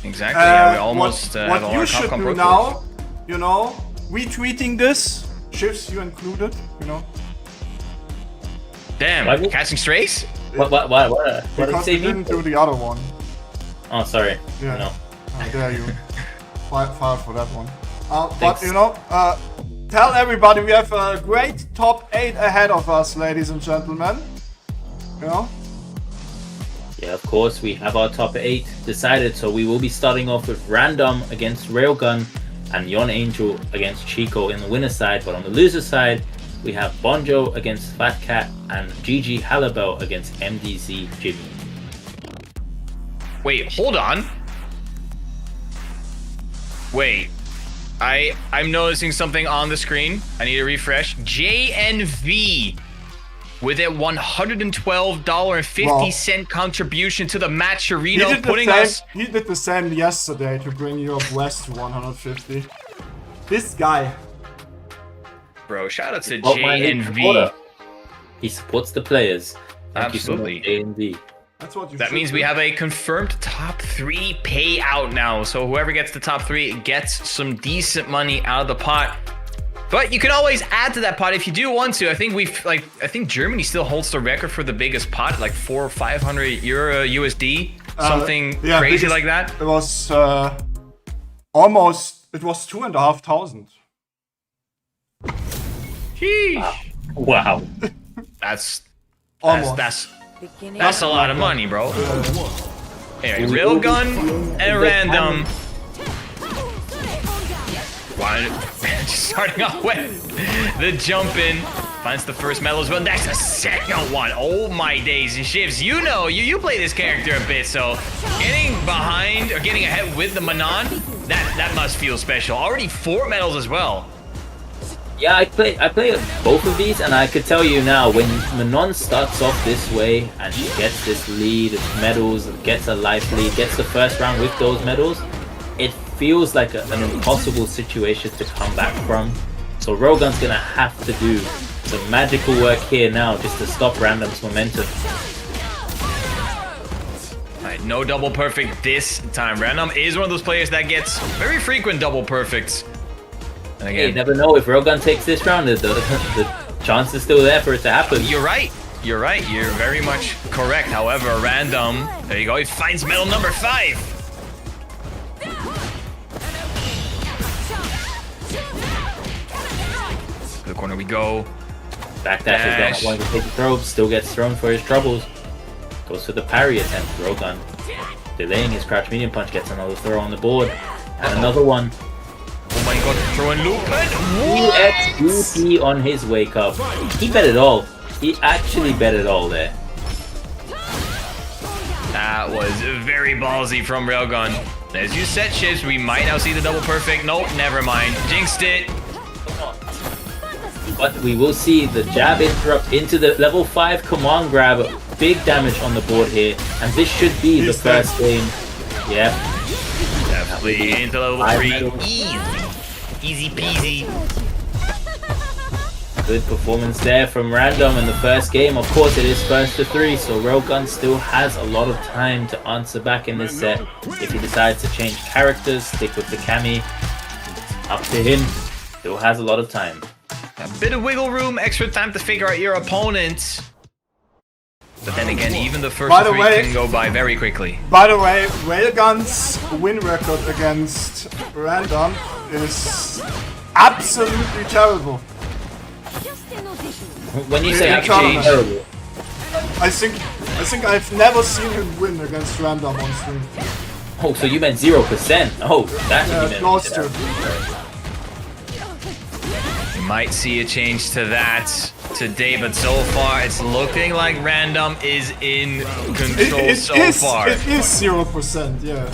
Exactly. Yeah, we almost what have all you our should Capcom do Pro now, you know, retweeting this, shifts you included, you know. Damn, Why would- catching strays? What did Because it you say? didn't do the other one. Oh, sorry. Yeah. No. How dare you. File for that one. But Thanks. you know, tell everybody we have a great top 8 ahead of us, ladies and gentlemen. You know? Yeah, of course, we have our top 8 decided, so we will be starting off with Random against Railgun and Yon Angel against Chico in the winner's side, but on the loser side, we have Bonjo against Fat Cat and GG Halibel against MDZ Jimmy. Wait, hold on. Wait. I'm noticing something on the screen. I need to refresh. JNV with a $112.50 contribution to the match arena, putting us. He did the same yesterday to bring Europe West to 150. This guy. Bro, shout out to Oh, my league supporter. JNV. He supports the players. Thank Absolutely. you so much, JNV. That's what you That should means do. we have a confirmed top 3 payout now. So whoever gets the top 3 gets some decent money out of the pot. But you can always add to that pot if you do want to. I think Germany still holds the record for the biggest pot, like 400 or 500 euro USD, something yeah, crazy because like that. It was almost. It was 2,500. Sheesh. Wow. That's Almost. that's a lot of money, bro. Anyway, Railgun and Random. Just starting off with the jump in. Finds the first medal as well. That's the second one. Oh my days and shifts. You know, you play this character a bit, so getting behind or getting ahead with the Manon, that must feel special. Already 4 medals as well. Yeah, I play both of these, and I could tell you now, when Manon starts off this way and she gets this lead, medals, gets a life lead, gets the first round with those medals, it feels like an impossible situation to come back from. So Rogan's gonna have to do some magical work here now just to stop Random's momentum. Alright, no double perfect this time. Random is one of those players that gets very frequent double perfects. And Hey, again, you never know, if Rogan takes this round, the chance is still there for it to happen. you're right. You're right. You're very much correct. However, Random, there you go. He finds medal number 5. To the corner we go. Backdash is Dash. not wanting to take the probe, still gets thrown for his troubles. Goes for the parry attempt. Rogan delaying his crouch medium punch, gets another throw on the board. And another one. Oh my god, throwing loop. EXUP on his wake up. He bet it all. He actually bet it all there. That was very ballsy from Railgun. As you set shifts, we might now see the double perfect. Nope, never mind. Jinxed it. But we will see the jab interrupt into the level 5 command grab. Big damage on the board here. And this should be the first game. Yep. Definitely into level 3. Easy. Easy peasy. Good performance there from Random in the first game. Of course, it is first to 3, so Railgun still has a lot of time to answer back in this set. If he decides to change characters, stick with the Kami, up to him. Still has a lot of time. A bit of wiggle room, extra time to figure out your opponent. But then again, even the first 3 can go by very quickly. By the way, Railgun's win record against Random is absolutely terrible. When you say actually terrible, I think I've never seen him win against Random on stream. oh, so you meant 0%? Oh, that's what you meant. Close to. You might see a change to that today, but so far it's looking like Random is in control so far. It is 0%, yeah.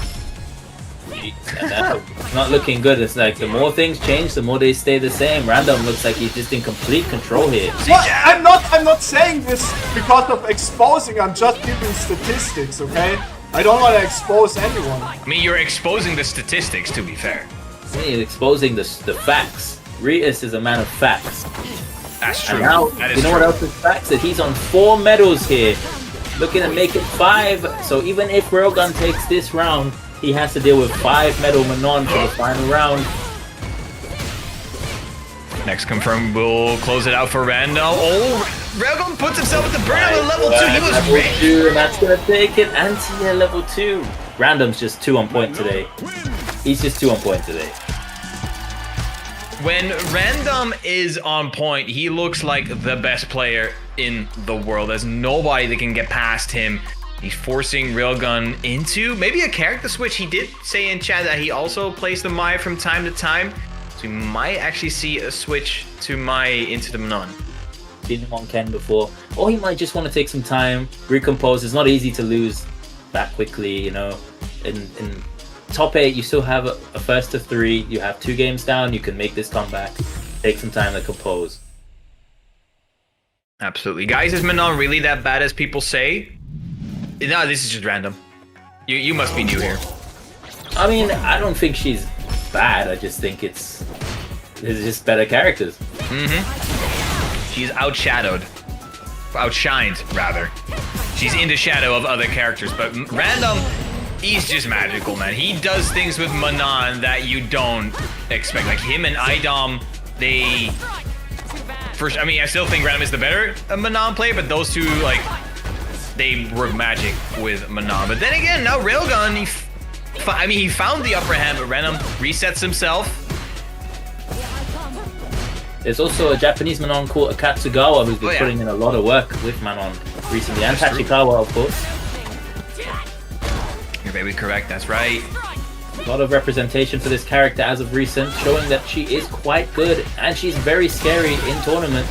And that's not looking good. It's like the more things change, the more they stay the same. Random looks like he's just in complete control here. Well, I'm not saying this because of exposing, I'm just giving statistics, okay? I don't want to expose anyone. I mean, you're exposing the statistics, to be fair. He's exposing the facts. Ritus is a man of facts. That's true. And now, That is you know true. what else is facts? That he's on 4 medals here. Looking to make it 5. So even if Railgun takes this round, he has to deal with 5 medal Manon for the final round. Next confirm will close it out for Random. Oh, Railgun puts himself at the burnout at level 2. He was level ready. 2, and that's gonna take it. Anti-air level 2. Random's just too on point today. He's just too on point today. When Random is on point, he looks like the best player in the world. There's nobody that can get past him. He's forcing Railgun into maybe a character switch. He did say in chat that he also plays the Mai from time to time. So we might actually see a switch to Mai into the Manon. Seen him on Ken before. Or he might just want to take some time, recompose. It's not easy to lose that quickly, you know. In top 8, you still have a first to 3. You have 2 games down. You can make this comeback. Take some time to compose. Absolutely. Guys, is Manon really that bad as people say? No, this is just random. You must be new here. I mean, I don't think she's bad. I just think it's just better characters. She's outshadowed. Outshined, rather. She's in the shadow of other characters, but Random, he's just magical, man. He does things with Manon that you don't expect. Like him and Idom, they... First, I mean, I still think Random is the better Manon player, but those two, like, they work magic with Manon. But then again, now Railgun, he found the upper hand, but Random resets himself. There's also a Japanese Manon called Akatsugawa who's been putting in a lot of work with Manon recently, and Tachikawa, of course. You're very correct, that's right. A lot of representation for this character as of recent, showing that she is quite good, and she's very scary in tournament.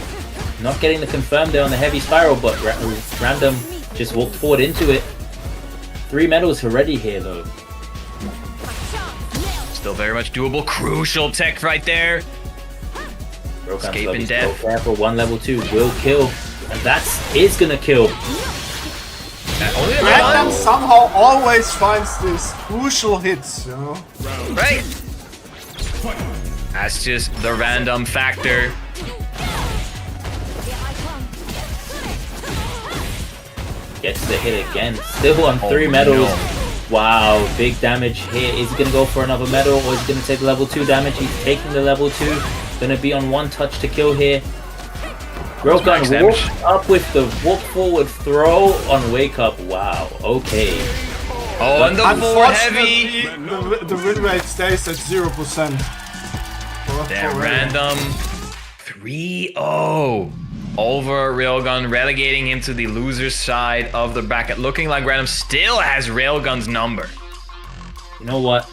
Not getting the confirm there on the heavy spiral, but Random just walked forward into it. 3 medals already here, though. Still very much doable. Crucial tech right there. Escaping death. So careful. 1 level 2 will kill, and that is gonna kill. Random somehow always finds these crucial hits, you know? Right? That's just the Random factor. Gets the hit again. Still on 3 medals. No. Wow, big damage here. Is he gonna go for another medal, or is he gonna take level 2 damage? He's taking the level 2. Gonna be on 1 touch to kill here. Railgun walk up with the walk forward throw on wake up. Wow, okay. Oh, and the 4 heavy. The win rate stays at 0%. Damn, Random. 3-0 over Railgun, relegating him to the loser's side of the bracket. Looking like Random still has Railgun's number. You know what?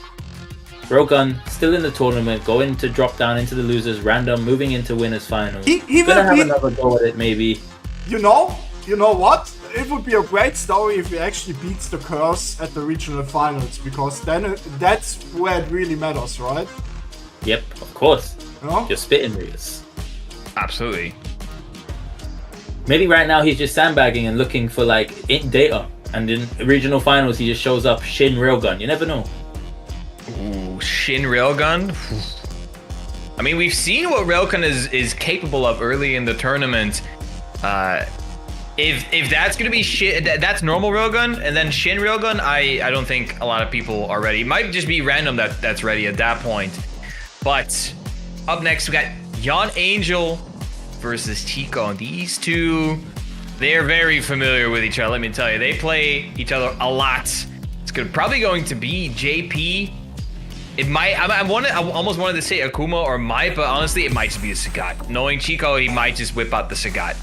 Railgun still in the tournament, going to drop down into the losers. Random moving into winners finals. He gonna will have be, another go at it, maybe. you know what? It would be a great story if he actually beats the Curse at the regional finals, because then that's where it really matters, right? Yep, of course. You know? You're spitting readers. Absolutely. Maybe right now he's just sandbagging and looking for like data, and in regional finals he just shows up Shin Railgun. You never know. Ooh, Shin Railgun. I mean, we've seen what Railgun is capable of early in the tournament. If that's gonna be that's normal Railgun, and then Shin Railgun, I don't think a lot of people are ready. It might just be Random that's ready at that point. But up next we got Jan Angel versus Chico. These two, they're very familiar with each other. Let me tell you, they play each other a lot. It's probably going to be JP. It might. I almost wanted to say Akuma or Mai, but honestly, it might just be a Sagat. Knowing Chico, he might just whip out the Sagat.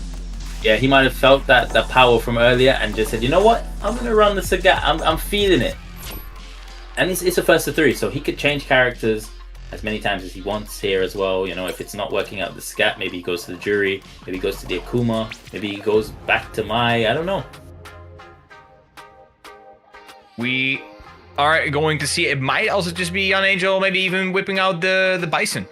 Yeah, he might have felt that power from earlier and just said, you know what? I'm gonna run the Sagat. I'm feeling it. And it's a first to 3, so he could change characters as many times as he wants here as well. You know, if it's not working out the Sagat, maybe he goes to the Jury, maybe he goes to the Akuma, maybe he goes back to Mai. I don't know. We are going to see. It might also just be Jan Angel, maybe even whipping out the Bison.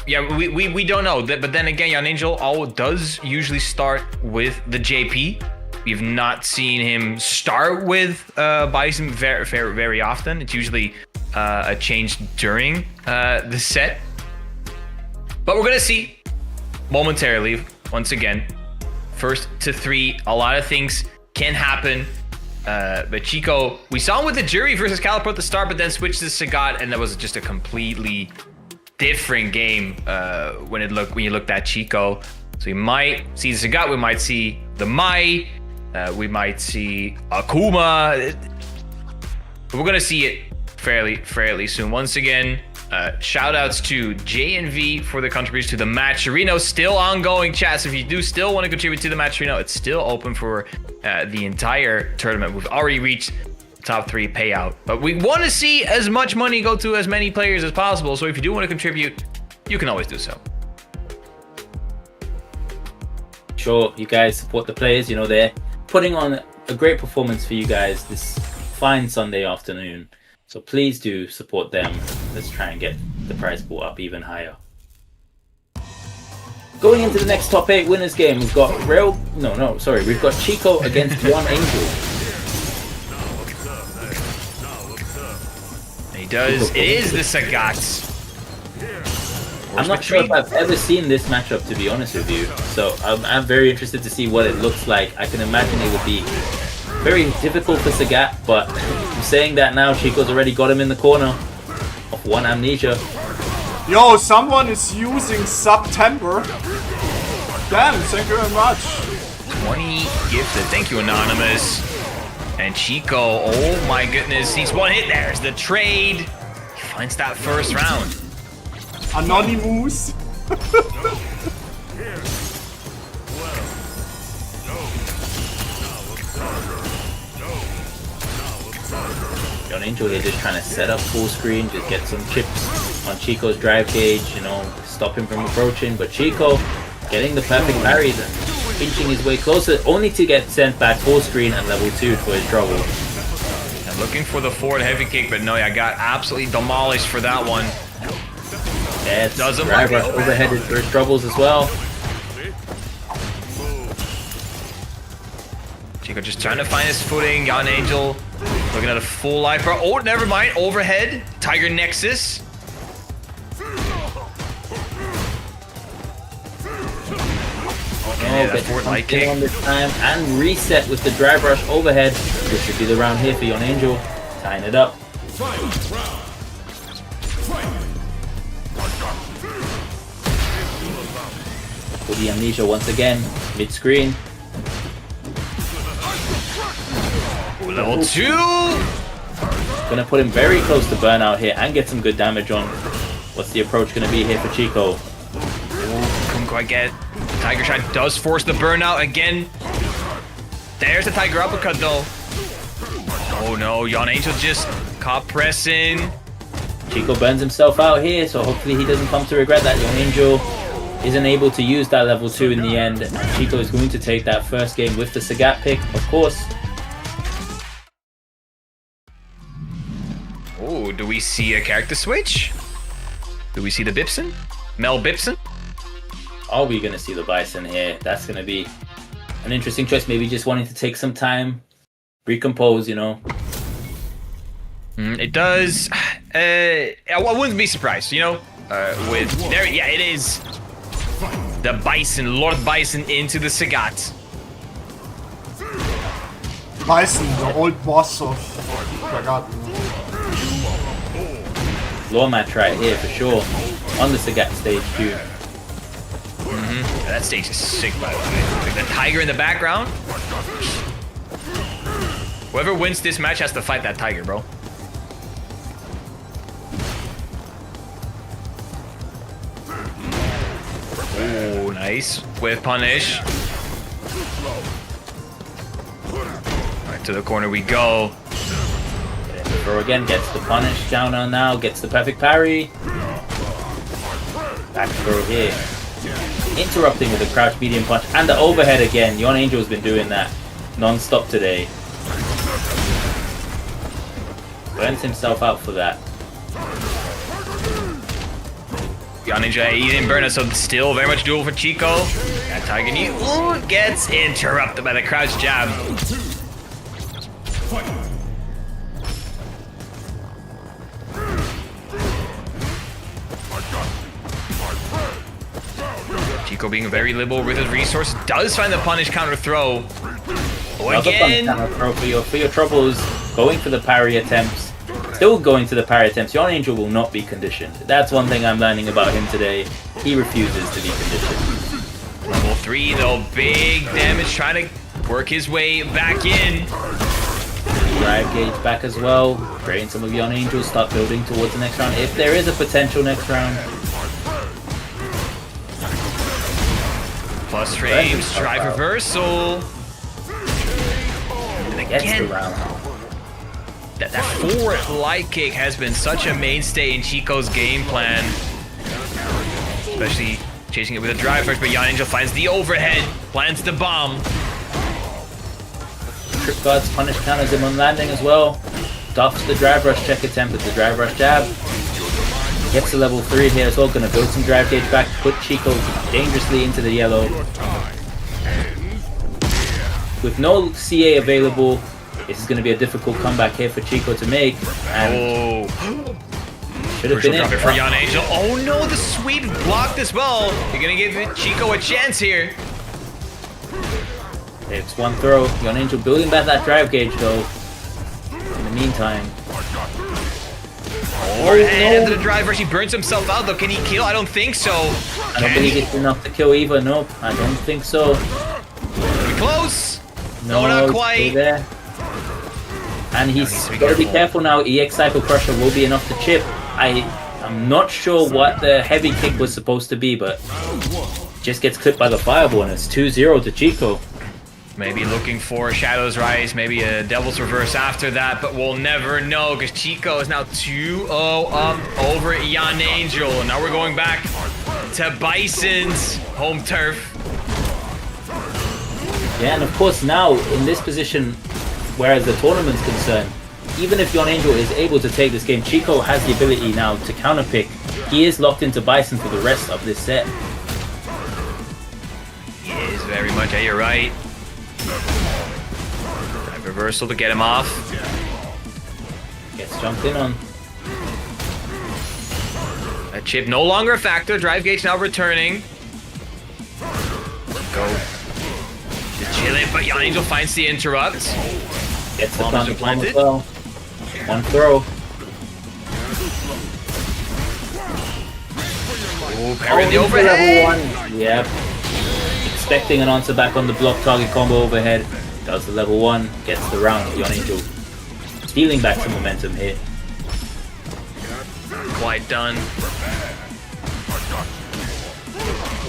Yeah, we don't know. But then again, Jan Angel does usually start with the JP. We've not seen him start with Bison very often. It's usually a change during the set. But we're gonna see momentarily, once again, first to 3, a lot of things can happen. But Chico, we saw him with the Jury versus Calipro at the start, but then switched to Sagat, and that was just a completely different game when you looked at Chico. So we might see the Sagat, we might see the Mai, we might see Akuma. But we're gonna see it fairly soon. Once again, shout outs to J and V for the contribution to the match. Reno still ongoing, chat. So if you do still want to contribute to the match, Reno, it's still open for the entire tournament. We've already reached the top 3 payout, but we want to see as much money go to as many players as possible. So if you do want to contribute, you can always do so. Sure, you guys support the players. You know, they're putting on a great performance for you guys this fine Sunday afternoon. So please do support them. Let's try and get the prize pool up even higher. Going into the next top 8 winners game, we've got we've got Chico against One Angel. He does. It is the Sagat. I'm not sure if I've ever seen this matchup, to be honest with you. So I'm very interested to see what it looks like. I can imagine it would be very difficult for Sagat, but I'm saying that now, Chico's already got him in the corner of one amnesia. Yo, someone is using September. Damn, thank you very much. 20 gifted. Thank you, Anonymous. And Chico, oh my goodness, he's one hit. There's the trade. He finds that first round. Anonymous. Yon Angel here just trying to set up full screen, just get some chips on Chico's drive gauge, you know, stop him from approaching. But Chico getting the perfect parries and inching his way closer, only to get sent back full screen at level 2 for his trouble. I'm looking for the forward heavy kick, but no, I got absolutely demolished for that one. Yeah, it doesn't drive rush overheaded for his troubles as well. Chico just trying to find his footing. Yon Angel looking at a full life. Oh, never mind. Overhead. Tiger Nexus. Oh, but forward light kick on this time and reset with the drive rush overhead. This should be the round here for Yon Angel. Tying it up. For the amnesia once again, mid screen. Level 2! Gonna put him very close to burnout here and get some good damage on. What's the approach gonna be here for Chico? Oh, couldn't quite get. Tiger Shot does force the burnout again. There's the Tiger Uppercut though. Oh no, Yon Angel just caught pressing. Chico burns himself out here, so hopefully he doesn't come to regret that. Yon Angel isn't able to use that level 2 in the end. Chico is going to take that first game with the Sagat pick, of course. Oh, do we see a character switch? Do we see the Bipson? Mel Bipson? Are we going to see the Bison here? That's going to be an interesting choice. Maybe just wanting to take some time, recompose, you know. It does. I wouldn't be surprised, you know. With there, yeah, it is the Bison, Lord Bison into the Sagat. Bison, the old boss of Forgotten. Law match right here for sure on the Sagat stage too. Yeah, that stage is sick, by the way. Like the tiger in the background. Whoever wins this match has to fight that tiger, bro. Oh, nice. With punish. Right to the corner we go. Throw again, gets the punish down on now, gets the perfect parry. Back throw here. Interrupting with the crouch medium punch and the overhead again. Yon Angel's been doing that non-stop today. Burns himself out for that. Ninja, he didn't burn it, so still very much duel for Chico. That Tiger Knee gets interrupted by the crouch jab. Chico being very liberal with his resources, does find the punish counter throw. Again, counter throw for your troubles, going for the parry attempts. Still going to the parry attempts. Yon Angel will not be conditioned. That's one thing I'm learning about him today. He refuses to be conditioned. Level 3 though, big damage, trying to work his way back in. Drive gauge back as well. Creating some of Yon Angels, start building towards the next round. If there is a potential next round. Plus frames, drive reversal. And again, that forward light kick has been such a mainstay in Chico's game plan. Especially chasing it with a drive first, but Yon Angel finds the overhead, plants the bomb. Trip guards, punish counters him on landing as well. Duffs the drive rush check attempt with the drive rush jab. Gets to level 3 here as well, gonna build some drive gauge back, put Chico dangerously into the yellow. With no CA available, this is gonna be a difficult comeback here for Chico to make. And should have been drop it for Yon Angel. Oh no, the sweep blocked as well. You're gonna give Chico a chance here. It's one throw. Yon Angel building back that drive gauge though. In the meantime. Overhead into the drive rush. He burns himself out though. Can he kill? I don't think so. I don't believe it's enough to kill either. Nope, I don't think so. Pretty close. No, not quite. There. And he's got to be careful now. EX Cycle Crusher will be enough to chip. I'm not sure what the heavy kick was supposed to be, but just gets clipped by the fireball, and it's 2-0 to Chico. Maybe looking for Shadow's Rise, maybe a Devil's Reverse after that, but we'll never know because Chico is now 2-0 up over Yon Angel. Now we're going back to Bison's home turf. Yeah, and of course now in this position, whereas the tournament's concerned, even if Yon Angel is able to take this game, Chico has the ability now to counterpick. He is locked into Bison for the rest of this set. He is very much, yeah, you're right. Drive reversal to get him off. Gets jumped in on. A chip no longer a factor. Drive gauge now returning. Go. To chill it, but Yon Angel finds the interrupt. Gets the bomb as well. One throw. Oh, parry the overhead. Level 1. Yep. Expecting an answer back on the block target combo overhead. Does the level 1. Gets the round. Yon Angel stealing back some momentum here. Quite done.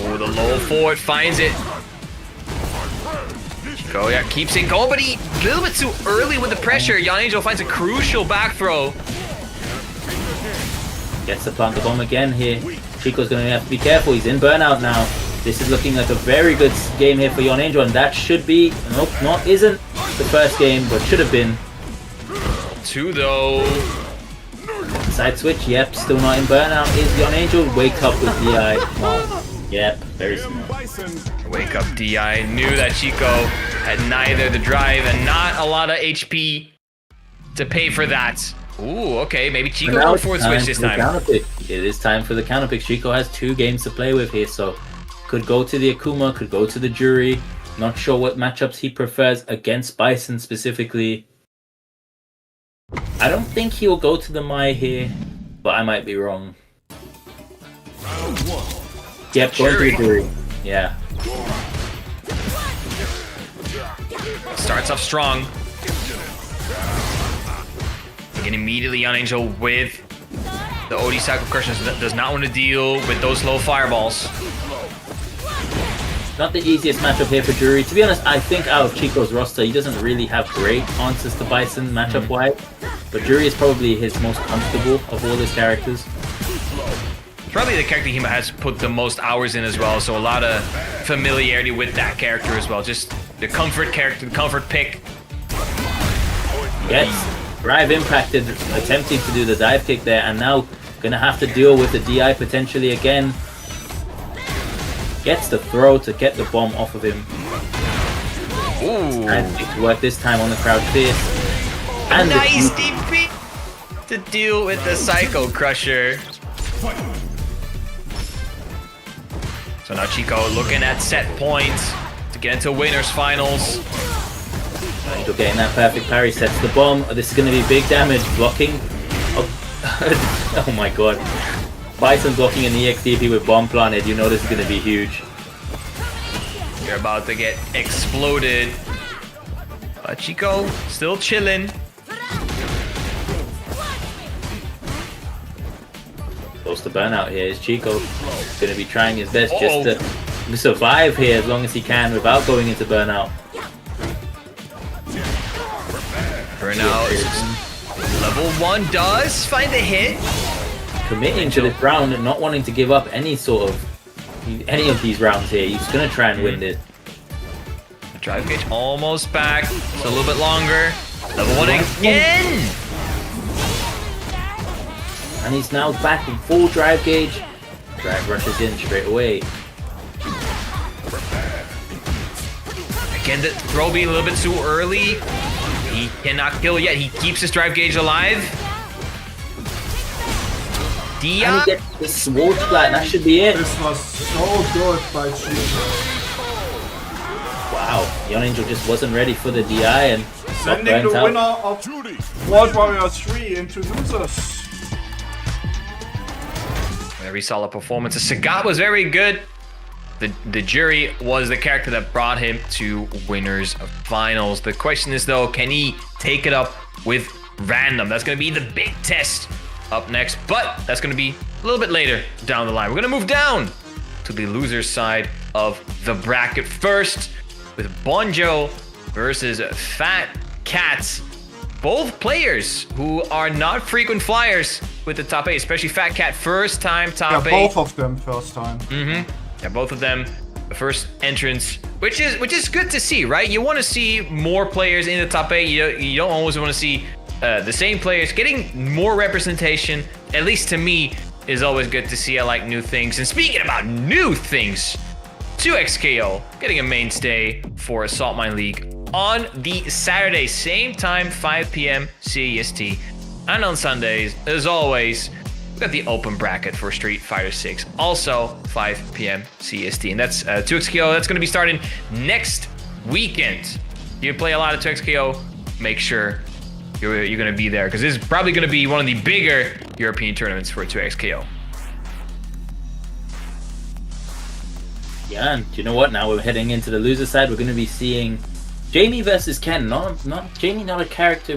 Oh, the low forward finds it. Chico, yeah, keeps it going, but he a little bit too early with the pressure. Yon Angel finds a crucial back throw. Gets the plant the bomb again here. Chico's going to have to be careful. He's in burnout now. This is looking like a very good game here for Yon Angel, and that should be, nope, isn't the first game, but should have been. 2 though. Side switch, yep, still not in burnout. Is Yon Angel? Wake up with DI. Oh, yep, very smart. Wake up DI. Knew that Chico had neither the drive and not a lot of HP to pay for that. Ooh, okay, maybe Chico going forward switch this time. It is time for the counterpick. Chico has 2 games to play with here, so could go to the Akuma, could go to the Jury. Not sure what matchups he prefers against Bison specifically. I don't think he'll go to the Mai here, but I might be wrong. Yep, going to the Jury. Yeah. Starts off strong. Again, immediately Yon Angel with the OD Cycle Crusher does not want to deal with those low fireballs. Not the easiest matchup here for Jury. To be honest, I think out of Chico's roster, he doesn't really have great answers to Bison matchup-wise. But Jury is probably his most comfortable of all his characters. Probably the character he has put the most hours in as well, so a lot of familiarity with that character as well. Just the comfort character, the comfort pick. Gets drive impacted, attempting to do the dive kick there, and now Gonna have to deal with the DI potentially again. Gets the throw to get the bomb off of him. Ooh. And it worked this time on the crouch fierce. And Nice DP to deal with the Psycho Crusher. So now Chico looking at set points to get into winners finals. Angel getting that perfect parry, sets the bomb. Oh, this is going to be big damage. Blocking. Oh, oh my god. Bison blocking an EXDP with bomb planted. You know this is going to be huge. You're about to get exploded. But Chico still chilling. Close to burnout here is Chico. Going to be trying his best just to survive here as long as he can without going into burnout. Burnout. Level 1 does find a hit. Committing to this round and not wanting to give up any of these rounds here. He's going to try and win this. Drive gauge almost back. Just a little bit longer. Level 1 again. And he's now back in full drive gauge. Drive rushes in straight away. Again, the throw being a little bit too early. He cannot kill yet. He keeps his drive gauge alive. And he gets the sword splat. That should be it. This was so good by Chico. Wow. Young Angel just wasn't ready for the DI and Sending the winner of World Warrior 3 into losers. Very solid performance. Sagat was very good. The jury was the character that brought him to winners of finals. The question is though, can he take it up with random? That's going to be the big test up next, but that's going to be a little bit later down the line. We're going to move down to the loser side of the bracket first with Bonjo versus Fat Cats. Both players who are not frequent flyers with the top 8, especially Fat Cat, first time top 8. Both of them first time. Yeah, both of them the first entrance, which is good to see, right? You want to see more players in the top 8. You don't always want to see the same players. Getting more representation, at least to me, is always good to see. I like new things. And speaking about new things, 2XKO getting a mainstay for a Saltmine League on the Saturday, same time, 5 p.m. CEST. And on Sundays, as always, we've got the open bracket for Street Fighter 6, also 5 p.m. CEST. And that's 2XKO. That's going to be starting next weekend. You play a lot of 2XKO, make sure you're going to be there, because this is probably going to be one of the bigger European tournaments for 2XKO. Yeah, and do you know what? Now we're heading into the loser side. We're going to be seeing Jamie versus Ken. Not Jamie, not a character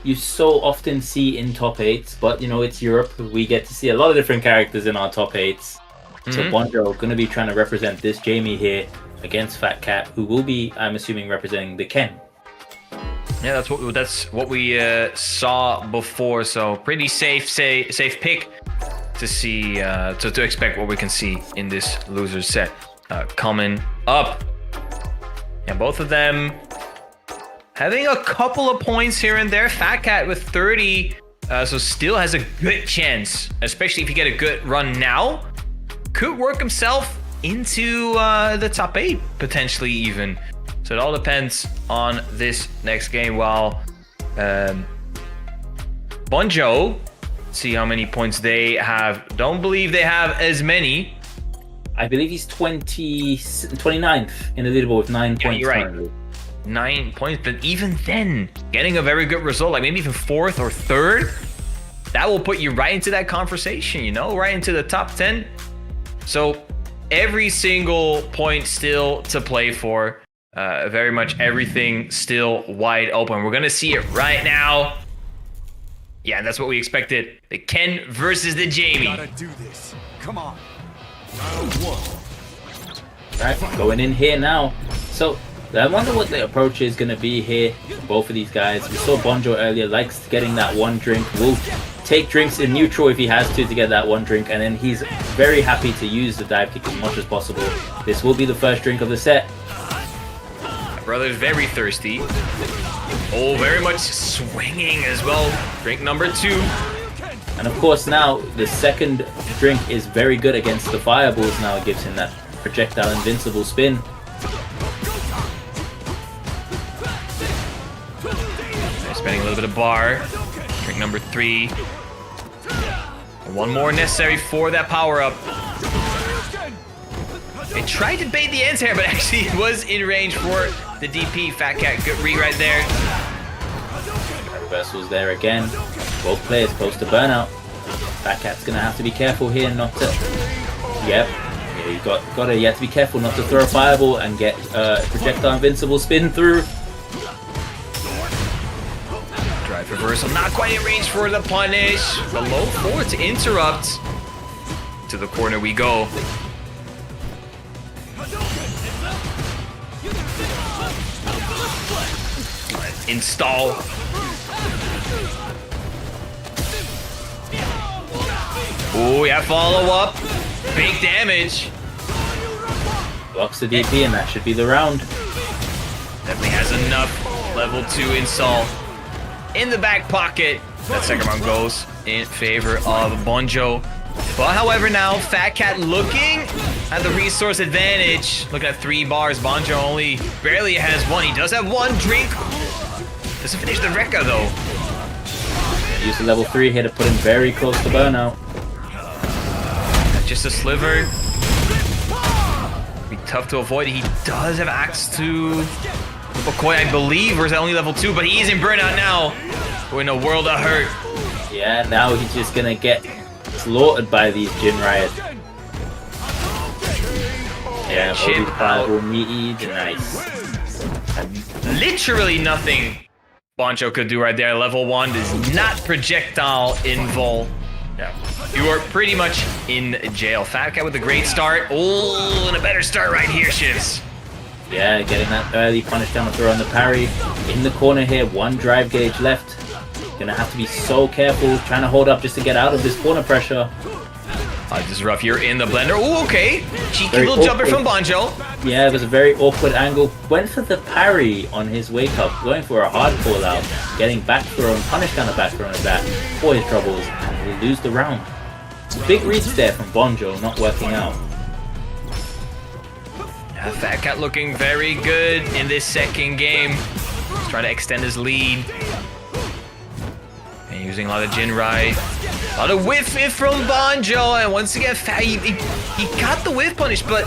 you so often see in top 8s, but you know, it's Europe. We get to see a lot of different characters in our top 8s. So Bonjo going to be trying to represent this Jamie here against Fat Cat, who will be, I'm assuming, representing the Ken. Yeah, that's what we saw before. So pretty safe pick to see to expect what we can see in this loser set coming up. And both of them having a couple of points here and there. Fat Cat with 30, so still has a good chance, especially if you get a good run now. Could work himself into the top 8, potentially even. So it all depends on this next game. While Bonjo, see how many points they have. Don't believe they have as many. I believe he's 29th in the leaderboard with 9 points. You're right. Currently. 9 points, but even then, getting a very good result, like maybe even 4th or 3rd, that will put you right into that conversation, you know, right into the top 10. So every single point still to play for. Very much everything still wide open. We're gonna see it right now. Yeah, that's what we expected. The Ken versus the Jamie. Gotta do this. Come on. Round 1. Right, going in here now. So I wonder what the approach is going to be here for both of these guys. We saw Bonjo earlier, likes getting that one drink. Will take drinks in neutral if he has to get that one drink, and then he's very happy to use the dive kick as much as possible. This will be the first drink of the set. My brother's very thirsty. Oh, very much swinging as well. Drink number 2. And of course now the second drink is very good against the fireballs. Now it gives him that projectile invincible spin. They're spending a little bit of bar. Drink number 3. One more necessary for that power up. They tried to bait the ends here, but actually it was in range for the DP. Fat Cat, good read right there. Reversals there again. Both players close to burnout. Fat Cat's gonna have to be careful here not to. Yep. Yeah, you have to be careful not to throw a fireball and get projectile invincible spin through. Drive reversal, not quite in range for the punish. The low 4 to interrupt. To the corner we go. Install. Oh yeah, follow up. Big damage. Blocks the DP and that should be the round. Definitely has enough level 2 install in the back pocket. That second round goes in favor of Bonjo. But however now, Fat Cat looking at the resource advantage. Look at 3 bars. Bonjo only barely has 1. He does have 1 drink. Doesn't finish the Rekka though. Use the level 3 here to put him very close to burnout. Just a sliver. Be tough to avoid. He does have access to McCoy, I believe, or is that only level 2? But he is in burnout now. We're in a world of hurt. Yeah, now he's just gonna get slaughtered by these Jin Riot. Yeah, chip fireball meaty, nice. Literally nothing Bonjo could do right there. Level 1 is not projectile invul. Yeah, you are pretty much in jail. Fat Cat with a great start. Oh, and a better start right here, Shivs. Yeah, getting that early punish down the throw on the parry. In the corner here, 1 drive gauge left. Gonna have to be so careful, trying to hold up just to get out of this corner pressure. This is rough. You're in the blender. Oh, okay. Cheeky little jumper from Bonjo. Yeah, it was a very awkward angle. Went for the parry on his wake up, going for a hard call out, getting back throw and punish down the back throw of that for his troubles, and will lose the round. Big reads there from Bonjo, not working out. Yeah, Fat Cat looking very good in this second game. He's trying to extend his lead. And using a lot of Jinrai. A lot of whiff from Bonjo. And once again, he got the whiff punish, but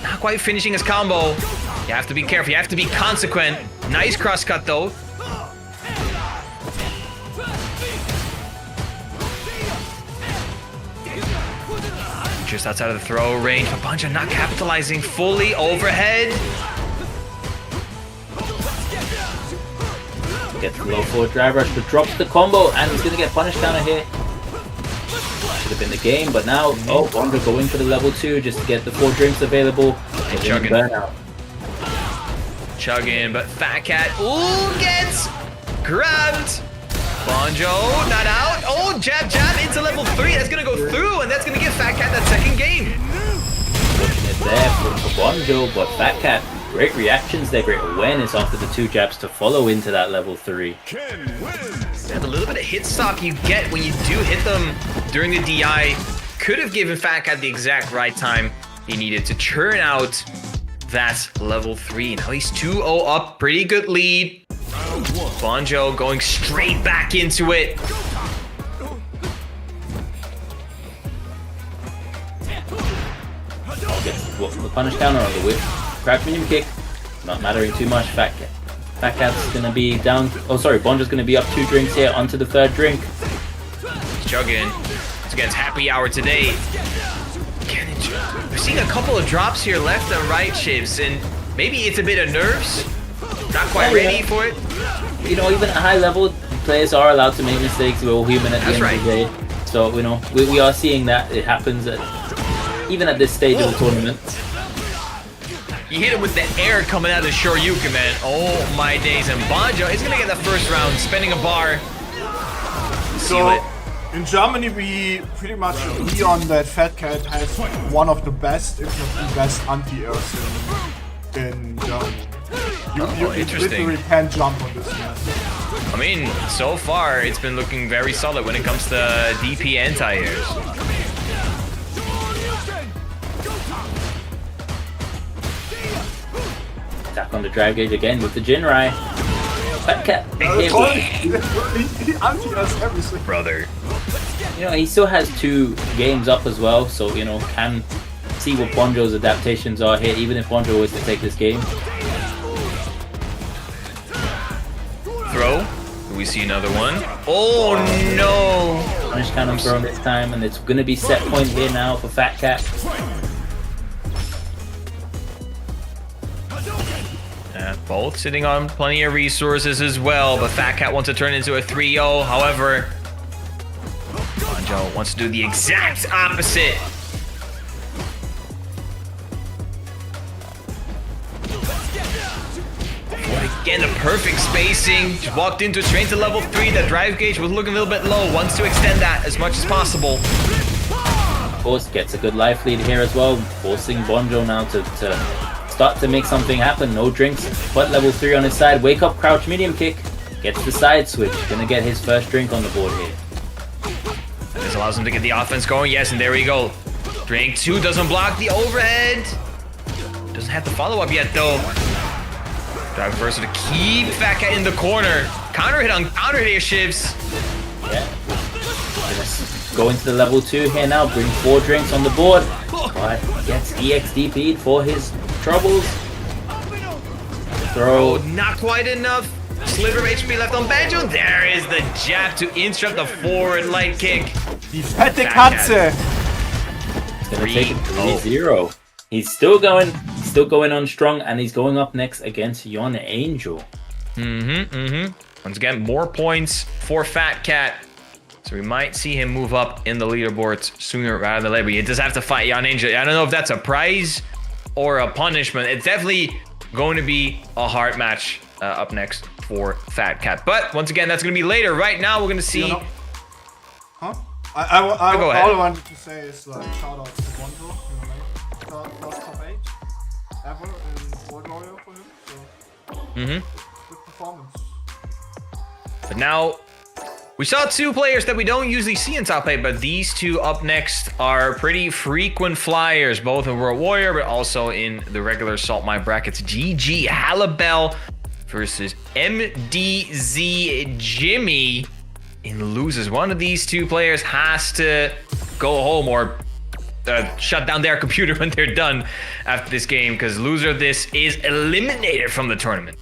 not quite finishing his combo. You have to be careful. You have to be consequent. Nice cross cut, though. Just outside of the throw range, but Bonjo not capitalizing fully overhead. Gets the low forward drive rush, but drops the combo, and he's gonna get punished down here. Should have been the game, but now, oh, Bonjo going for the level 2 just to get the 4 drinks available. And chugging. Burnout. Chugging, but Fat Cat, ooh, gets grabbed. Bonjo, not out. Oh, jab into level 3. That's gonna go through, and that's gonna give Fat Cat that second game. Fortunate there for Bonjo, but Fat Cat, great reactions there, great awareness after the 2 jabs to follow into that level 3. And the little bit of hit stop you get when you do hit them during the DI could have given Fat Cat the exact right time he needed to churn out that level 3. Now he's 2-0 up, pretty good lead. Bonjo going straight back into it. Gets the punish counter on the whip. Grab medium kick. Not mattering too much. Fat Cat's gonna be down. Oh, sorry. Bonjo's gonna be up 2 drinks here onto the 3rd drink. He's chugging. It's against happy hour today. We're seeing a couple of drops here left and right, Shivs, and maybe it's a bit of nerves. Not quite ready for it. You know, even at high level, players are allowed to make mistakes. We're all human at the end of the day. So, you know, we are seeing that. It happens even at this stage of the tournament. You hit him with the air coming out of the Shoryuken, man. Oh my days. And Bonjo is going to get the first round, spending a bar. Seal it. In Germany, we pretty much agree on that Fat Cat has one of the best, if not the best, anti-airs in Germany. You literally can't jump on this man. I mean, so far it's been looking very solid when it comes to DP anti-airs. Attack on the drive gauge again with the Jinrai. Fat Cat. He anti-airs everything. Brother. You know, he still has 2 games up as well, so, you know, can see what Bonjo's adaptations are here, even if Bonjo was to take this game. Throw. Do we see another one? Oh no! Punish cannon thrown this time, and it's going to be set point here now for Fat Cat. Both sitting on plenty of resources as well, but Fat Cat wants to turn into a 3-0. However, Bonjo wants to do the exact opposite. Again, the perfect spacing. Just walked into it straight to level 3. That drive gauge was looking a little bit low. Wants to extend that as much as possible. Of course, gets a good life lead here as well, forcing Bonjo now to start to make something happen. No drinks, but level 3 on his side. Wake up, crouch, medium kick. Gets the side switch. Gonna get his first drink on the board here. And this allows him to get the offense going. Yes, and there we go. Drink 2 doesn't block the overhead. Doesn't have the follow-up yet, though. Drive reversal to keep Fat Cat in the corner. Counter hit on counter hit here, Shivs. Yeah. Go into the level 2 here now. Bring 4 drinks on the board. But gets EXDP'd for his troubles. Throw. Oh, not quite enough. Sliver of HP left on Banjo. There is the jab to interrupt the forward light kick. Die fette Katze! He's gonna take it 3-0. He's still going on strong, and he's going up next against Yon Angel. Once again, more points for Fat Cat. So we might see him move up in the leaderboards sooner rather than later. He does have to fight Yon Angel. I don't know if that's a prize or a punishment. It's definitely going to be a hard match up next for Fat Cat. But once again, that's going to be later. Right now, we're going to see... Huh? Go ahead. All I wanted to say is like shout out to Bonjo, first top 8 ever in World Warrior for him. So good performance. But now we saw 2 players that we don't usually see in top 8, but these 2 up next are pretty frequent flyers, both in World Warrior, but also in the regular Saltmine brackets. GG Halibel versus MDZ Jimmy in losers. One of these 2 players has to go home or shut down their computer when they're done after this game, because loser of this is eliminated from the tournament.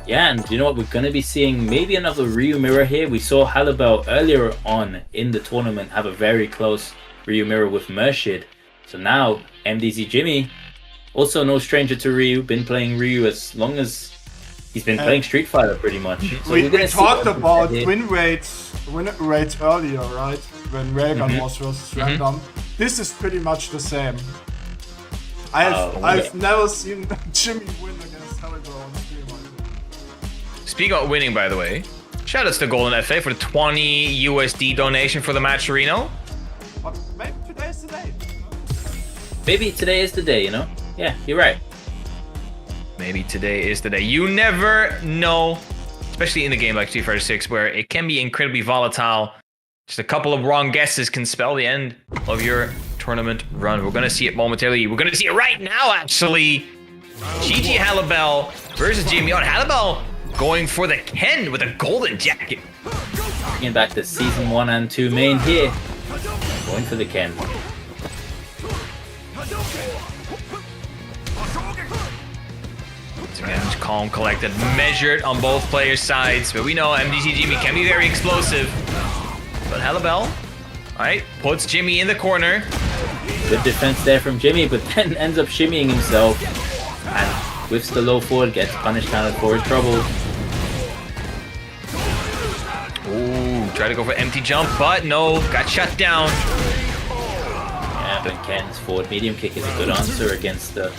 Yeah, and you know what? We're going to be seeing maybe another Ryu mirror here. We saw Halibel earlier on in the tournament have a very close Ryu mirror with Merced. So now MDZ Jimmy, also no stranger to Ryu, been playing Ryu as long as he's been playing Street Fighter pretty much. So we talked about win rates earlier, right? When Jerger was versus Random. This is pretty much the same. I've never seen Jimmy win against Halibel on stream. Speaking of winning, by the way, shoutouts to Golden FA for the 20 USD donation for the match, Reno. But maybe today's the day. Maybe today is the day, you know? Yeah, you're right. Maybe today is the day. You never know, especially in a game like Street Fighter 6, where it can be incredibly volatile. Just a couple of wrong guesses can spell the end of your tournament run. We're going to see it momentarily. We're going to see it right now, actually. GG Halibel versus Jimmy. On Halibel going for the Ken with a golden jacket. Bringing back the Season 1 and 2 main here. Going for the Ken. Again, calm, collected, measured on both players' sides. But we know MDZ Jimmy can be very explosive. But Halibel, alright, puts Jimmy in the corner. Good defense there from Jimmy, but then ends up shimmying himself. And whiffs the low forward, gets punished counted for his trouble. Ooh, tried to go for empty jump, but no, got shut down. Yeah, but Ken's forward medium kick is a good answer against the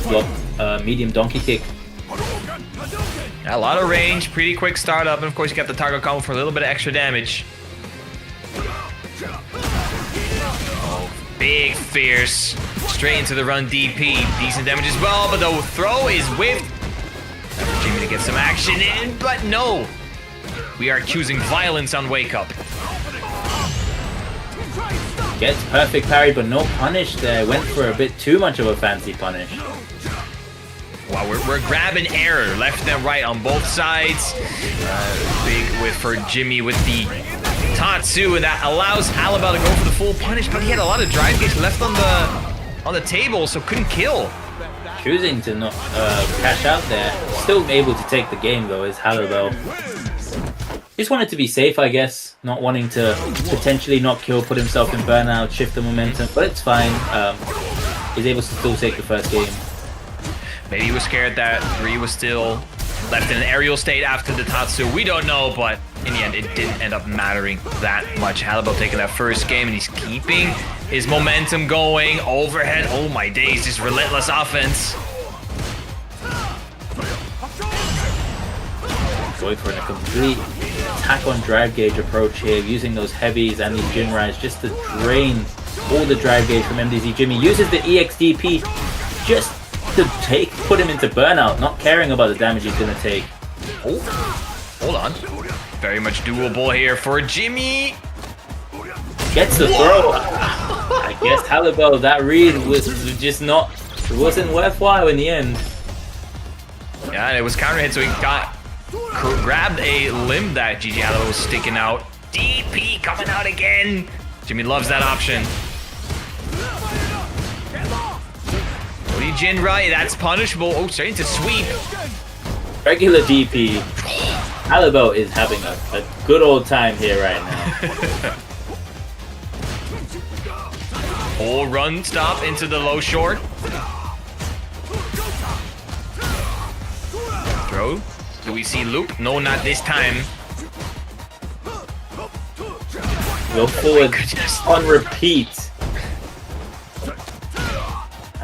block medium donkey kick. A lot of range, pretty quick startup, and of course you got the target combo for a little bit of extra damage. Oh, big fierce, straight into the run DP, decent damage as well, but the throw is whiffed. Jimmy to get some action in, but no. We are accusing violence on Wake Up. Gets perfect parry, but no punish there. Went for a bit too much of a fancy punish. Wow, we're grabbing error left and right on both sides. Big whiff for Jimmy with the Tatsu, and that allows Halibel to go for the full punish, but he had a lot of drive gauge left on the table, so couldn't kill. Choosing to not cash out there. Still able to take the game though is Halibel. Just wanted to be safe, I guess. Not wanting to potentially not kill, put himself in burnout, shift the momentum, but it's fine. He's able to still take the first game. Maybe he was scared that 3 was still left in an aerial state after the Tatsu. We don't know, but in the end, it didn't end up mattering that much. Halibel taking that first game, and he's keeping his momentum going. Overhead, oh my days, this relentless offense. Going for a complete attack on drive gauge approach here, using those heavies and these Jinrais just to drain all the drive gauge from MDZ Jimmy. Uses the EXDP just to put him into burnout, not caring about the damage he's gonna take. Oh, hold on. Very much doable here for Jimmy. Gets the throw. I guess Halibel, that read was just not, it wasn't worthwhile in the end. Yeah, and it was counter hit, so he grabbed a limb that GG Halibel was sticking out. DP coming out again. Jimmy loves that option. Jinrai, that's punishable. Oh, starting to sweep. Regular DP. Halibel is having a good old time here right now. Whole run stop into the low short. Throw. Do we see loop? No, not this time. Go forward on repeat.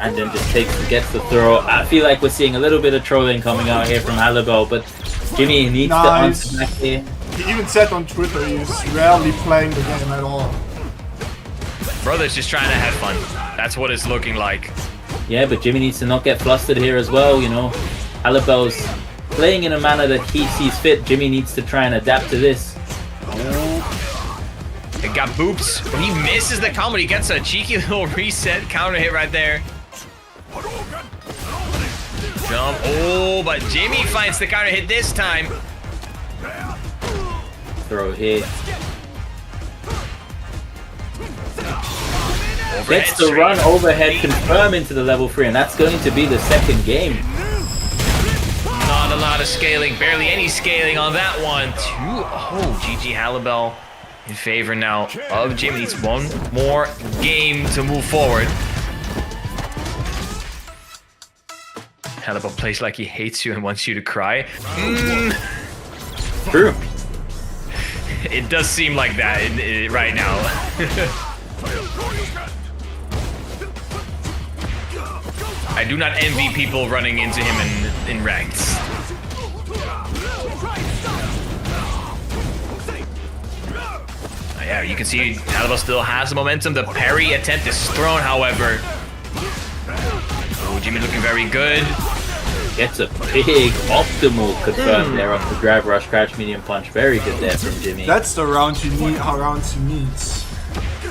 And then just gets the throw. I feel like we're seeing a little bit of trolling coming out here from Halibel, but Jimmy needs to answer back here. He even said on Twitter he's rarely playing the game at all. Brother's just trying to have fun. That's what it's looking like. Yeah, but Jimmy needs to not get flustered here as well, you know. Halibel's playing in a manner that he sees fit. Jimmy needs to try and adapt to this. It got boops, but he misses the combo. He gets a cheeky little reset counter hit right there. Jump. Oh, but Jimmy finds the counter hit this time. Throw hit. Overhead Gets the run overhead, confirm into the level 3, and that's going to be the second game. Not a lot of scaling, barely any scaling on that one. GG Halibel in favor now of Jimmy. Needs one more game to move forward. Halibel plays like he hates you and wants you to cry. True. It does seem like that right now. I do not envy people running into him in ranks. Yeah, you can see Halibel still has the momentum. The parry attempt is thrown, however. Oh, Jimmy looking very good. Gets a big optimal confirm there on the grab rush, crouch, medium punch. Very good there from Jimmy. That's the round you need, how rounds he needs.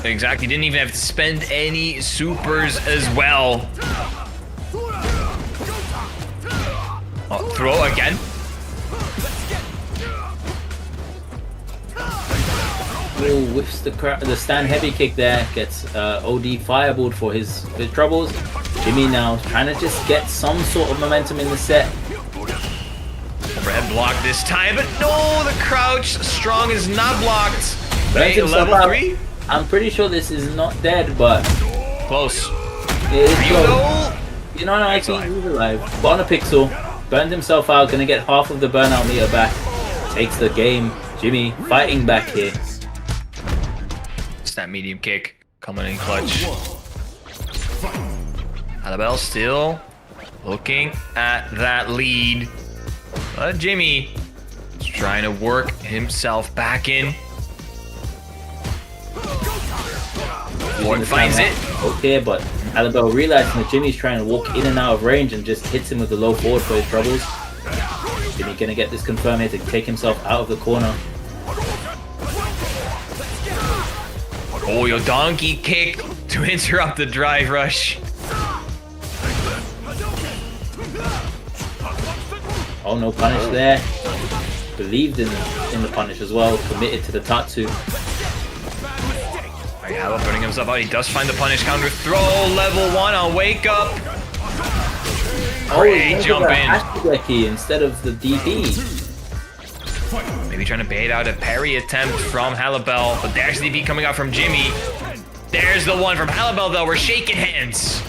Exactly, didn't even have to spend any supers as well. Oh, throw again. Oh, whiffs the stand heavy kick there. Gets OD fireballed for his troubles. Jimmy now trying to just get some sort of momentum in the set. Overhead block this time, but no, the crouch strong is not blocked. Hey, level 3? I'm pretty sure this is not dead, but close. It is close. You know, actually, he's alive. But on a pixel, burned himself out, gonna get half of the burnout meter back. Takes the game. Jimmy fighting back here. It's that medium kick coming in clutch. Halibel still looking at that lead. Jimmy is trying to work himself back in. One finds it. Okay, but Halibel realizing that Jimmy's trying to walk in and out of range and just hits him with the low forward for his troubles. Jimmy gonna get this confirmed here to take himself out of the corner. Oh, your donkey kick to interrupt the drive rush. Oh, no punish there. Believed in the punish as well. Committed to the Tatsu. Halibel putting himself out. He does find the punish counter throw. Level 1 on wake up. Great jump in. Ashigeki instead of the DP. Maybe trying to bait out a parry attempt from Halibel, but there's the DP coming out from Jimmy. There's the one from Halibel though. We're shaking hands.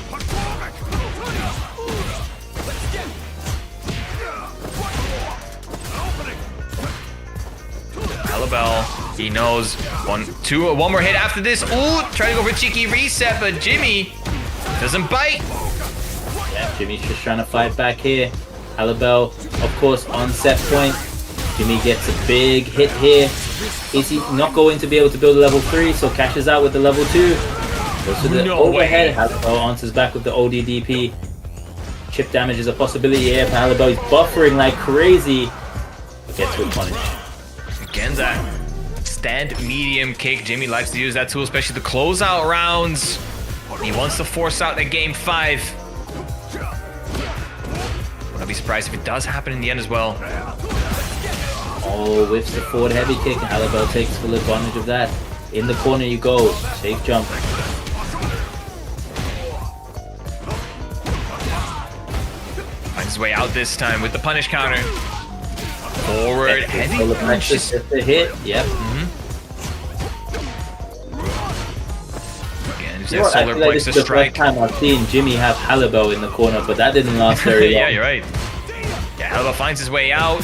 Halibel, he knows one more hit after this. Ooh, trying to go for cheeky reset, but Jimmy doesn't bite. Yeah, Jimmy's just trying to fight back here. Halibel, of course, on set point. Jimmy gets a big hit here. Is he not going to be able to build a level 3? So cashes out with the level 2. Goes to the overhead. Halibel answers back with the ODDP. Chip damage is a possibility here for Halibel. He's buffering like crazy. But gets with punish. Again, that stand medium kick. Jimmy likes to use that tool, especially the closeout rounds. He wants to force out the game 5. Wouldn't be surprised if it does happen in the end as well. Oh, whips the forward heavy kick, and Halibel takes full advantage of that. In the corner you go. Safe jump. Finds his way out this time with the punish counter. Forward heavy punch. Just a hit. Yep. Again, there's that solar this is the first time I've seen Jimmy have Halibel in the corner, but that didn't last very long. Yeah, you're right. Yeah, Halibel finds his way out.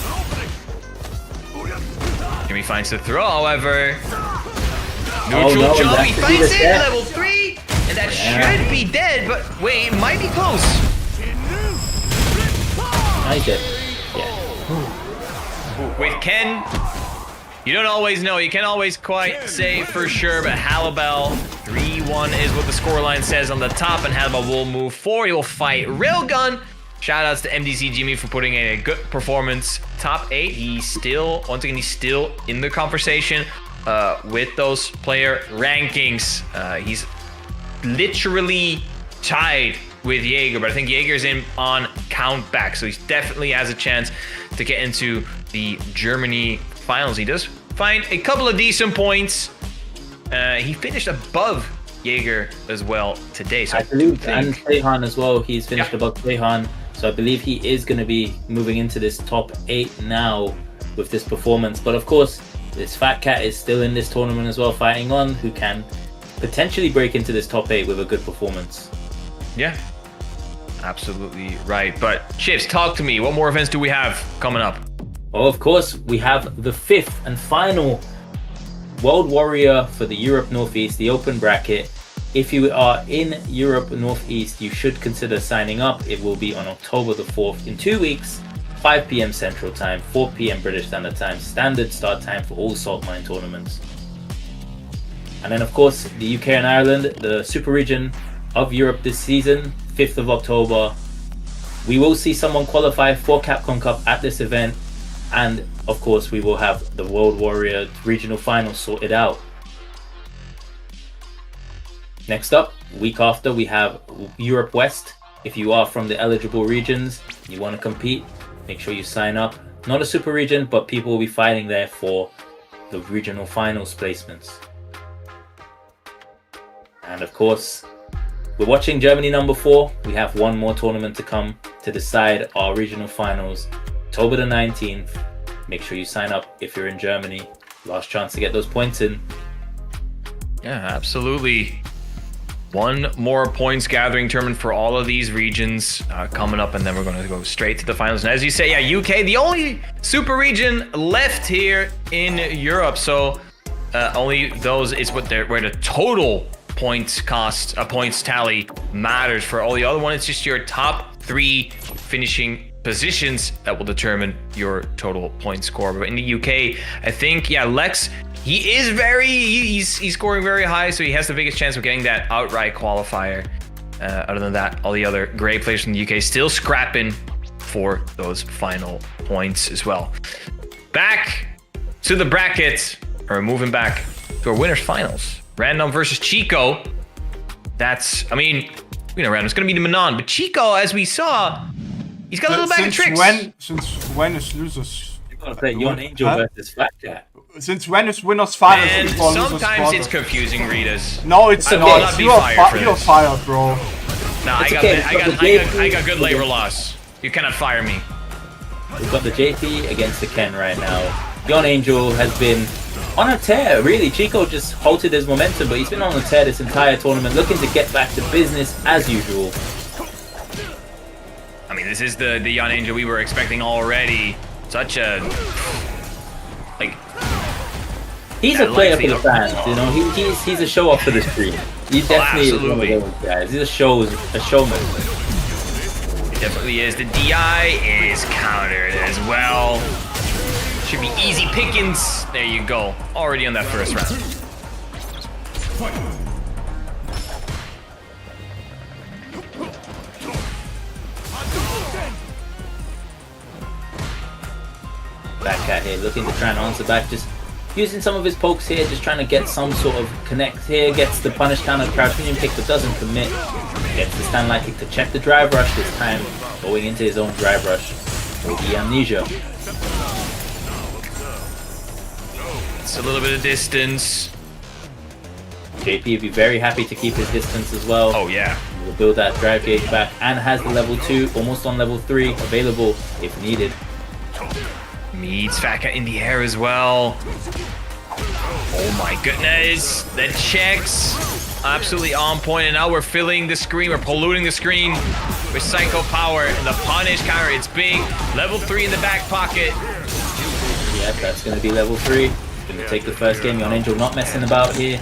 Jimmy finds the throw, however. Neutral jump, he finds it, level 3, and that should be dead, but wait, it might be close. Nice it. Yeah. With Ken, you don't always know. You can't always quite say for sure, but Halibel, 3-1 is what the scoreline says on the top, and Halibel will move forward. He will fight Railgun. Shoutouts to MDZ Jimmy for putting in a good performance. Top 8, he's still in the conversation with those player rankings. He's literally tied with Jerger, but I think Jerger's in on count back, so he definitely has a chance to get into the Germany finals. He does find a couple of decent points. He finished above Jerger as well today, so I believe, and Seahan as well. He's finished above Seahan, so I believe he is going to be moving into this top 8 now with this performance. But of course, this Fat Cat is still in this tournament as well, fighting on, who can potentially break into this top 8 with a good performance. Yeah, absolutely right. But Chips, talk to me. What more events do we have coming up? Well, of course, we have the 5th and final World Warrior for the Europe Northeast, the open bracket. If you are in Europe Northeast, you should consider signing up. It will be on October the 4th in 2 weeks, 5 p.m. Central Time, 4 p.m. British Standard Time, standard start time for all Saltmine tournaments. And then, of course, the UK and Ireland, the Super Region of Europe this season, 5th of October. We will see someone qualify for Capcom Cup at this event. And, of course, we will have the World Warrior regional finals sorted out. Next up, week after, we have Europe West. If you are from the eligible regions, you want to compete, make sure you sign up. Not a super region, but people will be fighting there for the regional finals placements. And of course, we're watching Germany number 4. We have one more tournament to come to decide our regional finals. October the 19th. Make sure you sign up if you're in Germany. Last chance to get those points in. Yeah, absolutely. One more points gathering tournament for all of these regions coming up, and then we're going to go straight to the finals. And as you say, yeah, UK, the only super region left here in Europe. So only those is where the total points cost, points tally matters. For all the other one, it's just your top 3 finishing positions that will determine your total point score. But in the UK, I think, yeah, Lex, he's scoring very high, so he has the biggest chance of getting that outright qualifier. Other than that, all the other great players from the UK still scrapping for those final points as well. Back to the bracket, or moving back to our winners finals. Random versus Chico. That's, I mean, we know Random. It's going to be the Manon, but Chico, as we saw, he's got a little bag of tricks. Since when is losers? You're gonna play Yon Angel versus Fat Cat. Since when is winners finals And before losers sometimes quarter? it's confusing, Ritas. No, it's I will not. not be You're fired for fired, bro. No, It's I okay. got good labor loss. You cannot fire me. We've got the JP against the Ken right now. Yon Angel has been on a tear, really. Chico just halted his momentum, but he's been on a tear this entire tournament, looking to get back to business as usual. I mean, this is the Yon Angel we were expecting already. Such a... like... He's a player for the fans, you know. He's a show off for the stream. He definitely is one of those guys. He's a showman. It definitely is. The DI is countered as well. Should be easy pickings. There you go. Already on that first round. Back Cat here, looking to try and answer back, just using some of his pokes here, just trying to get some sort of connect here, gets the punish counter, crouch medium kick, but doesn't commit. Gets the stand light kick to check the drive rush this time, going into his own drive rush for the Amnesia. It's a little bit of distance. JP would be very happy to keep his distance as well. Oh yeah. Will build that drive gauge back and has the level 2, almost on level 3, available if needed. Meets Fat Cat in the air as well. Oh my goodness. The checks. Absolutely on point. And now we're filling the screen. We're polluting the screen with Psycho Power. And the punish counter. It's big. Level 3 in the back pocket. Yeah, that's going to be level 3. Going to take the first game. Yon Angel not messing about here.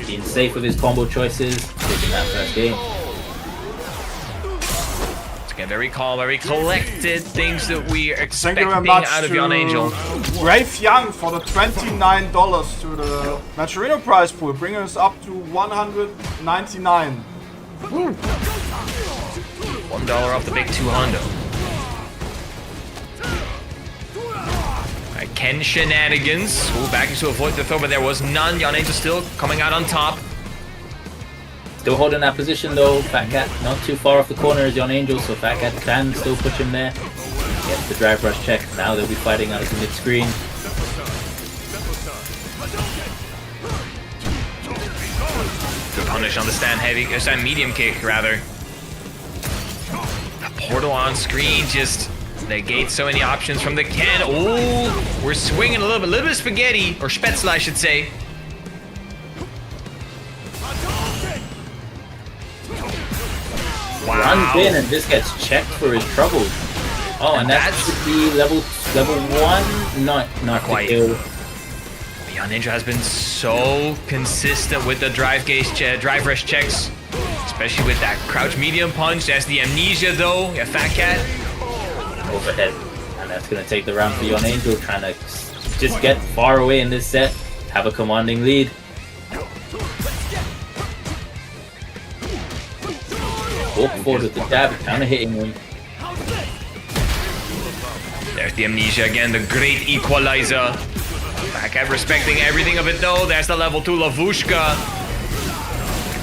Being safe with his combo choices. Taking that first game. Again, very calm, very collected. Things that we are Thank expecting you very much out of Yon Angel. Brave Young for the $29 to the Maturino prize pool, bringing us up to $199. $1 off the big 200. Alright, Ken shenanigans. Ooh, back to avoid the throw, but there was none. Yon Angel still coming out on top. Still holding that position though. Fat Cat not too far off the corner as Yon Angel, so Fat Cat can still push him there. Gets the drive rush check. Now they'll be fighting out of the mid screen. Good punish on the stand medium kick rather. The portal on screen just negates so many options from the Ken. Ooh, we're swinging a little bit of spaghetti, or spätzle I should say. Wow. Runs in and just gets checked for his troubles. Oh, and that should be level 1. Not quite. Kill. Yon Ninja has been so consistent with the drive rush checks, especially with that crouch medium punch. That's the Amnesia though. Yeah, Fat Cat. Overhead. And that's going to take the round for Yon Angel, trying to just get far away in this set, have a commanding lead. Walk forward with the jab, counter hitting him. There's the Amnesia again, the great equalizer. Back at respecting everything of it though. There's the level 2 Lavushka.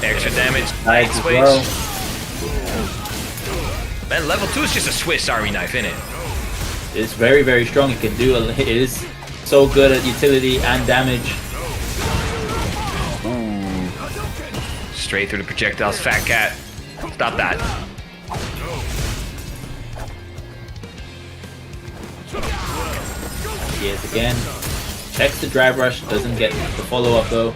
Extra damage. Nice as well. Man, level 2 is just a Swiss Army knife, isn't it? It's very, very strong. It can do it is so good at utility and damage. Ooh. Straight through the projectiles, Fat Cat. Stop that. He is again. Checks the drive rush, doesn't get the follow up though.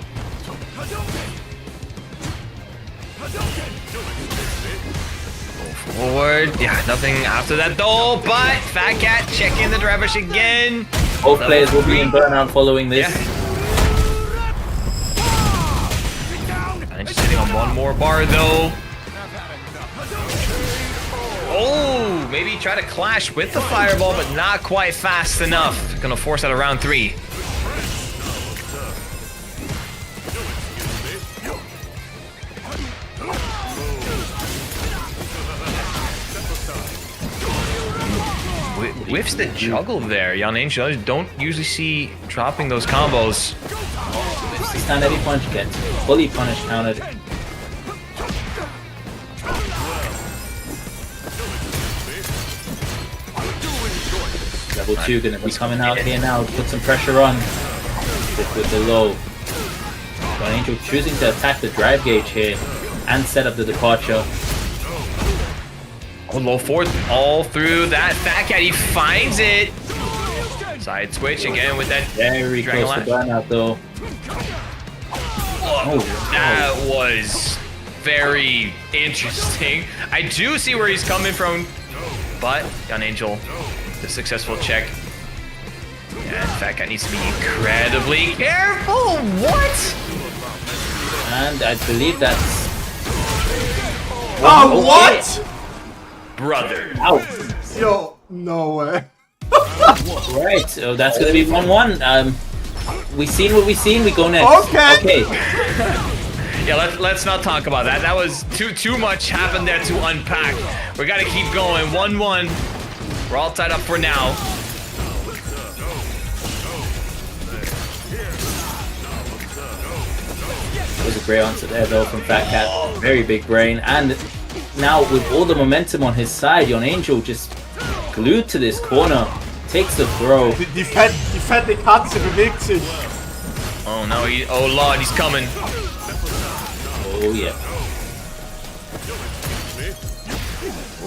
Forward. Yeah, nothing after that though, but Fat Cat checking the drive rush again. Both players will be in burnout following this. Yeah. And just sitting on one more bar though. Oh, maybe try to clash with the fireball, but not quite fast enough. Gonna force out of round 3. whiffs the juggle there. Jan Angel don't usually see dropping those combos. This time heavy punch gets fully punished countered. Level 2 gonna be coming out here now, put some pressure on. With the low. Jan Angel choosing to attack the drive gauge here and set up the departure. Oh, low forward all through that Fat Cat. He finds it. Side switch again with that. Very Dragon close to Lash. burnout though. That was very interesting. I do see where he's coming from, but Jan Angel, the successful check. And Fat Cat needs to be incredibly careful. What? And I believe that's... Oh, what? Brother. Out. Yo, no way. Right, so that's gonna be 1-1. We seen what we seen. We go next. Okay. Yeah, let's not talk about that. That was too much happened there to unpack. We gotta keep going. 1-1. We're all tied up for now. That was a great answer there though from Fat Cat. Very big brain. And now with all the momentum on his side, Jan Angel just glued to this corner. Takes the throw. Die fette Katze bewegt sich. Oh no, oh lord, he's coming. Oh yeah.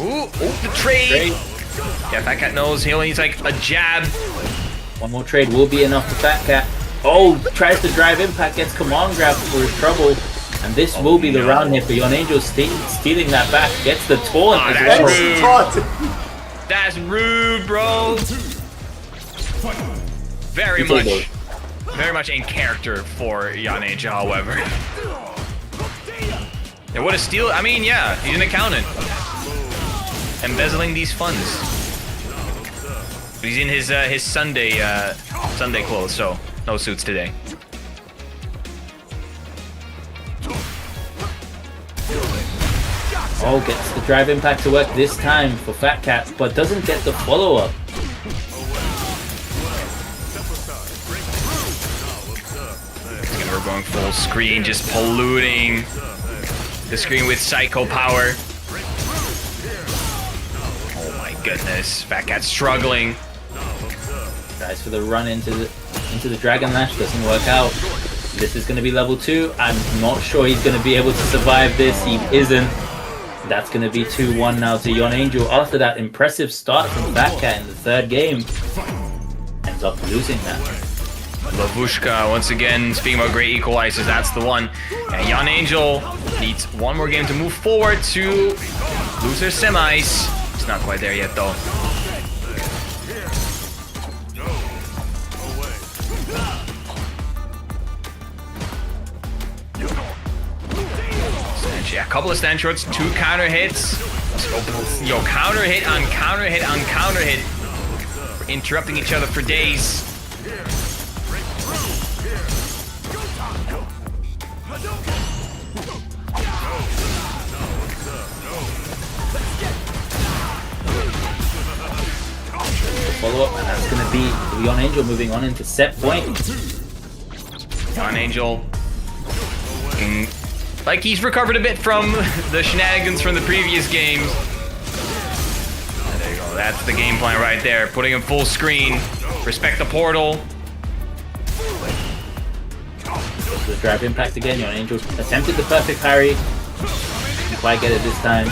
Ooh, the trade. Yeah, Fat Cat knows he only needs like a jab. One more trade will be enough for Fat Cat. Oh, tries to drive impact, gets command grab for his trouble. And this will be the round here for Jan Angel stealing that back. Gets the taunt as well. That's rude, bro. Very much in character for Jan Angel, however. Yeah, what a steal. I mean, yeah, he's an accountant. Embezzling these funds. But he's in his Sunday clothes, so no suits today. Oh, gets the drive impact to work this time for Fat Cat, but doesn't get the follow-up. We're going full screen, just polluting the screen with psycho power. Oh my goodness, Fat Cat struggling. Tries for the run into the Dragon Lash, doesn't work out. This is going to be level 2. I'm not sure he's going to be able to survive this. He isn't. That's going to be 2-1 now to Jan Angel after that impressive start from Fat Cat in the third game. Ends up losing that. Lavushka, once again, speaking about great equalizers, that's the one. And Jan Angel needs one more game to move forward to loser semis. It's not quite there yet, though. Yeah, a couple of stand shorts, 2 counter hits. Yo, counter hit on counter hit on counter hit. We're interrupting each other for days. Follow up, and that's going to be Jan Angel moving on into set point. Jan Angel looking like he's recovered a bit from the shenanigans from the previous games. And there you go, that's the game plan right there. Putting him full screen. Respect the portal. The drive impact again. Jan Angel attempted the perfect parry. Didn't quite get it this time.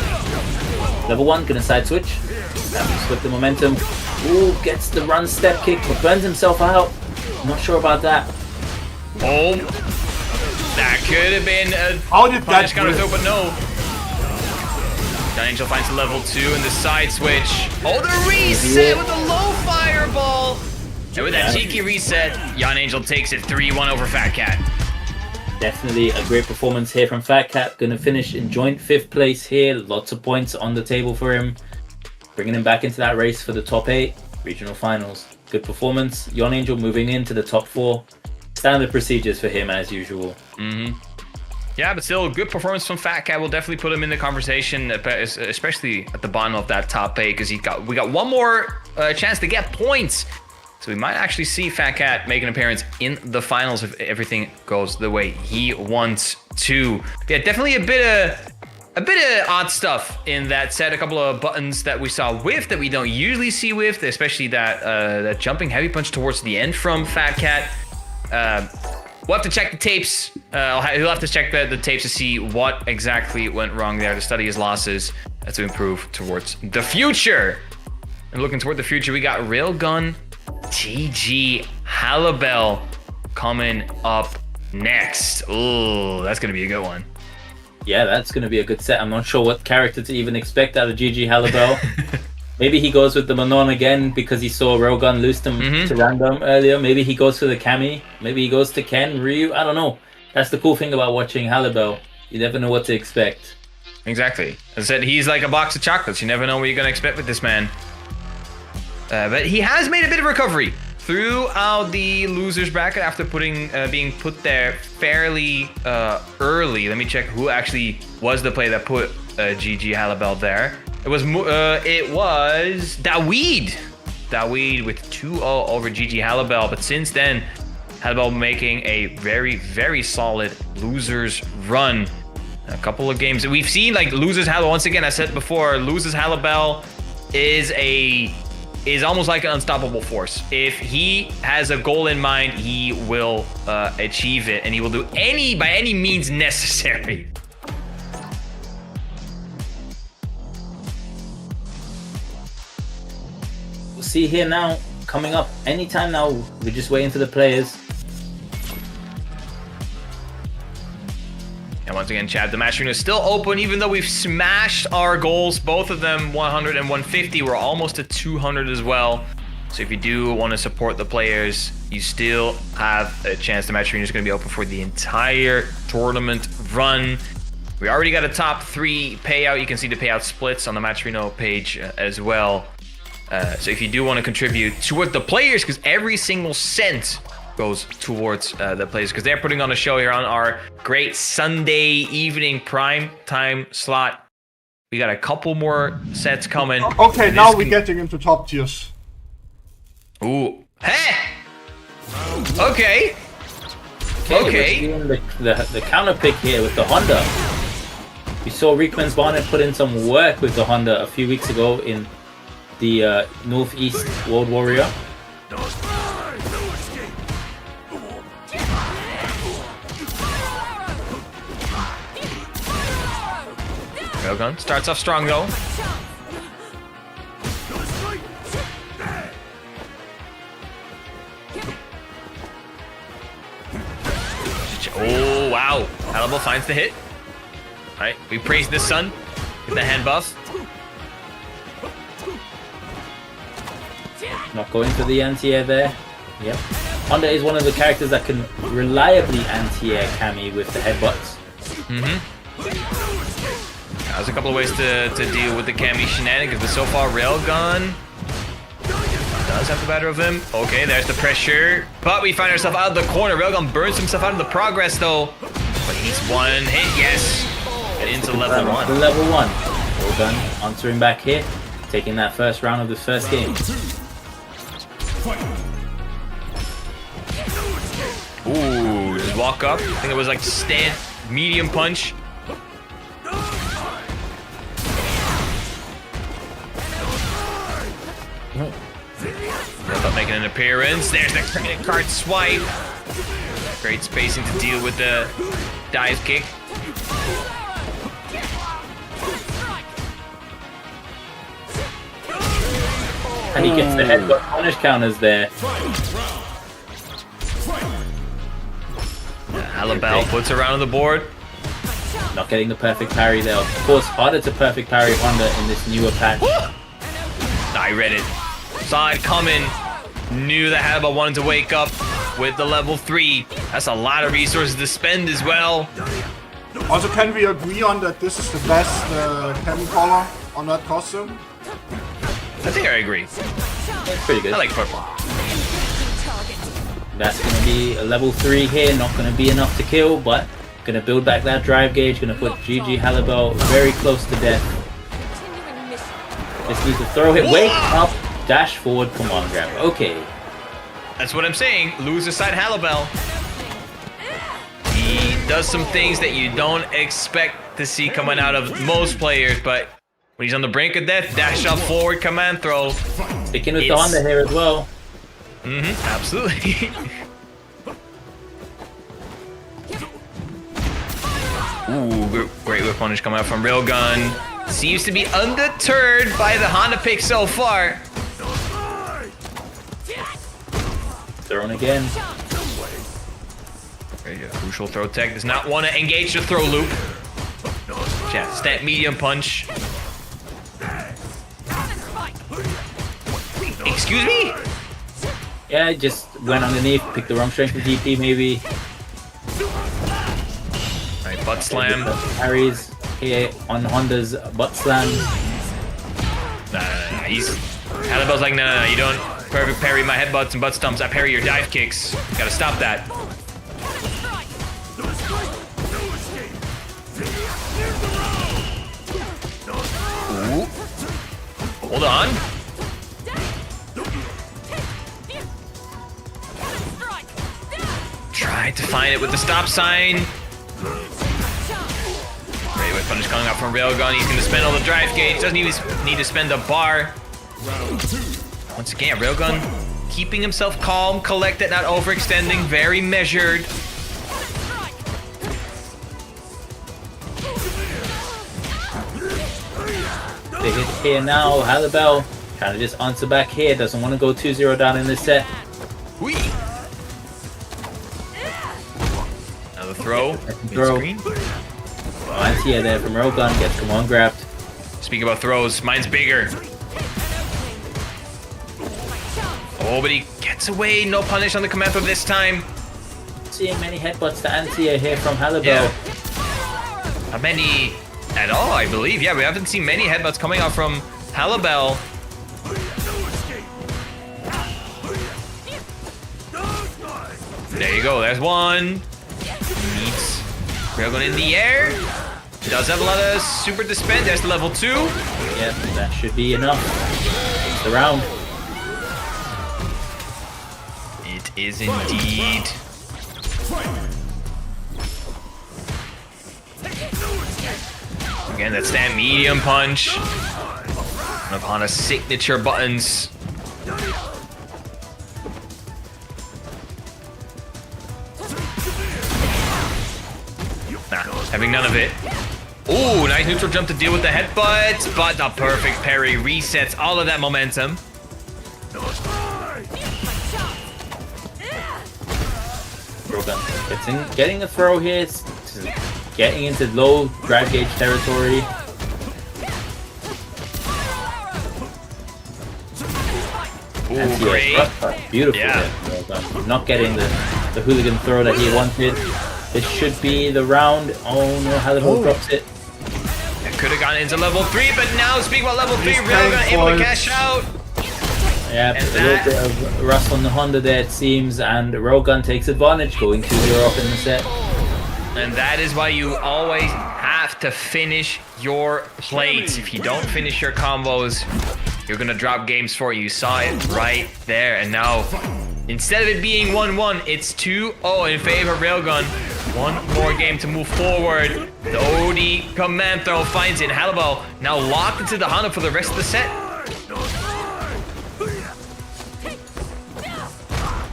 Level 1, gonna side switch. Split the momentum. Ooh, gets the run step kick, but burns himself out. I'm not sure about that. Oh, that could have been a punish counter throw, but no. Jan Angel finds the level 2 and the side switch. Oh, the reset with the low fireball. And with that cheeky reset, Jan Angel takes it 3-1 over Fat Cat. Definitely a great performance here from Fat Cat. Gonna finish in joint 5th place here. Lots of points on the table for him. Bringing him back into that race for the top 8 regional finals. Good performance. Jan Angel moving into the top 4. Standard procedures for him as usual. Yeah, but still, good performance from Fat Cat. We'll definitely put him in the conversation, especially at the bottom of that top 8, because we got one more chance to get points. So we might actually see Fat Cat make an appearance in the finals if everything goes the way he wants to. Yeah, definitely a bit of odd stuff in that set. A couple of buttons that we saw whiff that we don't usually see whiff, especially that jumping heavy punch towards the end from Fat Cat. We'll have to check the tapes. He'll have to check the tapes to see what exactly went wrong there, to study his losses, to improve towards the future. And looking toward the future, we got Railgun GG Halibel coming up next. Ooh, that's gonna be a good one. Yeah, that's going to be a good set. I'm not sure what character to even expect out of GG Halibel. Maybe he goes with the Manon again because he saw Railgun lose them to Random earlier. Maybe he goes for the Kami. Maybe he goes to Ken, Ryu. I don't know. That's the cool thing about watching Halibel. You never know what to expect. Exactly. As I said, he's like a box of chocolates. You never know what you're going to expect with this man. But he has made a bit of recovery throughout the losers bracket after being put there fairly early. Let me check who actually was the player that put GG Halibel there. It was Dawed. Dawed with 2-0 over GG Halibel. But since then, Halibel making a very, very solid losers run. A couple of games that we've seen, like losers Halibel. Once again, I said before, losers Halibel is almost like an unstoppable force. If he has a goal in mind, he will achieve it, and he will do by any means necessary. We'll see here now, coming up anytime now. We're just waiting for the players. And once again, chat, the match arena is still open, even though we've smashed our goals, both of them 100 and 150. We're almost at 200 as well. So if you do want to support the players, you still have a chance. The match arena is going to be open for the entire tournament run. We already got a top 3 payout. You can see the payout splits on the match arena page as well. So if you do want to contribute toward the players, because every single cent goes towards the players, because they're putting on a show here on our great Sunday evening prime time slot. We got a couple more sets coming. Okay, now we're getting into top tiers. Ooh. Hey! Okay. Okay. We're seeing the counter pick here with the Honda. We saw Rickman's Barnet put in some work with the Honda a few weeks ago in the Northeast World Warrior. Railgun starts off strong though. Oh wow, Halibel finds the hit. Alright, we praise the sun with the hand buff. Not going for the anti-air there. Yep. Honda is one of the characters that can reliably anti-air Kami with the headbutts. There's a couple of ways to deal with the Kami shenanigans, but so far Railgun does have the better of him. Okay, there's the pressure, but we find ourselves out of the corner. Railgun burns himself out of the progress though, but he needs one hit, yes, and into level 1. The level 1. Railgun answering back here, taking that first round of the first game. Ooh, just walk up. I think it was like stand medium punch. Making an appearance. There's the credit card swipe. Great spacing to deal with the dive kick. And he gets the headbutt punish counters there. Halibel puts around the board. Not getting the perfect parry there. Of course, harder to perfect parry Honda in this newer patch. I read it. Saw it coming. Knew that Halibel wanted to wake up with the level 3. That's a lot of resources to spend as well. Also, can we agree on that this is the best Kami color on that costume? I think I agree. It's pretty good. I like purple. That's going to be a level 3 here. Not going to be enough to kill, but Gonna build back that drive gauge. Gonna put GG Halibel very close to death. Just need to throw it. Wake up. Dash forward. Come on, grab. Okay. That's what I'm saying. Loser side Halibel. He does some things that you don't expect to see coming out of most players, but when he's on the brink of death, dash up forward, command throw. Sticking with the Honda here as well. Absolutely. Ooh, great whip punish coming out from Railgun. Seems to be undeterred by the Honda pick so far. Thrown again. Crucial throw tech. Does not want to engage the throw loop. Yeah, stat medium punch. Excuse me? Yeah, just went underneath, picked the wrong strength of DP maybe. Alright, butt slam. Parries here on Honda's butt slam. Nah, he's... Halibel's like, no, you don't perfect parry my headbutts and butt stumps. I parry your dive kicks. Gotta stop that. Ooh. Hold on. Tried to find it with the stop sign. Great whip punch coming out from Railgun. He's gonna spend all the drive gauge. Doesn't even need to spend a bar. Once again, Railgun keeping himself calm, collected, not overextending, very measured. They hit here now. Halibel trying to just answer back here. Doesn't want to go 2-0 down in this set. Whee! Another throw. Throw. Oh, anti-air there from Railgun. Gets come on grabbed. Speaking about throws, mine's bigger. Oh, but he gets away. No punish on the command throw this time. Seeing many headbutts to anti-air here from Halibel. Yeah. Not many at all, I believe. Yeah, we haven't seen many headbutts coming out from Halibel. There you go, there's one. Meets Railgun in the air. Does have a lot of super dispense. There's the level 2. Yep, that should be enough. It's the round. It is indeed. Again, that's that medium punch. One of Hana's signature buttons. Nah, having none of it. Ooh, nice neutral jump to deal with the headbutt, but the perfect parry resets all of that momentum. Getting a throw here, getting into low drive gauge territory. Ooh, great. Beautiful. Yeah. Hit. Not getting the hooligan throw that he wanted. This should be the round. Oh no, Halibel drops it. It could have gone into level 3, but now speaking about level 3, Railgun able to cash out. Yeah, a little bit of rust on the Honda there, it seems, and Railgun takes advantage, going 2-0 up in the set. And that is why you always have to finish your plates. If you don't finish your combos, you're gonna drop games for you. You saw it right there, and now instead of it being 1-1, it's 2-0 in favor of Railgun. One more game to move forward. The OD command throw finds it. Halibel now locked into the Honda for the rest of the set.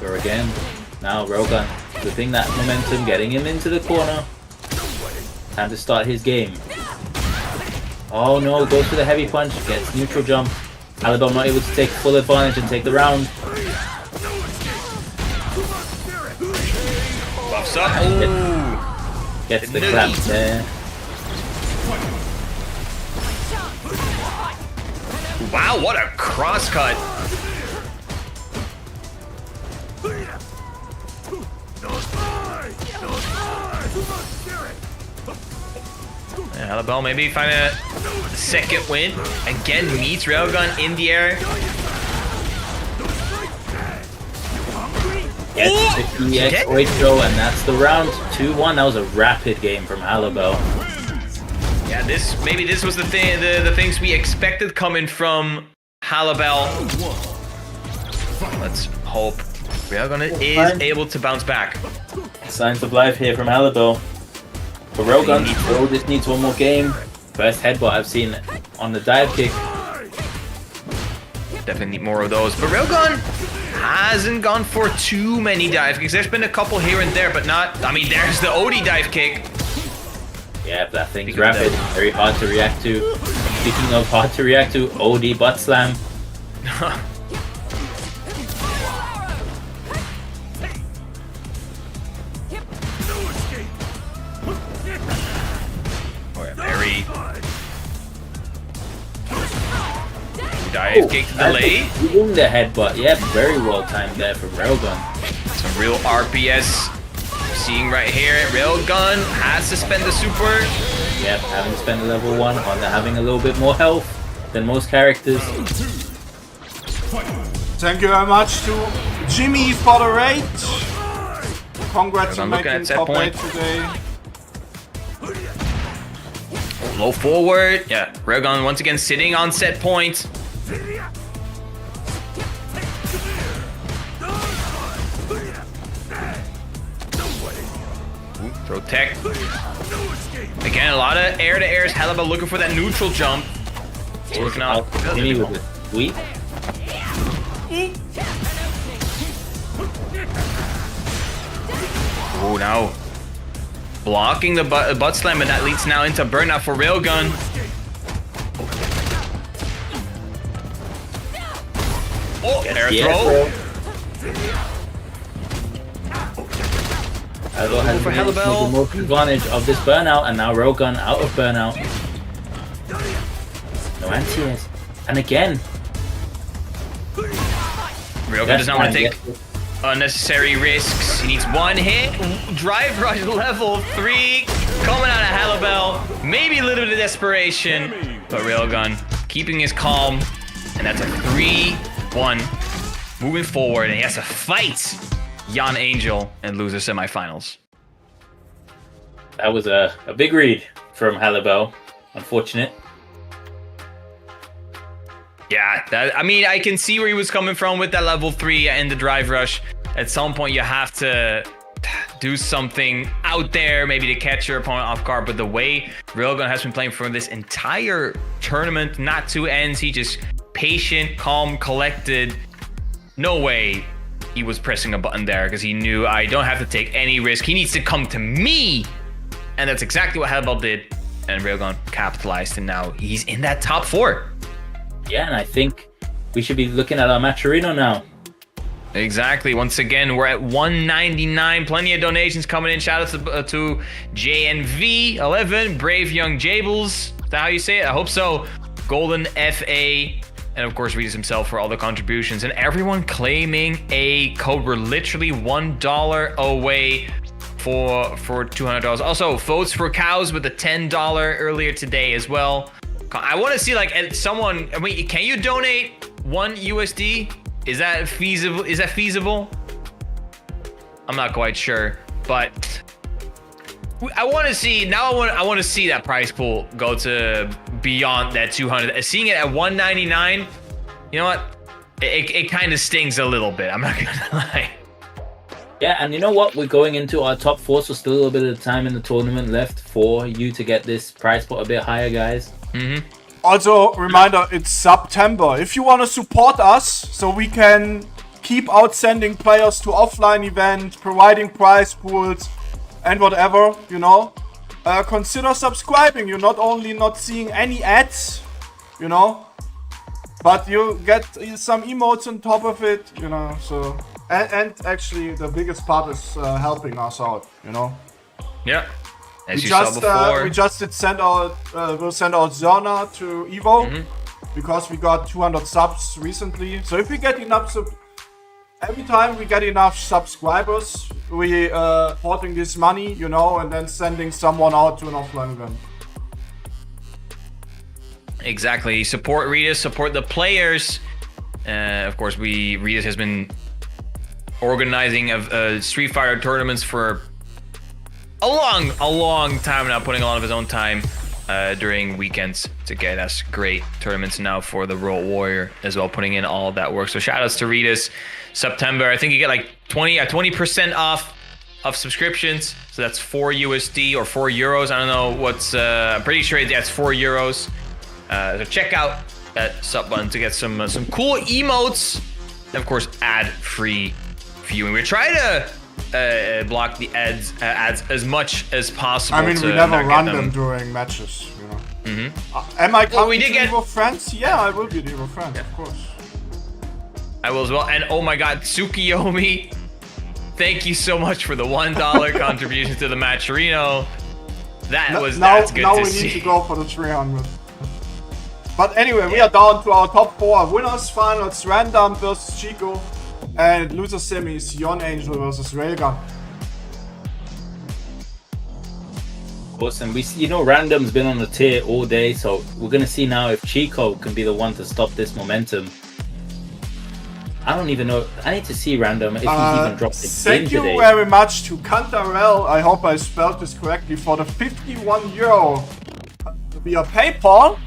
Throw again. Now Railgun flipping that momentum, getting him into the corner. Time to start his game. Oh no, goes for the heavy punch, gets neutral jump. Halibel not able to take full advantage and take the round. Buffs up. Ooh. Gets the clap there. Wow, what a cross cut. Halibel maybe find a second win. Again meets Railgun in the air. Gets the EX Oito, and that's the round. 2-1. That was a rapid game from Halibel. Yeah, maybe this was the things we expected coming from Halibel. Let's hope Railgun is able to bounce back. Signs of life here from Halibel. For Railgun, just needs one more game. First headbutt I've seen on the dive kick. Definitely need more of those. But Railgun hasn't gone for too many dive kicks. There's been a couple here and there, but not. I mean, there's the OD dive kick. Yeah, that thing's rapid. Very hard to react to. Speaking of hard to react to, OD butt slam. Very dive kick delay. In the headbutt, yeah, very well timed there from Railgun. Some real RPS. Seeing right here, Railgun has to spend the super. Yep, having spent level 1 on having a little bit more health than most characters. Thank you very much to Jimmy for the raid. Congrats on making top 8 today. Low forward. Yeah, Railgun once again sitting on set point. Ooh, throw tech. Again, a lot of air to airs. Halibel looking for that neutral jump. It's working out. Jimmy with a sweep. Oh, now blocking the butt slam, and that leads now into burnout for Railgun. Oh, air throw. Halibel has for taken the Halibel. most advantage of this burnout, and now Railgun out of burnout. No anti-airs. And again. Railgun does not want to take unnecessary risks. He needs one hit. Drive rush level 3 coming out of Halibel. Maybe a little bit of desperation, but Railgun keeping his calm, and that's a 3-1 moving forward, and he has to fight Jan Angel and lose the semifinals. That was a big read from Halibel. Unfortunate. Yeah, I mean, I can see where he was coming from with that level 3 and the drive rush. At some point, you have to do something out there, maybe to catch your opponent off guard. But the way Railgun has been playing for this entire tournament, not 2 ends, he just patient, calm, collected. No way he was pressing a button there, because he knew I don't have to take any risk. He needs to come to me. And that's exactly what Halibel did. And Railgun capitalized, and now he's in that top 4. Yeah, and I think we should be looking at our Maturino now. Exactly. Once again, we're at 199. Plenty of donations coming in. Shout out to JNV11, Brave Young Jables. Is that how you say it? I hope so. Golden FA. And of course, Regis himself for all the contributions. And everyone claiming a code. We're literally $1 away for $200. Also, Votes for Cows with a $10 earlier today as well. I want to see, like, someone. I mean, can you donate $1 USD? Is that feasible? I'm not quite sure, but I want to see. Now I want to see that prize pool go to beyond that 200. Seeing it at 199, you know what? It kind of stings a little bit. I'm not gonna lie. Yeah, and you know what? We're going into our top 4, so still a little bit of time in the tournament left for you to get this prize pool a bit higher, guys. Also, reminder, it's September. If you want to support us, so we can keep outsending players to offline events, providing prize pools, and whatever, you know, consider subscribing. You're not only not seeing any ads, you know, but you get some emotes on top of it, you know, so... And actually, the biggest part is helping us out, you know? Yeah. As you saw before. We just did we'll send out Zerna to Evo because we got 200 subs recently. So if we get enough every time we get enough subscribers, we porting this money, you know, and then sending someone out to an offline event. Exactly. Support Regis, support the players. Of course, Regis has been organizing of Street Fighter tournaments for a long time now, putting a lot of his own time during weekends to get us great tournaments now for the Road Warrior as well, putting in all of that work. So shout outs to Ritas. September, I think you get like 20% off of subscriptions. So that's 4 USD or 4 euros. I don't know what's, I'm pretty sure that's 4 euros. So check out that sub button to get some cool emotes. And of course, ad-free viewing. We try to block the ads as much as possible. I mean, we never run them during matches, you know. Am I coming to Evo Friends? Yeah, I will be the Evo Friends, of course. I will as well. And oh my god, Tsukiyomi, thank you so much for the $1 contribution to the Matcherino. That's good to see. Now we need to go for the 300. But anyway, we are down to our top 4 winners finals: Random versus Chico, and loser semis: Yon Angel versus Railgun. Awesome. We see, Random's been on the tier all day, so we're gonna see now if Chico can be the one to stop this momentum. I don't even know. I need to see Random if he's even dropped it Thank you very much to Cantarell, I hope I spelled this correctly, for the €51 via PayPal,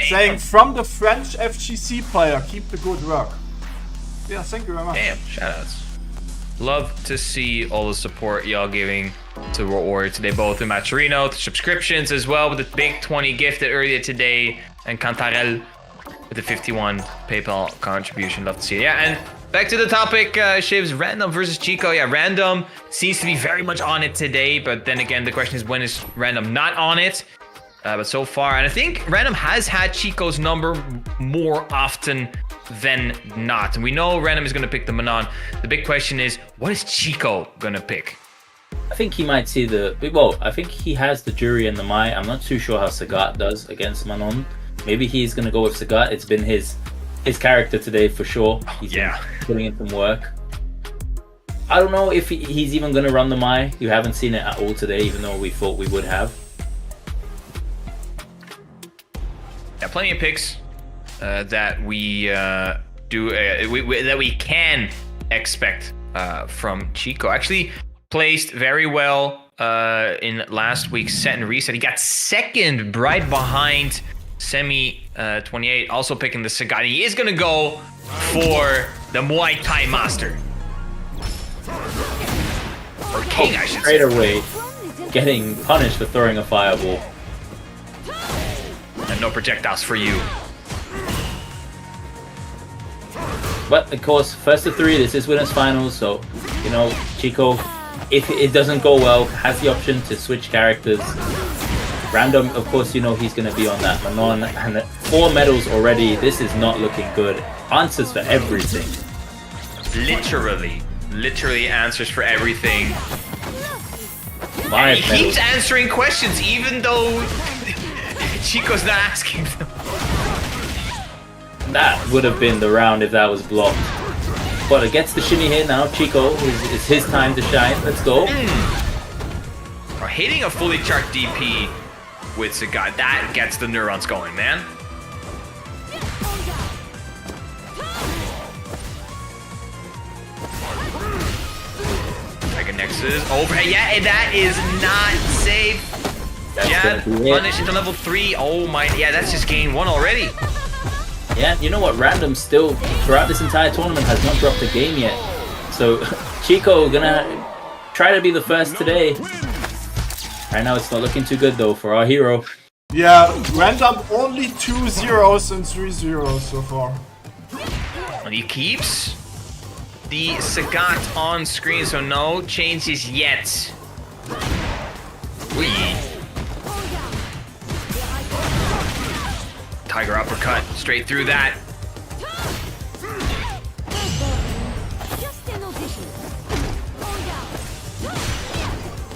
saying from the French FGC player, keep the good work. Yeah, thank you very much. Damn, shoutouts. Love to see all the support y'all giving to Road Warrior today, both in Matcherino, the subscriptions as well, with the big 20 gifted earlier today, and Cantarell with the 51 PayPal contribution. Love to see it. Yeah, and back to the topic, Shivs, Random versus Chico. Yeah, Random seems to be very much on it today, but then again, the question is, when is Random not on it? But so far, and I think Random has had Chico's number more often than not. And we know Random is going to pick the Manon. The big question is, what is Chico going to pick? I think he might see I think he has the Jury and the Mai. I'm not too sure how Sagat does against Manon. Maybe he's going to go with Sagat. It's been his character today for sure. He's been putting in some work. I don't know if he's even going to run the Mai. You haven't seen it at all today, even though we thought we would have. Yeah, plenty of picks that we that we can expect from Chico. Actually placed very well in last week's set and reset. He got second right behind Semi 28, also picking the Sagat. He is gonna go for the Muay Thai Master. Or King, I should straight say. Away getting punished for throwing a fireball. And no projectiles for you. But of course, first of 3, this is winners finals, so Chico, if it doesn't go well, has the option to switch characters. Random, of course, he's going to be on that Manon, and 4 medals already. This is not looking good. Answers for everything. Literally answers for everything. 5 and he medals. keeps answering questions, even though Chico's not asking them. That would have been the round if that was blocked. But it gets the shimmy here now. Chico, it's his time to shine. Let's go. Or hitting a fully charged DP with Sagat, that gets the neurons going, man. Tiger Nexus overhead. Yeah, and that is not safe. Yeah, punish into level 3. Oh my, yeah, that's just gain 1 already. Yeah, you know what? Random still, throughout this entire tournament, has not dropped a game yet. So, Chico gonna try to be the first today. Right now, it's not looking too good, though, for our hero. Yeah, Random only 2 zeros and 3 zeros so far. And he keeps the Sagat on screen, so no changes yet. Wee. Tiger uppercut straight through that.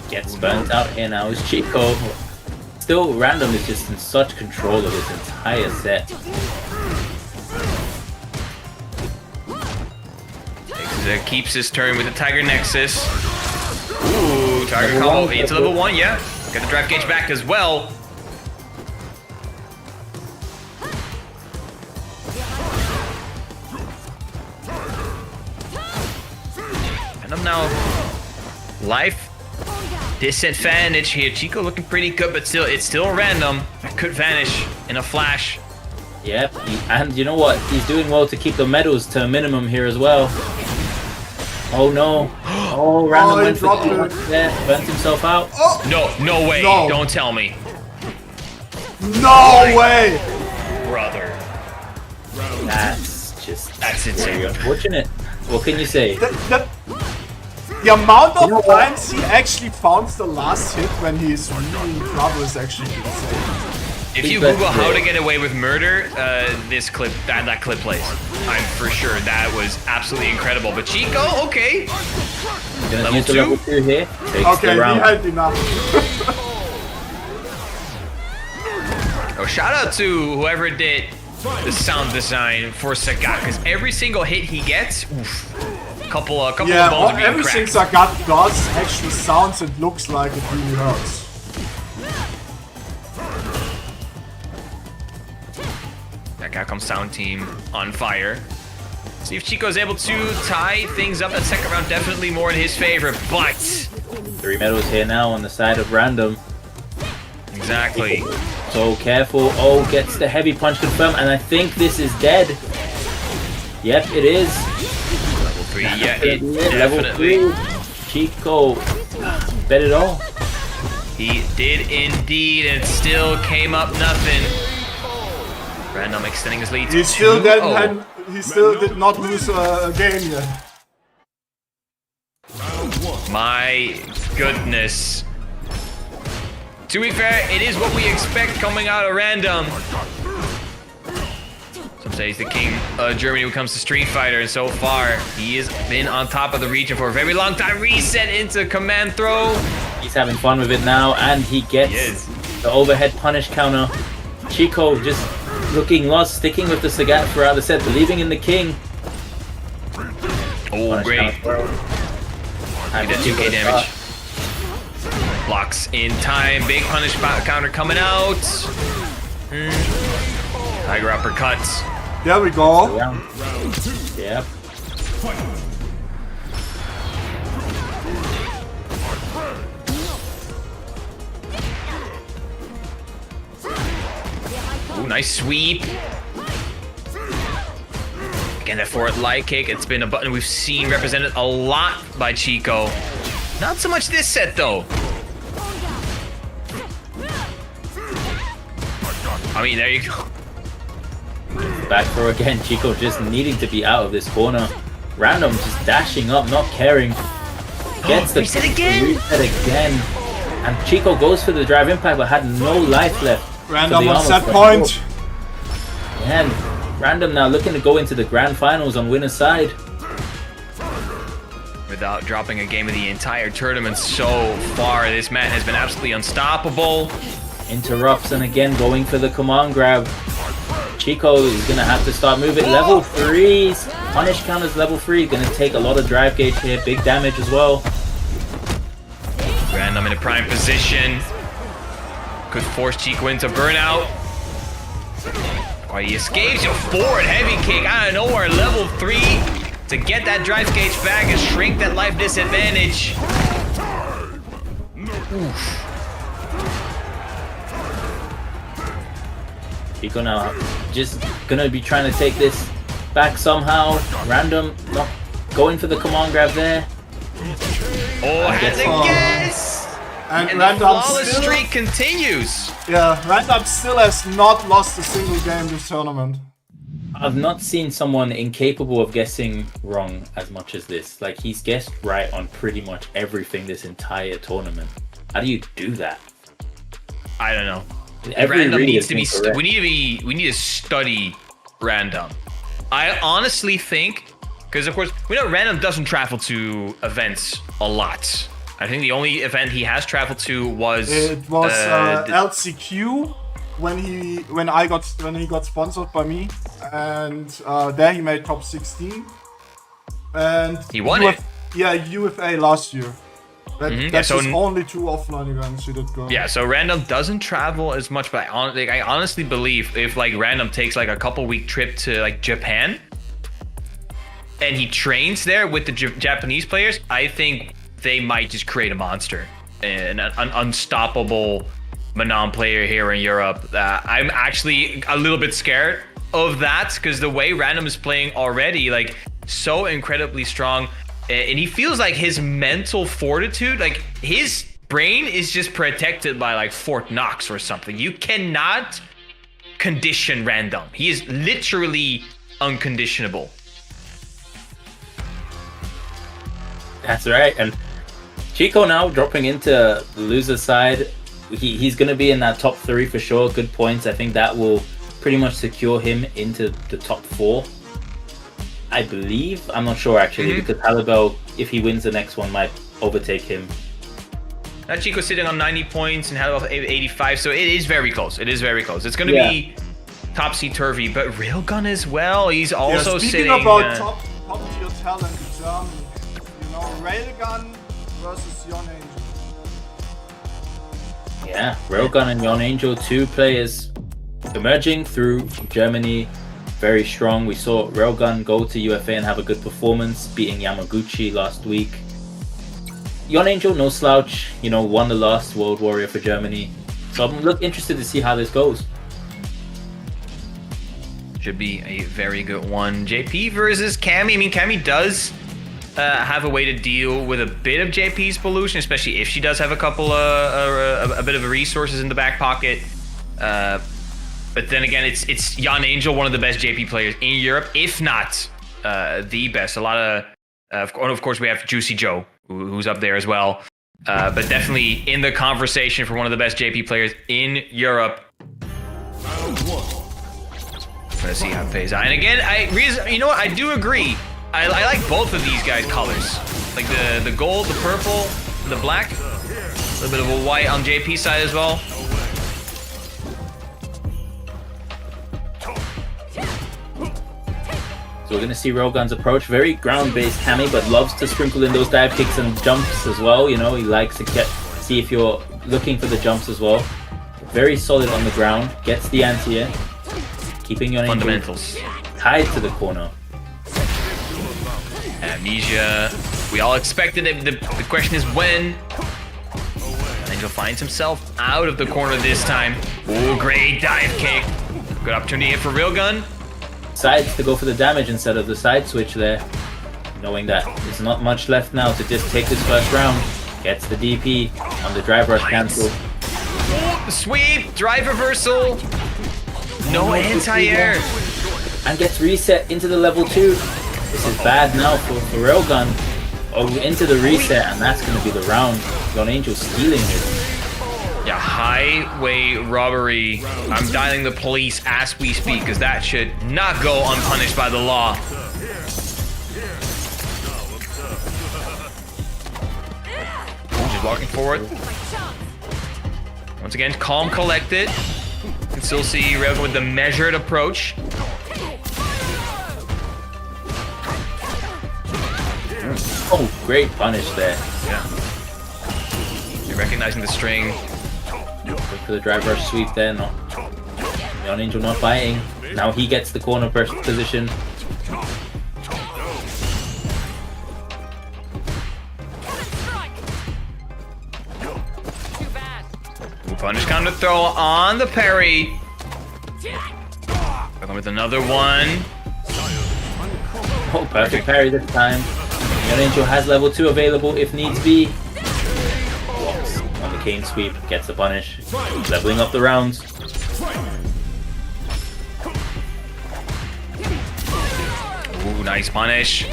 Gets burnt out here now is Chico. Still, Random is just in such control of this entire set. Keeps his turn with the Tiger Nexus. Ooh, Tiger combo into level 1, yeah. Got the drive gauge back as well. now. Life disadvantage here. Chico looking pretty good, but still, it's still random. That could vanish in a flash. Yep, and you know what? He's doing well to keep the medals to a minimum here as well. Oh no. Oh, random went for there, burnt himself out. Oh. No way. No. Don't tell me. No way! Brother. That's insane. very unfortunate. What can you say? The amount of times he actually found the last hit when he's really in trouble is actually insane. If you Google how to get away with murder, this clip, that clip plays. I'm for sure that was absolutely incredible. But Chico, okay. Level 2? Level 2 here. Okay, he had enough. Oh, shout out to whoever did the sound design for Sagat, because every single hit he gets, oof, couple of bones are being everything cracked. Sagat does actually sounds and looks like it really hurts. That Capcom sound team on fire. See if Chico's able to tie things up. That second round definitely more in his favor, but 3 medals here now on the side of Random. Exactly. So careful. Oh, gets the heavy punch confirmed, and I think this is dead. Yep, it is. Level 3, yeah, it Level definitely. 3. Chico bet it all. He did indeed, and it still came up nothing. Random extending his lead. He still did not lose a game yet. My goodness. To be fair, it is what we expect coming out of Random. Some say he's the king of Germany when it comes to Street Fighter, and so far, he has been on top of the region for a very long time. Reset into command throw. He's having fun with it now, and he gets the overhead punish counter. Chico just looking lost, sticking with the Sagat throughout the set, believing in the king. Oh, punish great. And did 2k damage. Blocks in time. Big punish counter coming out. Tiger uppercuts. There we go. Yep. Ooh, nice sweep. Again, that forward light kick. It's been a button we've seen represented a lot by Chico. Not so much this set, though. I mean, there you go. Back throw again. Chico just needing to be out of this corner. Random just dashing up, not caring. Gets the reset again. Reset again. And Chico goes for the drive impact, but had no life left. Random on set point. And Random now looking to go into the grand finals on winner's side. Without dropping a game of the entire tournament so far, this man has been absolutely unstoppable. Interrupts and again going for the command grab. Chico is gonna have to start moving. Level 3's punish counters level 3. Gonna take a lot of drive gauge here. Big damage as well. Random in a prime position. Could force Chico into burnout. Why he escapes. A forward heavy kick out of nowhere. Level 3 to get that drive gauge back and shrink that life disadvantage. Oof. Chico now just gonna be trying to take this back somehow. Random not going for the command grab there. Oh, has a guess! And the Random flawless still, streak continues. Yeah, Random still has not lost a single game this tournament. I've not seen someone incapable of guessing wrong as much as this. Like, he's guessed right on pretty much everything this entire tournament. How do you do that? I don't know. Every Random read needs has to been be. We need to study Random. I honestly think, because of course we know Random doesn't travel to events a lot. I think the only event he has traveled to was LCQ when he got sponsored by me, and there he made top 16. And he won it. Yeah, UFA last year. That's his only 2 offline events he did go. Yeah, so Random doesn't travel as much, but I honestly believe if like Random takes like a couple week trip to like Japan, and he trains there with the Japanese players, I think they might just create a monster, an unstoppable Manon player here in Europe. I'm actually a little bit scared of that because the way Random is playing already, like so incredibly strong, and he feels like his mental fortitude, like his brain is just protected by like Fort Knox or something. You cannot condition Random. He is literally unconditionable. That's right. And Chico now dropping into the loser side. He's going to be in that top 3 for sure. Good points. I think that will pretty much secure him into the top 4. I believe. I'm not sure actually, because Halibel, if he wins the next one, might overtake him. Now Chico's sitting on 90 points and Halibel 85, so it is very close. It is very close. It's going to be topsy-turvy, but Railgun as well. He's also speaking sitting... about top tier talent in Germany, you know, Railgun versus Yon Angel. Yeah, Railgun and Yon Angel, 2 players emerging through Germany, very strong. We saw Railgun go to UFA and have a good performance, beating Yamaguchi last week. Yon Angel, no slouch, you know, won the last World Warrior for Germany. So I'm interested to see how this goes. Should be a very good one. JP versus Cammy. I mean, Cammy does have a way to deal with a bit of JP's pollution, especially if she does have a couple a bit of resources in the back pocket. But then again, it's Yon Angel, one of the best JP players in Europe, if not the best. A lot of course, we have Juicy Joe, who's up there as well. But definitely in the conversation for one of the best JP players in Europe. Let's see how it pays out. And again, you know what? I do agree. I like both of these guys' colors. Like the gold, the purple, the black. A little bit of a white on JP's side as well. So we're going to see Railgun's approach. Very ground-based Cammy, but loves to sprinkle in those dive kicks and jumps as well. You know, he likes to see if you're looking for the jumps as well. Very solid on the ground. Gets the anti-air. Keeping Yon Angel Fundamentals. Tied to the corner. Amnesia. We all expected it. The question is when. Yon Angel finds himself out of the corner this time. Ooh, great dive kick. Good opportunity here for Railgun. Decides to go for the damage instead of the side switch there. Knowing that there's not much left now to just take this first round. Gets the DP on the drive rush cancel. Ooh, sweep, drive reversal. No anti-air. And gets reset into the level 2. This is bad now for Railgun. Oh, into the reset, and that's going to be the round. Yon Angel stealing it. Yeah, highway robbery. I'm dialing the police as we speak, because that should not go unpunished by the law. Just walking forward. Once again, calm, collected. You can still see Railgun with the measured approach. Oh, great punish there. Yeah. You're recognizing the string. Look for the drive rush sweep there. No. Yon Angel not biting. Now he gets the corner position. Punish counter throw on the parry. Going with another one. Oh, perfect parry this time. Yon Angel has level 2 available if needs be. Walks on the cane sweep, gets the punish. Leveling up the rounds. Ooh, nice punish.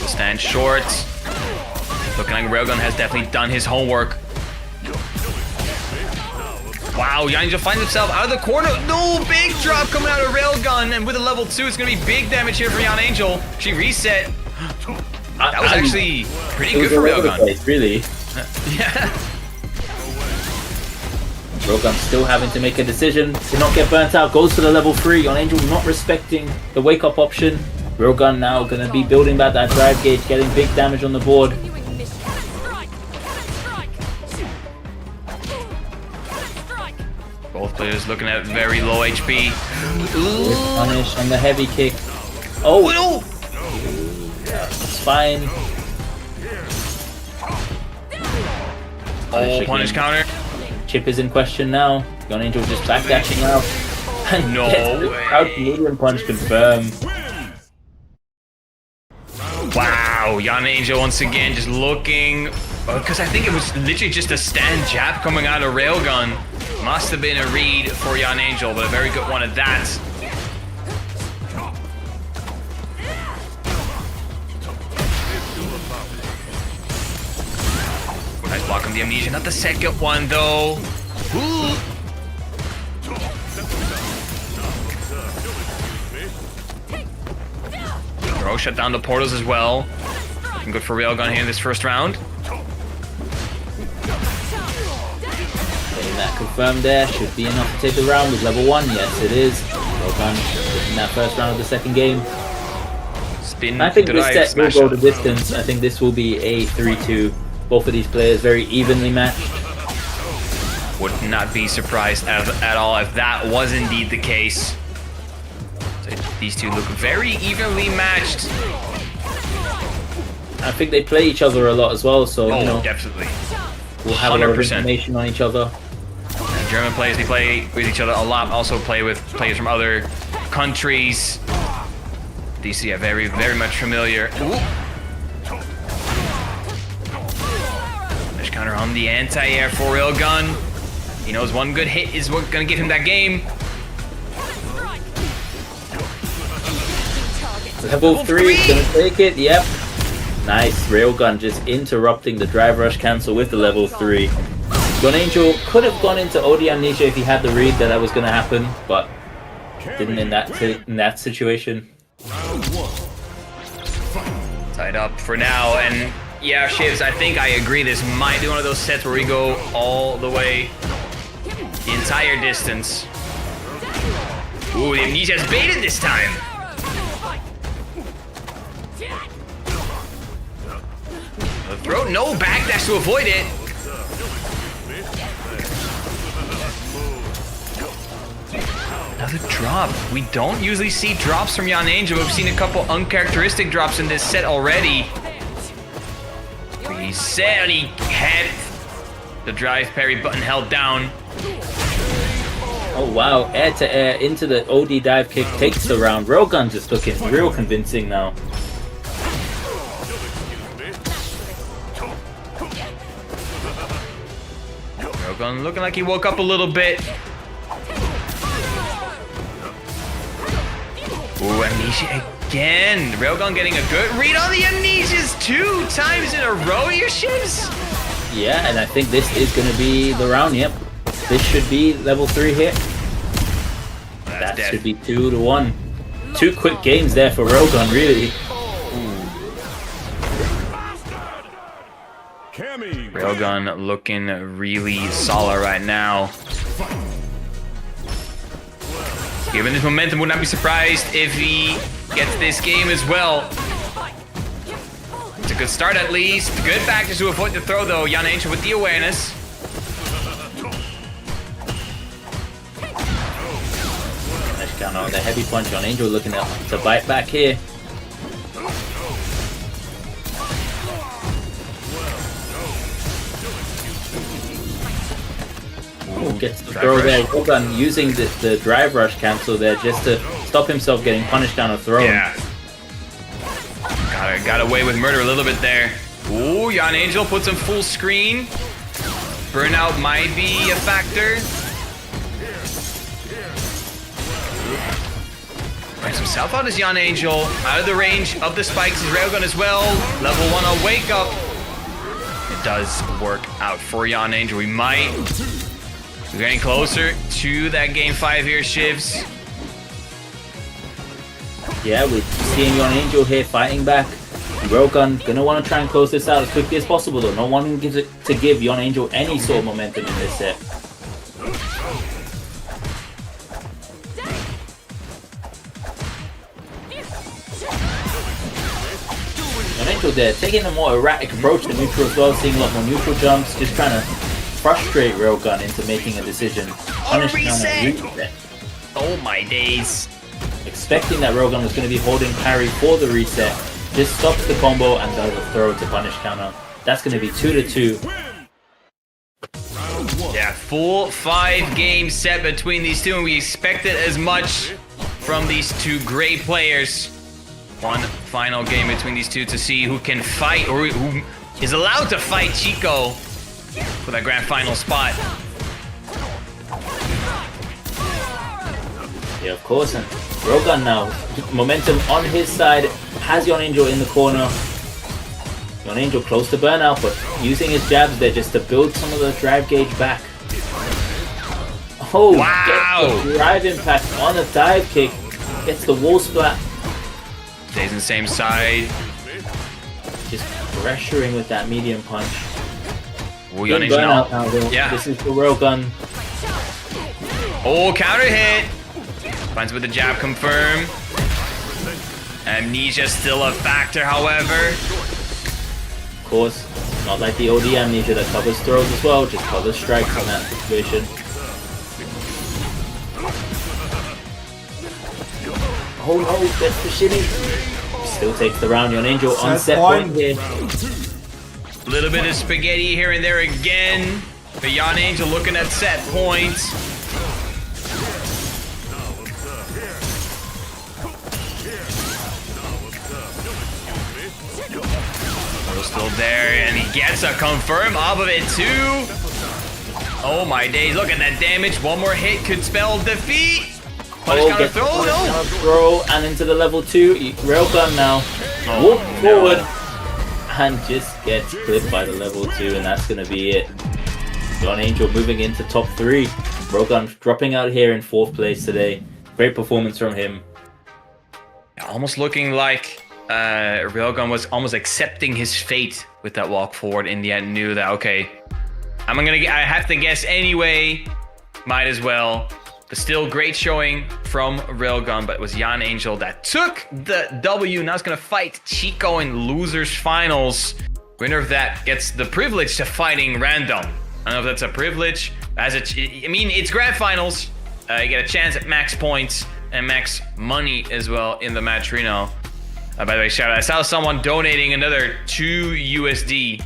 Stand short. Looking like Railgun has definitely done his homework. Wow, Yon Angel finds himself out of the corner. No, big drop coming out of Railgun, and with a level 2, it's going to be big damage here for Yon Angel. She reset. That was actually pretty good for Railgun. Really. Yeah. Railgun still having to make a decision to not get burnt out. Goes for the level 3. Yon Angel not respecting the wake-up option. Railgun now going to be building back that drive gauge, getting big damage on the board. Both players looking at very low HP. Punish on the heavy kick. Oh! fine. Oh, punish counter. Chip is in question now. Yon Angel just backdashing out. And No gets the way. crowd medium punch confirmed. Wow, Yon Angel once again just looking, because I think it was literally just a stand jab coming out of Railgun. Must have been a read for Yon Angel, but a very good one at that. Nice block on the amnesia, not the second one though. Ooh. Throw shut down the portals as well. Looking good for Railgun here in this first round. Getting that confirmed there should be enough to take the round with level 1. Yes, it is. Railgun in that first round of the second game. Spin I think this drive, set will smash go up. the distance. I think this will be a 3-2. Both of these players very evenly matched. Would not be surprised at all if that was indeed the case. So these two look very evenly matched. I think they play each other a lot as well, so Oh, you know, definitely. we'll have a lot of 100%. information on each other. And German players, they play with each other a lot. Also play with players from other countries. These two are very, very much familiar. Ooh. There's counter on the anti-air for Railgun. He knows one good hit is what's gonna give him that game. Level 3 is gonna take it, yep. Nice, Railgun just interrupting the drive rush cancel with the level 3. Yon Angel could have gone into OD Amnesia if he had the read that was gonna happen, but didn't in that situation. Tied up for now, and yeah, Shivs, I think I agree. This might be one of those sets where we go all the way, the entire distance. Ooh, the Amnesia's baited this time. The throat, no backdash to avoid it. Another drop. We don't usually see drops from Yon Angel. We've seen a couple uncharacteristic drops in this set already. Reset. He had the drive parry button held down. Oh wow, air to air into the OD dive kick takes the round. Railgun just looking real convincing now. Railgun looking like he woke up a little bit. Ooh, Amnesia again. Railgun getting a good read on the Amnesias 2 times in a row here, Shivs. Yeah, and I think this is going to be the round, yep. This should be level 3 hit. That should be 2-1. 2 quick games there for Railgun, really. Railgun looking really solid right now. Given this momentum, would not be surprised if he gets this game as well. It's a good start at least. Good backdash to avoid the throw though. Yon Angel with the awareness. Nice counter on the heavy punch on Angel looking to bite back here. Ooh, gets the throw there. Railgun using the drive rush cancel there just to stop himself getting punished down a throw. Yeah. Got away with murder a little bit there. Ooh, Yon Angel puts him full screen. Burnout might be a factor. Finds himself out as Yon Angel. Out of the range of the spikes is Railgun as well. Level 1 on wake up. It does work out for Yon Angel. We might be getting closer to that game 5 here, Shivs. Yeah, we're seeing Yon Angel here fighting back. Railgun gonna want to try and close this out as quickly as possible though. No one gives it to give Yon Angel any sort of momentum in this set. Yon Angel there, taking a more erratic approach to neutral as well, seeing a lot more neutral jumps, just trying to frustrate Railgun into making a decision. Punish down a reset. Oh my days. Expecting that Railgun was going to be holding parry for the reset. just stops the combo and does a throw to punish counter. That's going to be 2-2. Yeah, full 5-game set between these two, and we expected as much from these two great players. One final game between these two to see who can fight, or who is allowed to fight Chico for that grand final spot. Yeah, of course, and Rogan now, momentum on his side, has Yon Angel in the corner. Yon Angel close to burnout, but using his jabs there just to build some of the drive gauge back. Oh, wow! Gets the drive impact on a dive kick, gets the wall splat. Stays in the same side. Just pressuring with that medium punch. Oh, Yon Good Angel burnout now. now, though. Yeah. This is the Rogan. Oh, counter hit! Finds with the jab confirm. Amnesia still a factor, however. Of course, not like the OD Amnesia that covers throws as well, just covers strikes in that situation. Oh no, that's the shimmy. Still takes the round. Yon Angel on set point here. A little bit of spaghetti here and there again. But Yon Angel looking at set points. Still there, and he gets a confirm off of it too. Oh my days, look at that damage. One more hit could spell defeat. Punish counter throw, no. Throw and into the level 2. Railgun now. Walk forward and just gets clipped by the level 2, and that's gonna be it. Yon Angel moving into top 3. Railgun dropping out here in 4th place today. Great performance from him. Almost looking like Railgun was almost accepting his fate with that walk forward. In the end, knew that, okay, I have to guess anyway, might as well. But still, great showing from Railgun, but it was Yon Angel that took the W. Now it's gonna fight Chico in losers finals. Winner of that gets the privilege to fighting random. I don't know if that's a privilege. I mean, it's grand finals. You get a chance at max points and max money as well in the match now. By the way, shout out. I saw someone donating another 2 USD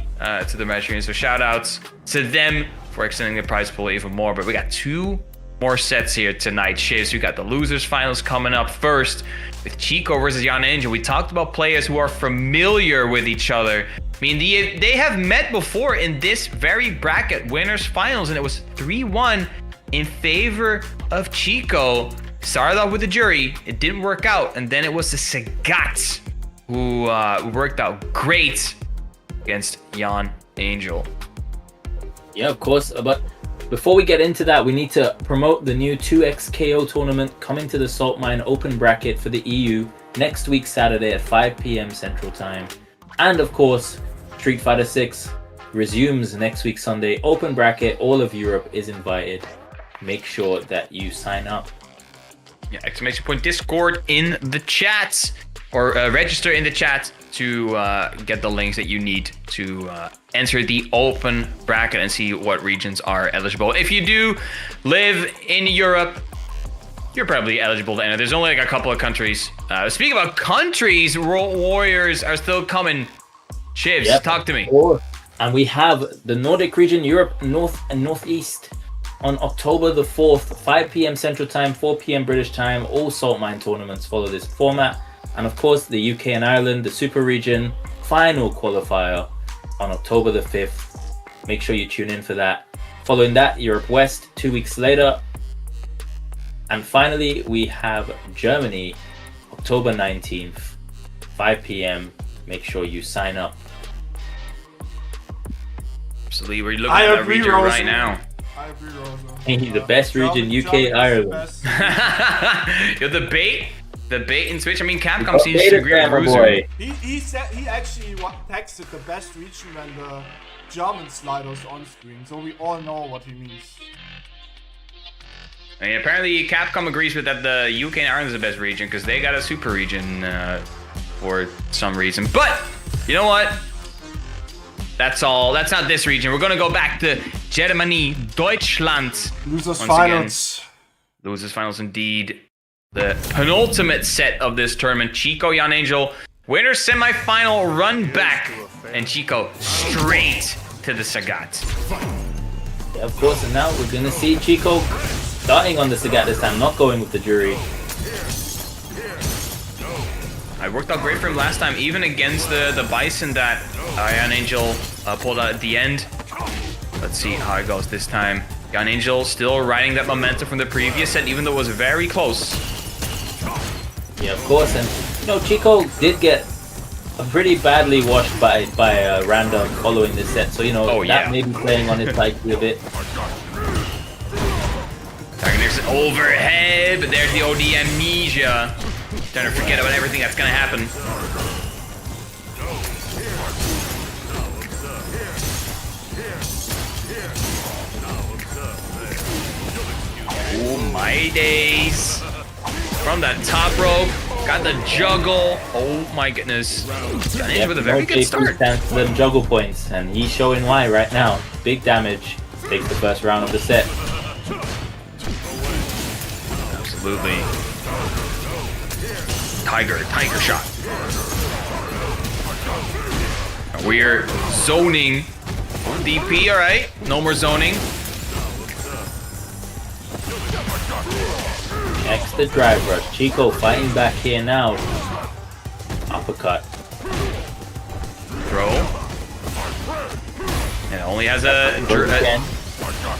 to the match arena, so shout outs to them for extending the prize pool even more. But we got 2 more sets here tonight, Shivs. We got the losers finals coming up first with Chico versus Yon Angel. We talked about players who are familiar with each other. I mean, they have met before in this very bracket, winners finals, and it was 3-1 in favor of Chico. Started off with the jury, it didn't work out, and then it was the Sagat who worked out great against Yon Angel. Yeah, of course, but before we get into that, we need to promote the new 2xKO tournament coming to the Saltmine open bracket for the EU next week Saturday at 5 p.m. Central Time. And of course, Street Fighter 6 resumes next week Sunday, open bracket, all of Europe is invited. Make sure that you sign up. Yeah, exclamation point Discord in the chat, or register in the chat to get the links that you need to enter the open bracket and see what regions are eligible. If you do live in Europe, you're probably eligible to enter. There's only like a couple of countries. Speaking about countries, Warriors are still coming. Shivs, Yep. Talk to me. And we have the Nordic region, Europe, North and Northeast on October the 4th, 5 p.m. Central Time, 4 p.m. British Time. All Saltmine tournaments follow this format. And of course, the UK and Ireland, the Super Region final qualifier on October the 5th. Make sure you tune in for that. Following that, Europe West 2 weeks later. And finally, we have Germany, October 19th, 5 p.m. Make sure you sign up. Absolutely, we're looking at a region right now. I agree, Rosa. The best region, UK, Ireland. You're the bait in Switch. I mean, Capcom seems to agree with Bruiser. He said he actually texted the best region when the German sliders on screen, so we all know what he means. I mean, apparently Capcom agrees with that the UK and Ireland is the best region because they got a super region for some reason. But you know what? That's all. That's not this region. We're gonna go back to Germany, Deutschland. Losers Once finals. Again, losers finals indeed. The penultimate set of this tournament. Chico, Yon Angel Winner semi-final run back. And Chico straight to the Sagat. Yeah, of course, and now we're gonna see Chico starting on the Sagat this time, not going with the jury. It worked out great for him last time, even against the Bison that Ion Angel pulled out at the end. Let's see how it goes this time. Ion Angel still riding that momentum from the previous set, even though it was very close. Yeah, of course, and you know, Chico did get pretty badly washed by Random following this set, so you know, that may be playing on his psyche a bit. There's overhead, but there's the OD amnesia. Trying to forget about everything that's gonna happen. Oh my days. From that top rope, got the juggle. Oh my goodness. Got in with a very good start. Stands to them juggle points, and he's showing why right now. Big damage. Takes the first round of the set. Absolutely. Tiger shot. We're zoning. DP, alright. No more zoning. Next, the drive rush. Chico fighting back here now. Uppercut. Throw. And only has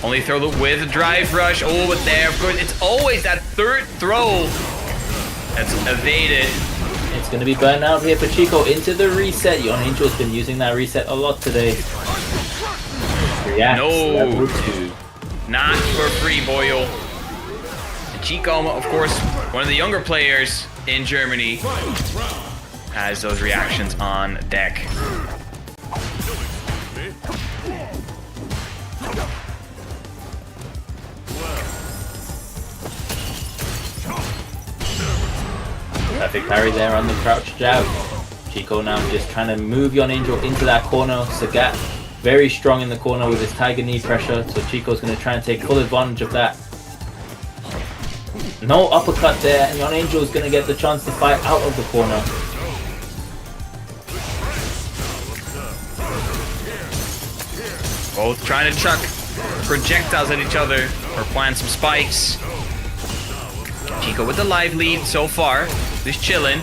only throw with a drive rush. Oh, but there, of course, it's always that third throw that's evaded. It's going to be burnt out here for Chico into the reset. Yon Angel's been using that reset a lot today. Reacts, level 2. Not for free, boyo. And Chico, of course, one of the younger players in Germany, has those reactions on deck. Perfect parry there on the crouch jab. Chico now just trying to move Yon Angel into that corner. Sagat very strong in the corner with his tiger knee pressure, so Chico's going to try and take full advantage of that. No uppercut there, and Yon Angel is going to get the chance to fight out of the corner. Both trying to chuck projectiles at each other or plant some spikes. Chico with the live lead so far. Just chilling.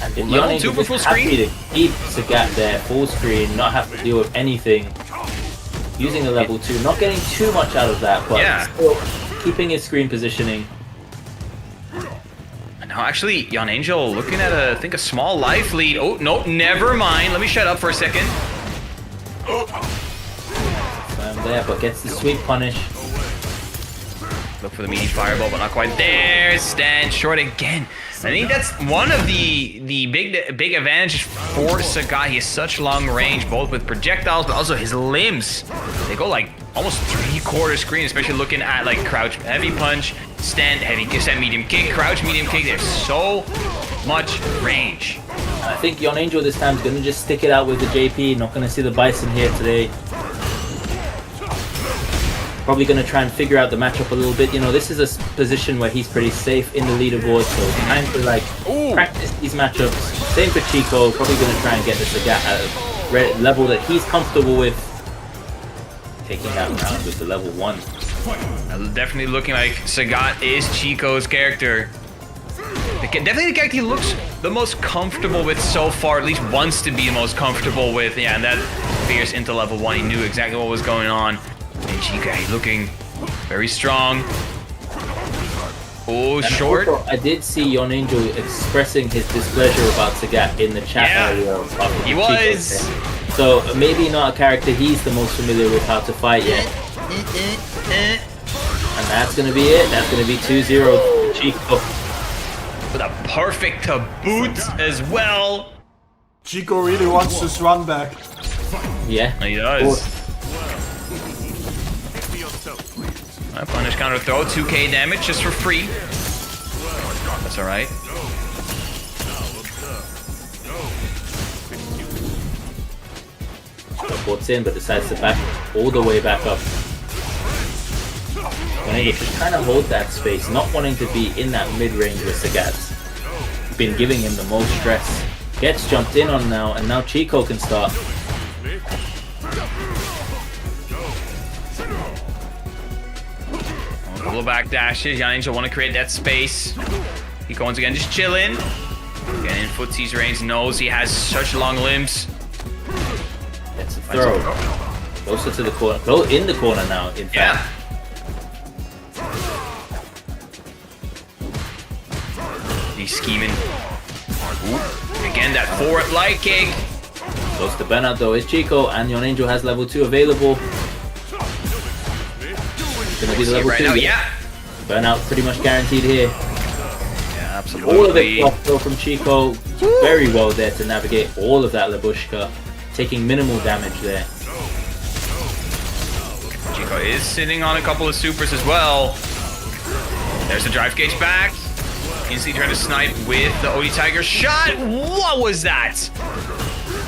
And if Yon Angel is happy to keep Sagat there, full screen, not have to deal with anything. Using a level 2, not getting too much out of that, but still keeping his screen positioning. Now actually, Yon Angel looking at I think a small life lead. Oh, no, never mind. Let me shut up for a second. There, but gets the sweep punish. Look for the meaty fireball, but not quite there. Stand short again. I think that's one of the big advantages for Sagat. He has such long range, both with projectiles, but also his limbs. They go like almost 3/4 screen, especially looking at like crouch heavy punch, stand heavy, stand medium kick, crouch medium kick. There's so much range. I think Yon Angel this time is going to just stick it out with the JP. Not going to see the Bison here today. Probably going to try and figure out the matchup a little bit. You know, this is a position where he's pretty safe in the leaderboard, so time to like practice these matchups. Same for Chico. Probably going to try and get the Sagat at a level that he's comfortable with. Taking that round with the level 1. Definitely looking like Sagat is Chico's character. Definitely the character he looks the most comfortable with so far, at least wants to be the most comfortable with. Yeah, and that fierce into level 1, he knew exactly what was going on. And Chico looking very strong. Oh, short. Also, I did see Yon Angel expressing his displeasure about Sagat in the chat earlier. He was. So maybe not a character he's the most familiar with how to fight yet. And that's going to be it. That's going to be 2-0 Chico. With a perfect to boot as well. Chico really wants this run back. Yeah, he does. Punish counter throw, 2k damage just for free. That's alright. Teleports in, but decides to back all the way back up. Bonjo just trying to hold that space, not wanting to be in that mid-range with Sagat's been giving him the most stress. Gets jumped in on now, and now Chico can start. Couple back dashes. Young Angel want to create that space. Chico once again just chilling. Getting in footsie's range. Knows he has such long limbs. Gets a throw. Closer to the corner. Go in the corner now, in fact. He's scheming. Ooh. Again, that forward light kick. Close to burnout though is Chico, and Young Angel has level 2 available. Gonna be the level 2. Now, yeah. Burnout pretty much guaranteed here. Yeah, absolutely. All of it off though from Chico. Very well there to navigate all of that Labushka. Taking minimal damage there. Chico is sitting on a couple of supers as well. There's the drive gauge back. Instantly trying to snipe with the OD Tiger shot. What was that?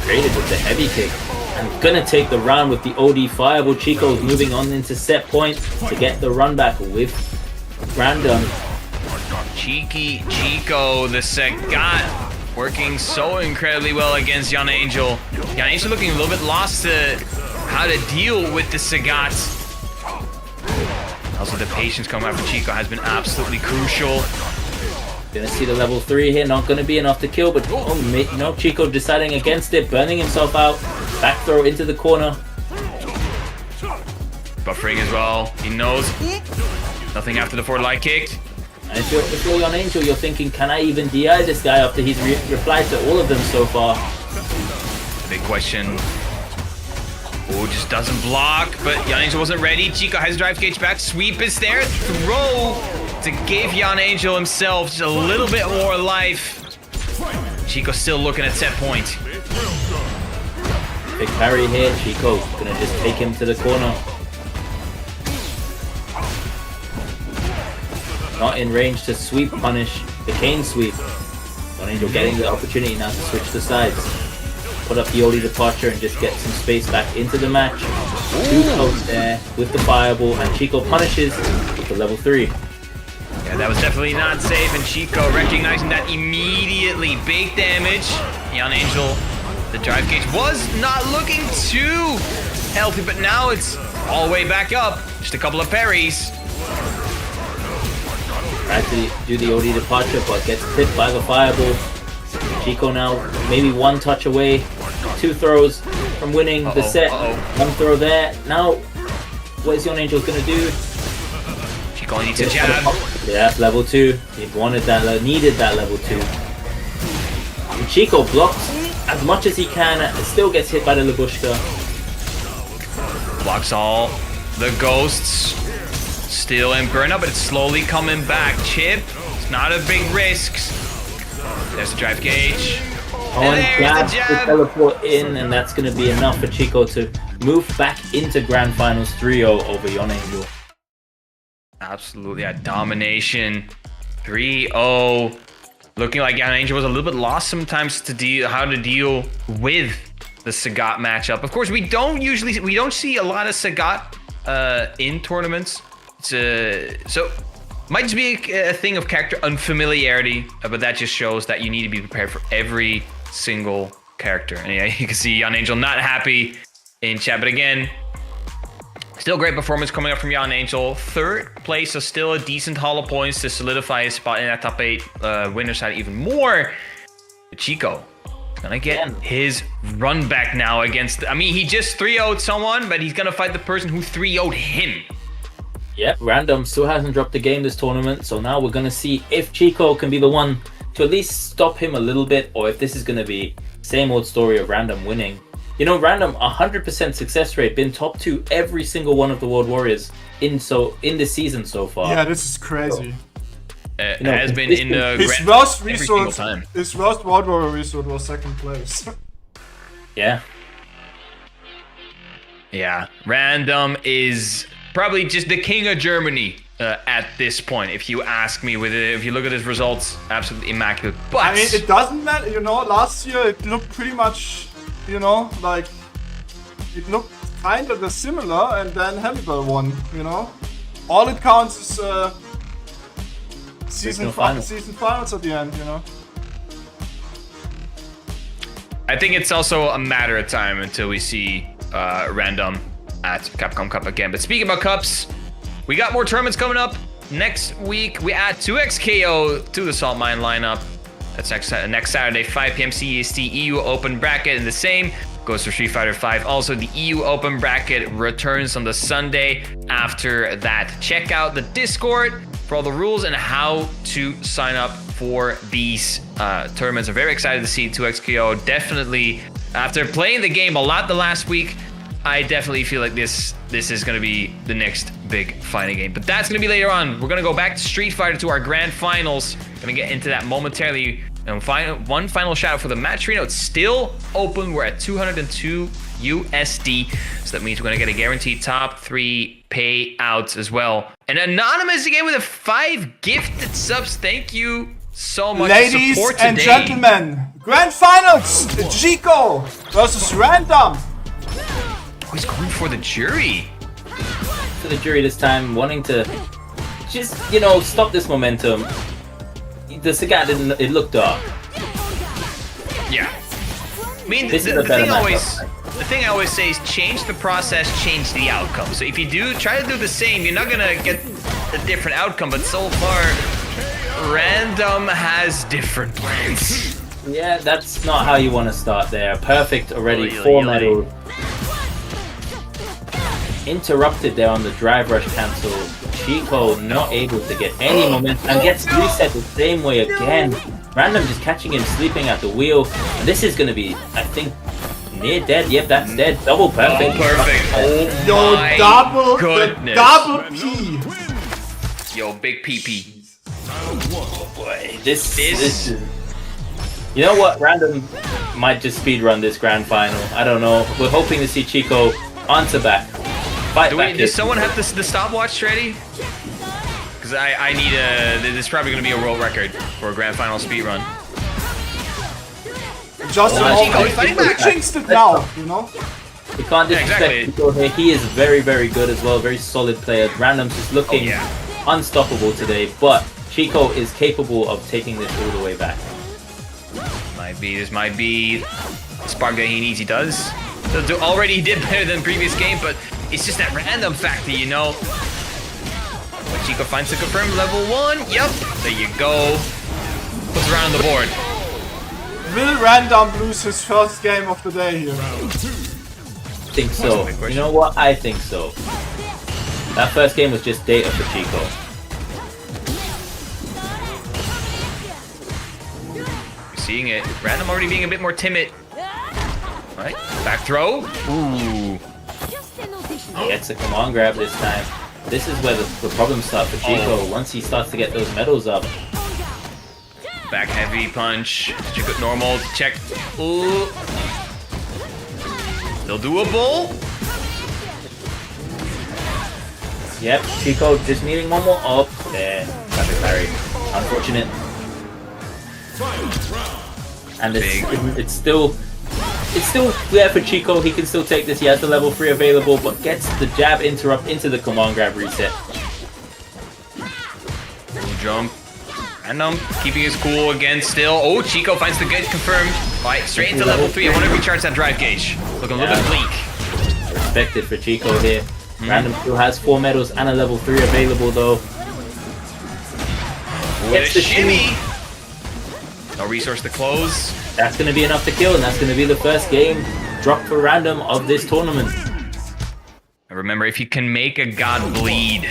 Traded with the heavy kick. And gonna take the round with the OD Fireball. Chico's moving on into set point to get the run back with Random. Cheeky Chico, the Sagat, working so incredibly well against Young Angel. Young Angel looking a little bit lost to how to deal with the Sagat. Also, the patience coming out from Chico has been absolutely crucial. Gonna see the level 3 here, not gonna be enough to kill, but no, Chico deciding against it, burning himself out. Back throw into the corner. Buffering as well. He knows nothing after the forward light kick. And if you're Young Angel, you're thinking, can I even DI this guy after he's replied to all of them so far? Big question. Oh, just doesn't block, but Young Angel wasn't ready. Chico has drive gauge back. Sweep is there. Throw to give Young Angel himself just a little bit more life. Chico still looking at set point. Big parry here. Chico gonna just take him to the corner. Not in range to sweep punish the cane sweep. Young Angel getting the opportunity now to switch the sides. Put up the OD departure and just get some space back into the match. Too close there with the fireball, and Chico punishes with the level 3. Yeah, that was definitely not safe, and Chico recognizing that immediately. Big damage. Young Angel, the drive gauge was not looking too healthy, but now it's all the way back up. Just a couple of parries. Tried to do the OD departure, but gets hit by the fireball. Chico now maybe one touch away. 2 throws from winning the set. One throw there. Now, what is Young Angel gonna do? Chico only needs a jab. Yeah, level 2. He wanted that, needed that level 2. And Chico blocks as much as he can, and still gets hit by the Labushka. Blocks all the ghosts. Still in burnout, but it's slowly coming back. Chip, it's not a big risk. There's the drive gauge. On jab to teleport in, and that's going to be enough for Chico to move back into Grand Finals 3-0 over Young Angel. Absolutely, a domination. 3-0. Looking like Young Angel was a little bit lost sometimes to how to deal with the Sagat matchup. Of course, we don't see a lot of Sagat in tournaments. So might just be a thing of character unfamiliarity, but that just shows that you need to be prepared for every single character. And yeah, you can see Young Angel not happy in chat, but again, still great performance coming up from Young Angel. 3rd place, so still a decent haul of points to solidify his spot in that top 8 winner side even more. But Chico gonna get his run back now against, I mean, he just 3-0'd someone, but he's gonna fight the person who 3-0'd him. Yep, Random still hasn't dropped a game this tournament, so now we're going to see if Chico can be the one to at least stop him a little bit, or if this is going to be same old story of Random winning. You know, Random, 100% success rate, been top 2 every single one of the World Warriors in this season so far. Yeah, this is crazy. Has been in the his worst resort, his worst World Warrior resort was 2nd place. Yeah. Yeah, Random is probably just the king of Germany at this point, if you ask me. If you look at his results, absolutely immaculate. But I mean, it doesn't matter, you know. Last year it looked pretty much, you know, like it looked kind of similar, and then Halibel won, you know. all it counts is season finals. season finals at the end, you know. I think it's also a matter of time until we see Random at Capcom Cup again. But speaking about cups, we got more tournaments coming up. Next week, we add 2XKO to the Saltmine lineup. That's next Saturday, 5 p.m. CEST, EU Open Bracket, and the same goes for Street Fighter V. Also, the EU Open Bracket returns on the Sunday after that. Check out the Discord for all the rules and how to sign up for these tournaments. I'm very excited to see 2XKO. Definitely, after playing the game a lot the last week, I definitely feel like this is going to be the next big fighting game. But that's going to be later on. We're going to go back to Street Fighter, to our grand finals. Going to get into that momentarily. And one final shout out for the match arena. It's still open. We're at 202 USD. So that means we're going to get a guaranteed top 3 payouts as well. And Anonymous again with a 5 gifted subs. Thank you so much. Ladies for support and today. gentlemen, grand finals, Chico versus Random. He's going for the jury. To the jury this time, wanting to just, stop this momentum. The cigar it looked dark. Yeah. I mean, This the is a better thing I always say is change the process, change the outcome. So if you try to do the same, you're not gonna get a different outcome. But so far, Random has different plans. Yeah, that's not how you want to start there. Perfect already, 4 medals. Interrupted there on the drive rush cancel. Chico not able to get any momentum and gets reset the same way again. Random just catching him sleeping at the wheel. And this is going to be, I think, near dead. Yep, that's dead. Double perfect. Perfect. Yo, Oh my double, goodness. double P. Yo, big PP. Boy, this is... You know what? Random might just speedrun this grand final. I don't know. We're hoping to see Chico answer back. Does someone have the stopwatch ready? Because I need this is probably going to be a world record for a grand final speedrun. Just Chico, he's fighting back. jinxed it now, you know? You can't disrespect exactly. Chico here. He is very, very good as well. Very solid player. Random's just looking unstoppable today, but Chico is capable of taking this all the way back. This might be the spark that he needs. He does. Already he did better than previous game, but it's just that random factor, you know. When Chico finds the confirmed level 1, yep, there you go. Puts around on the board. Will Random lose his first game of the day here? I think so. You know what? I think so. That first game was just data for Chico. Seeing it. Random already being a bit more timid. Right, back throw. Ooh. Gets a command grab this time. This is where the problems start for Chico. Once he starts to get those medals up. Back heavy punch. Chico normal. Check. Ooh. Still doable. Yep, Chico just needing one more up. There. Perfect parry. Unfortunate. And it's still there for Chico. He can still take this. He has the level 3 available, but gets the jab interrupt into the command grab reset. Jump. Random keeping his cool again still. Oh, Chico finds the good confirmed. Alright, straight into level 3. I want to recharge that drive gauge. Looking a little bit bleak. Respected for Chico here. Random still has 4 medals and a level 3 available though. Gets the shimmy. No resource to close. That's going to be enough to kill, and that's going to be the first game dropped for Random of this tournament. And remember, if you can make a god bleed,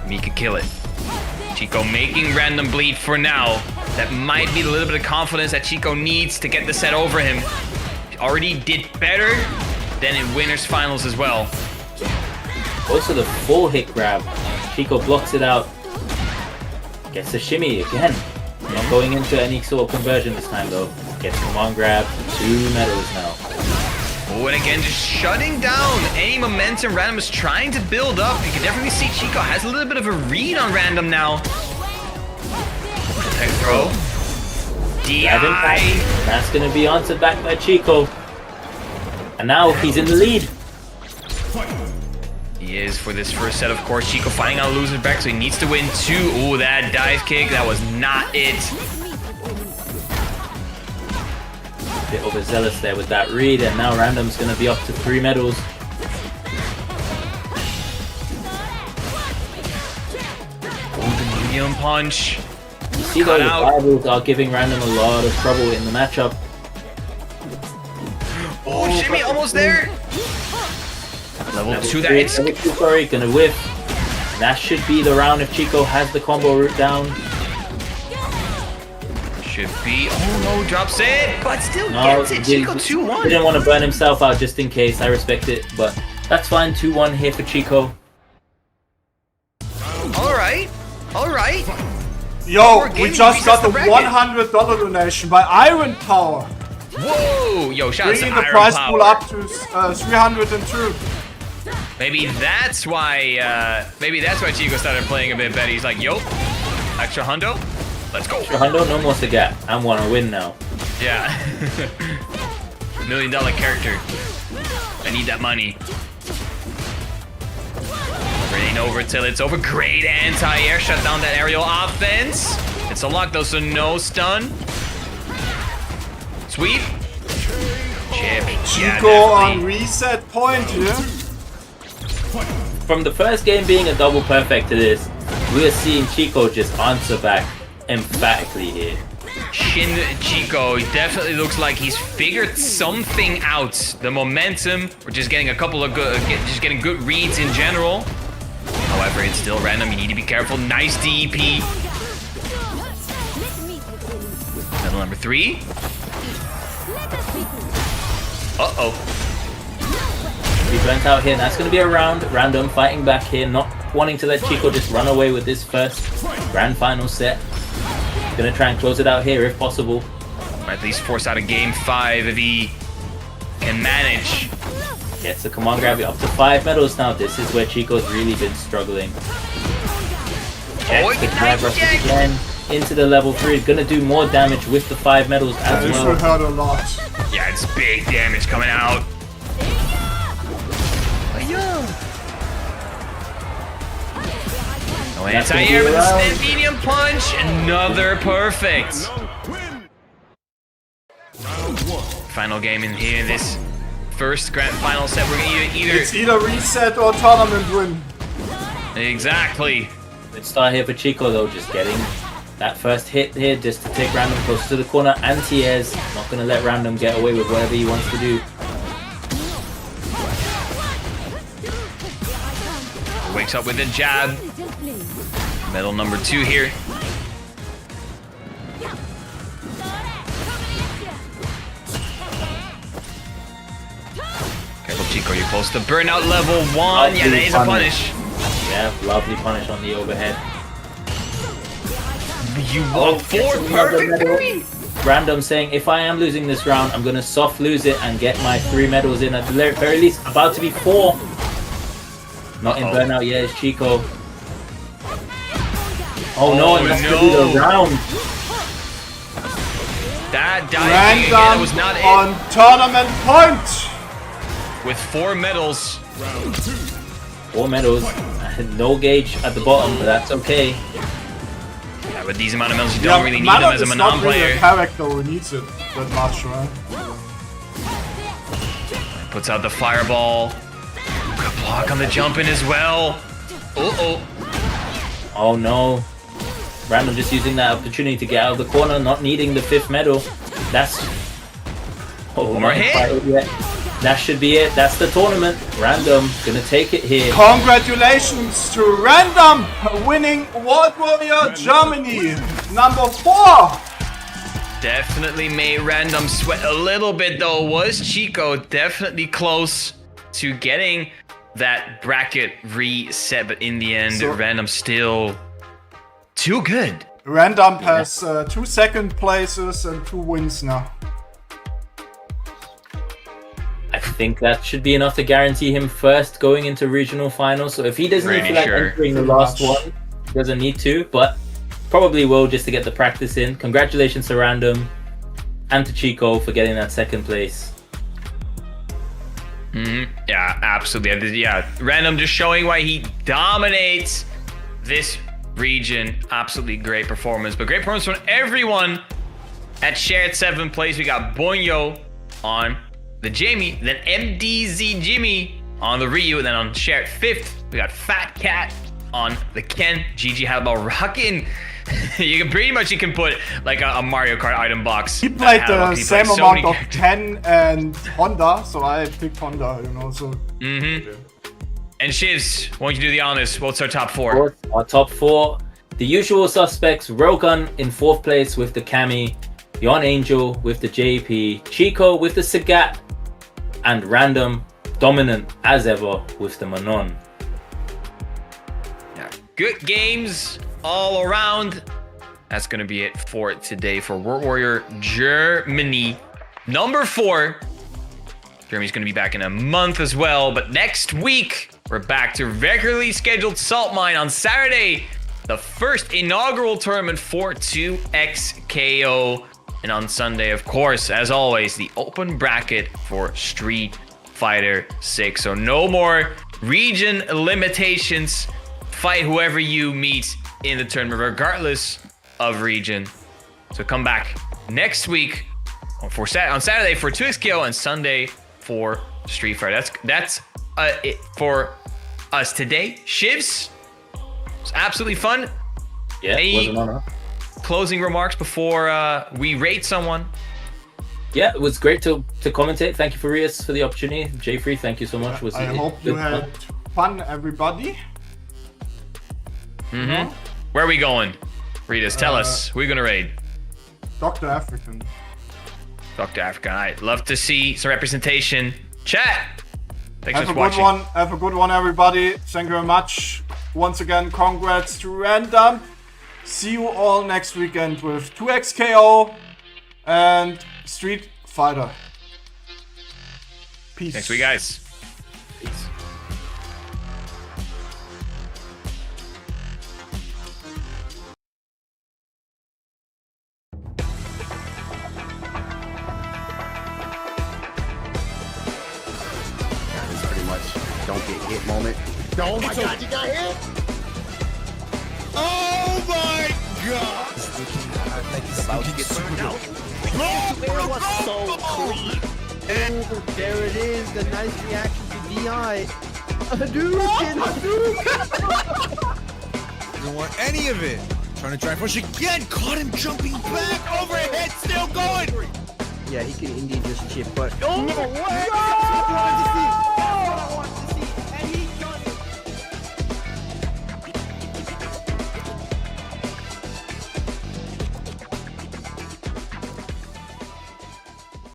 you can kill it. Chico making Random bleed for now. That might be the little bit of confidence that Chico needs to get the set over him. He already did better than in winners finals as well. Also the full hit grab. Chico blocks it out. Gets a shimmy again. Not going into any sort of conversion this time though. Gets command grab. 2 medals now. Oh, and again, just shutting down any momentum Random is trying to build up. You can definitely see Chico has a little bit of a read on Random now. Tech throw. DI. That's going to be answered back by Chico. And now he's in the lead. He is for this first set, of course. Chico finding out losing back, so he needs to win 2. Ooh, that dive kick, that was not it. A bit overzealous there with that read, and now Random's going to be up to 3 medals. Medium punch. You see though, the rivals are giving Random a lot of trouble in the matchup. Oh, Jimmy almost there. Level 2, that hits. Sorry, gonna whiff. That should be the round if Chico has the combo route down. Should be. Oh no, drops it, but still gets it. Chico 2-1. Didn't want to burn himself out just in case. I respect it, but that's fine. 2-1 here for Chico. Alright. Alright. Yo, we just got the $100 donation by Iron Power. Whoa! Yo, shout out to Bringing the Iron prize Power. pool up to 302. Maybe that's why Chico started playing a bit better. He's like, yo, extra hundo, let's go. Extra hundo, no more Sagat. I want to win now. Yeah. $1 million character. I need that money. It ain't over till it's over. Great anti-air, shut down that aerial offense. It's a lock though, so no stun. Sweep. Chip. Chico on reset point here. From the first game being a double perfect to this, we are seeing Chico just answer back emphatically here. Shin Chico definitely looks like he's figured something out. The momentum, we're just getting a couple of good reads in general. However, it's still random. You need to be careful. Nice DP. Level number 3. Uh-oh. Be burnt out here. That's going to be a round. Random fighting back here, not wanting to let Chico just run away with this first grand final set. Going to try and close it out here if possible. Or at least force out a game 5 if he can manage. Gets the command grab up to 5 medals now. This is where Chico's really been struggling. Checks the grab rush again into the level 3. Going to do more damage with the 5 medals as This well. will hurt a lot. Yeah, it's big damage coming out. No anti-air with a medium punch. Another perfect. Final game in here. This first grand final set. We're gonna It's either reset or tournament win. Exactly. Good start here for Chico though, just getting that first hit here just to take Random closer to the corner. Anti-airs, not going to let Random get away with whatever he wants to do. Wakes up with a jab. Medal number 2 here. Careful, Chico, you're close to burnout level 1. Yeah, that is a punish. Yeah, lovely punish on the overhead. You want 4 perfect, baby! Random saying, if I am losing this round, I'm going to soft lose it and get my 3 medals in at the very least. About to be 4. Not in burnout yet, it's Chico. Oh no, and that's going to be the round. That dive again was not on it. tournament point! With 4 medals. 4 medals. No gauge at the bottom, but that's okay. Yeah, with these amount of medals, you don't really need them as a Manon Really player. a character who needs it that much, right? Puts out the fireball. Good block on the jump in as well. Uh-oh. Oh no. Random just using that opportunity to get out of the corner, not needing the 5th medal. That's... Oh, One more not hit. quite yet. That should be it. That's the tournament. Random gonna take it here. Congratulations to Random winning World Warrior Germany number 4. Definitely made Random sweat a little bit though. Was Chico definitely close to getting that bracket reset, but in the end, Random still too good. Random has 2 second places and 2 wins now. I think that should be enough to guarantee him first going into regional finals. So if he doesn't feel like entering the last one, he doesn't need to, but probably will just to get the practice in. Congratulations to Random and to Chico for getting that 2nd place. Yeah, absolutely. Yeah, Random just showing why he dominates this region. Absolutely great performance, but great performance from everyone at shared 7th place. We got Bonjo on the Jamie, then MDZ Jimmy on the Ryu, and then on shared 5th, we got Fat Cat on the Ken. GG Halibel rocking. You can put like a Mario Kart item box. He played the same amount of Ken and Honda, so I picked Honda, you know, so... And Shivs, why don't you do the honors? What's our top 4? Our top 4, the usual suspects: Rogun in 4th place with the Cami, Yon Angel with the JP, Chico with the Sagat, and Random dominant as ever with the Manon. Yeah, good games all around. That's gonna be it for today for World Warrior Germany number 4. Germany's gonna be back in a month as well, but next week we're back to regularly scheduled Saltmine on Saturday, the first inaugural tournament for 2XKO, and on Sunday, of course, as always, the open bracket for Street Fighter 6. So no more region limitations. Fight whoever you meet in the tournament, regardless of region. So come back next week on Saturday for 2XKO and Sunday for Street Fighter. That's it for us today. Shivs, it's absolutely fun. Yeah, it was an honor. Closing remarks before we rate someone? Yeah, it was great to commentate. Thank you, Farias, for the opportunity. Jeffrey, thank you so much. I hope you had fun, everybody. Where are we going? Ritas, tell us. Who are we gonna raid? Dr. African. Dr. African. I'd love to see some representation. Chat. Thanks Have for a watching. good one. Have a good one, everybody. Thank you very much. Once again, congrats to Random. See you all next weekend with 2XKO and Street Fighter. Peace. Next week, guys. Peace. It's pretty much don't get hit moment. Oh my god, you got hit! Oh my god! It was so clean. Oh, there it is, the nice reaction to DI. Didn't want any of it. Trying to drive push again. Caught him jumping back. Overhead, still going. Yeah, he can indeed just chip, but... Oh, no way!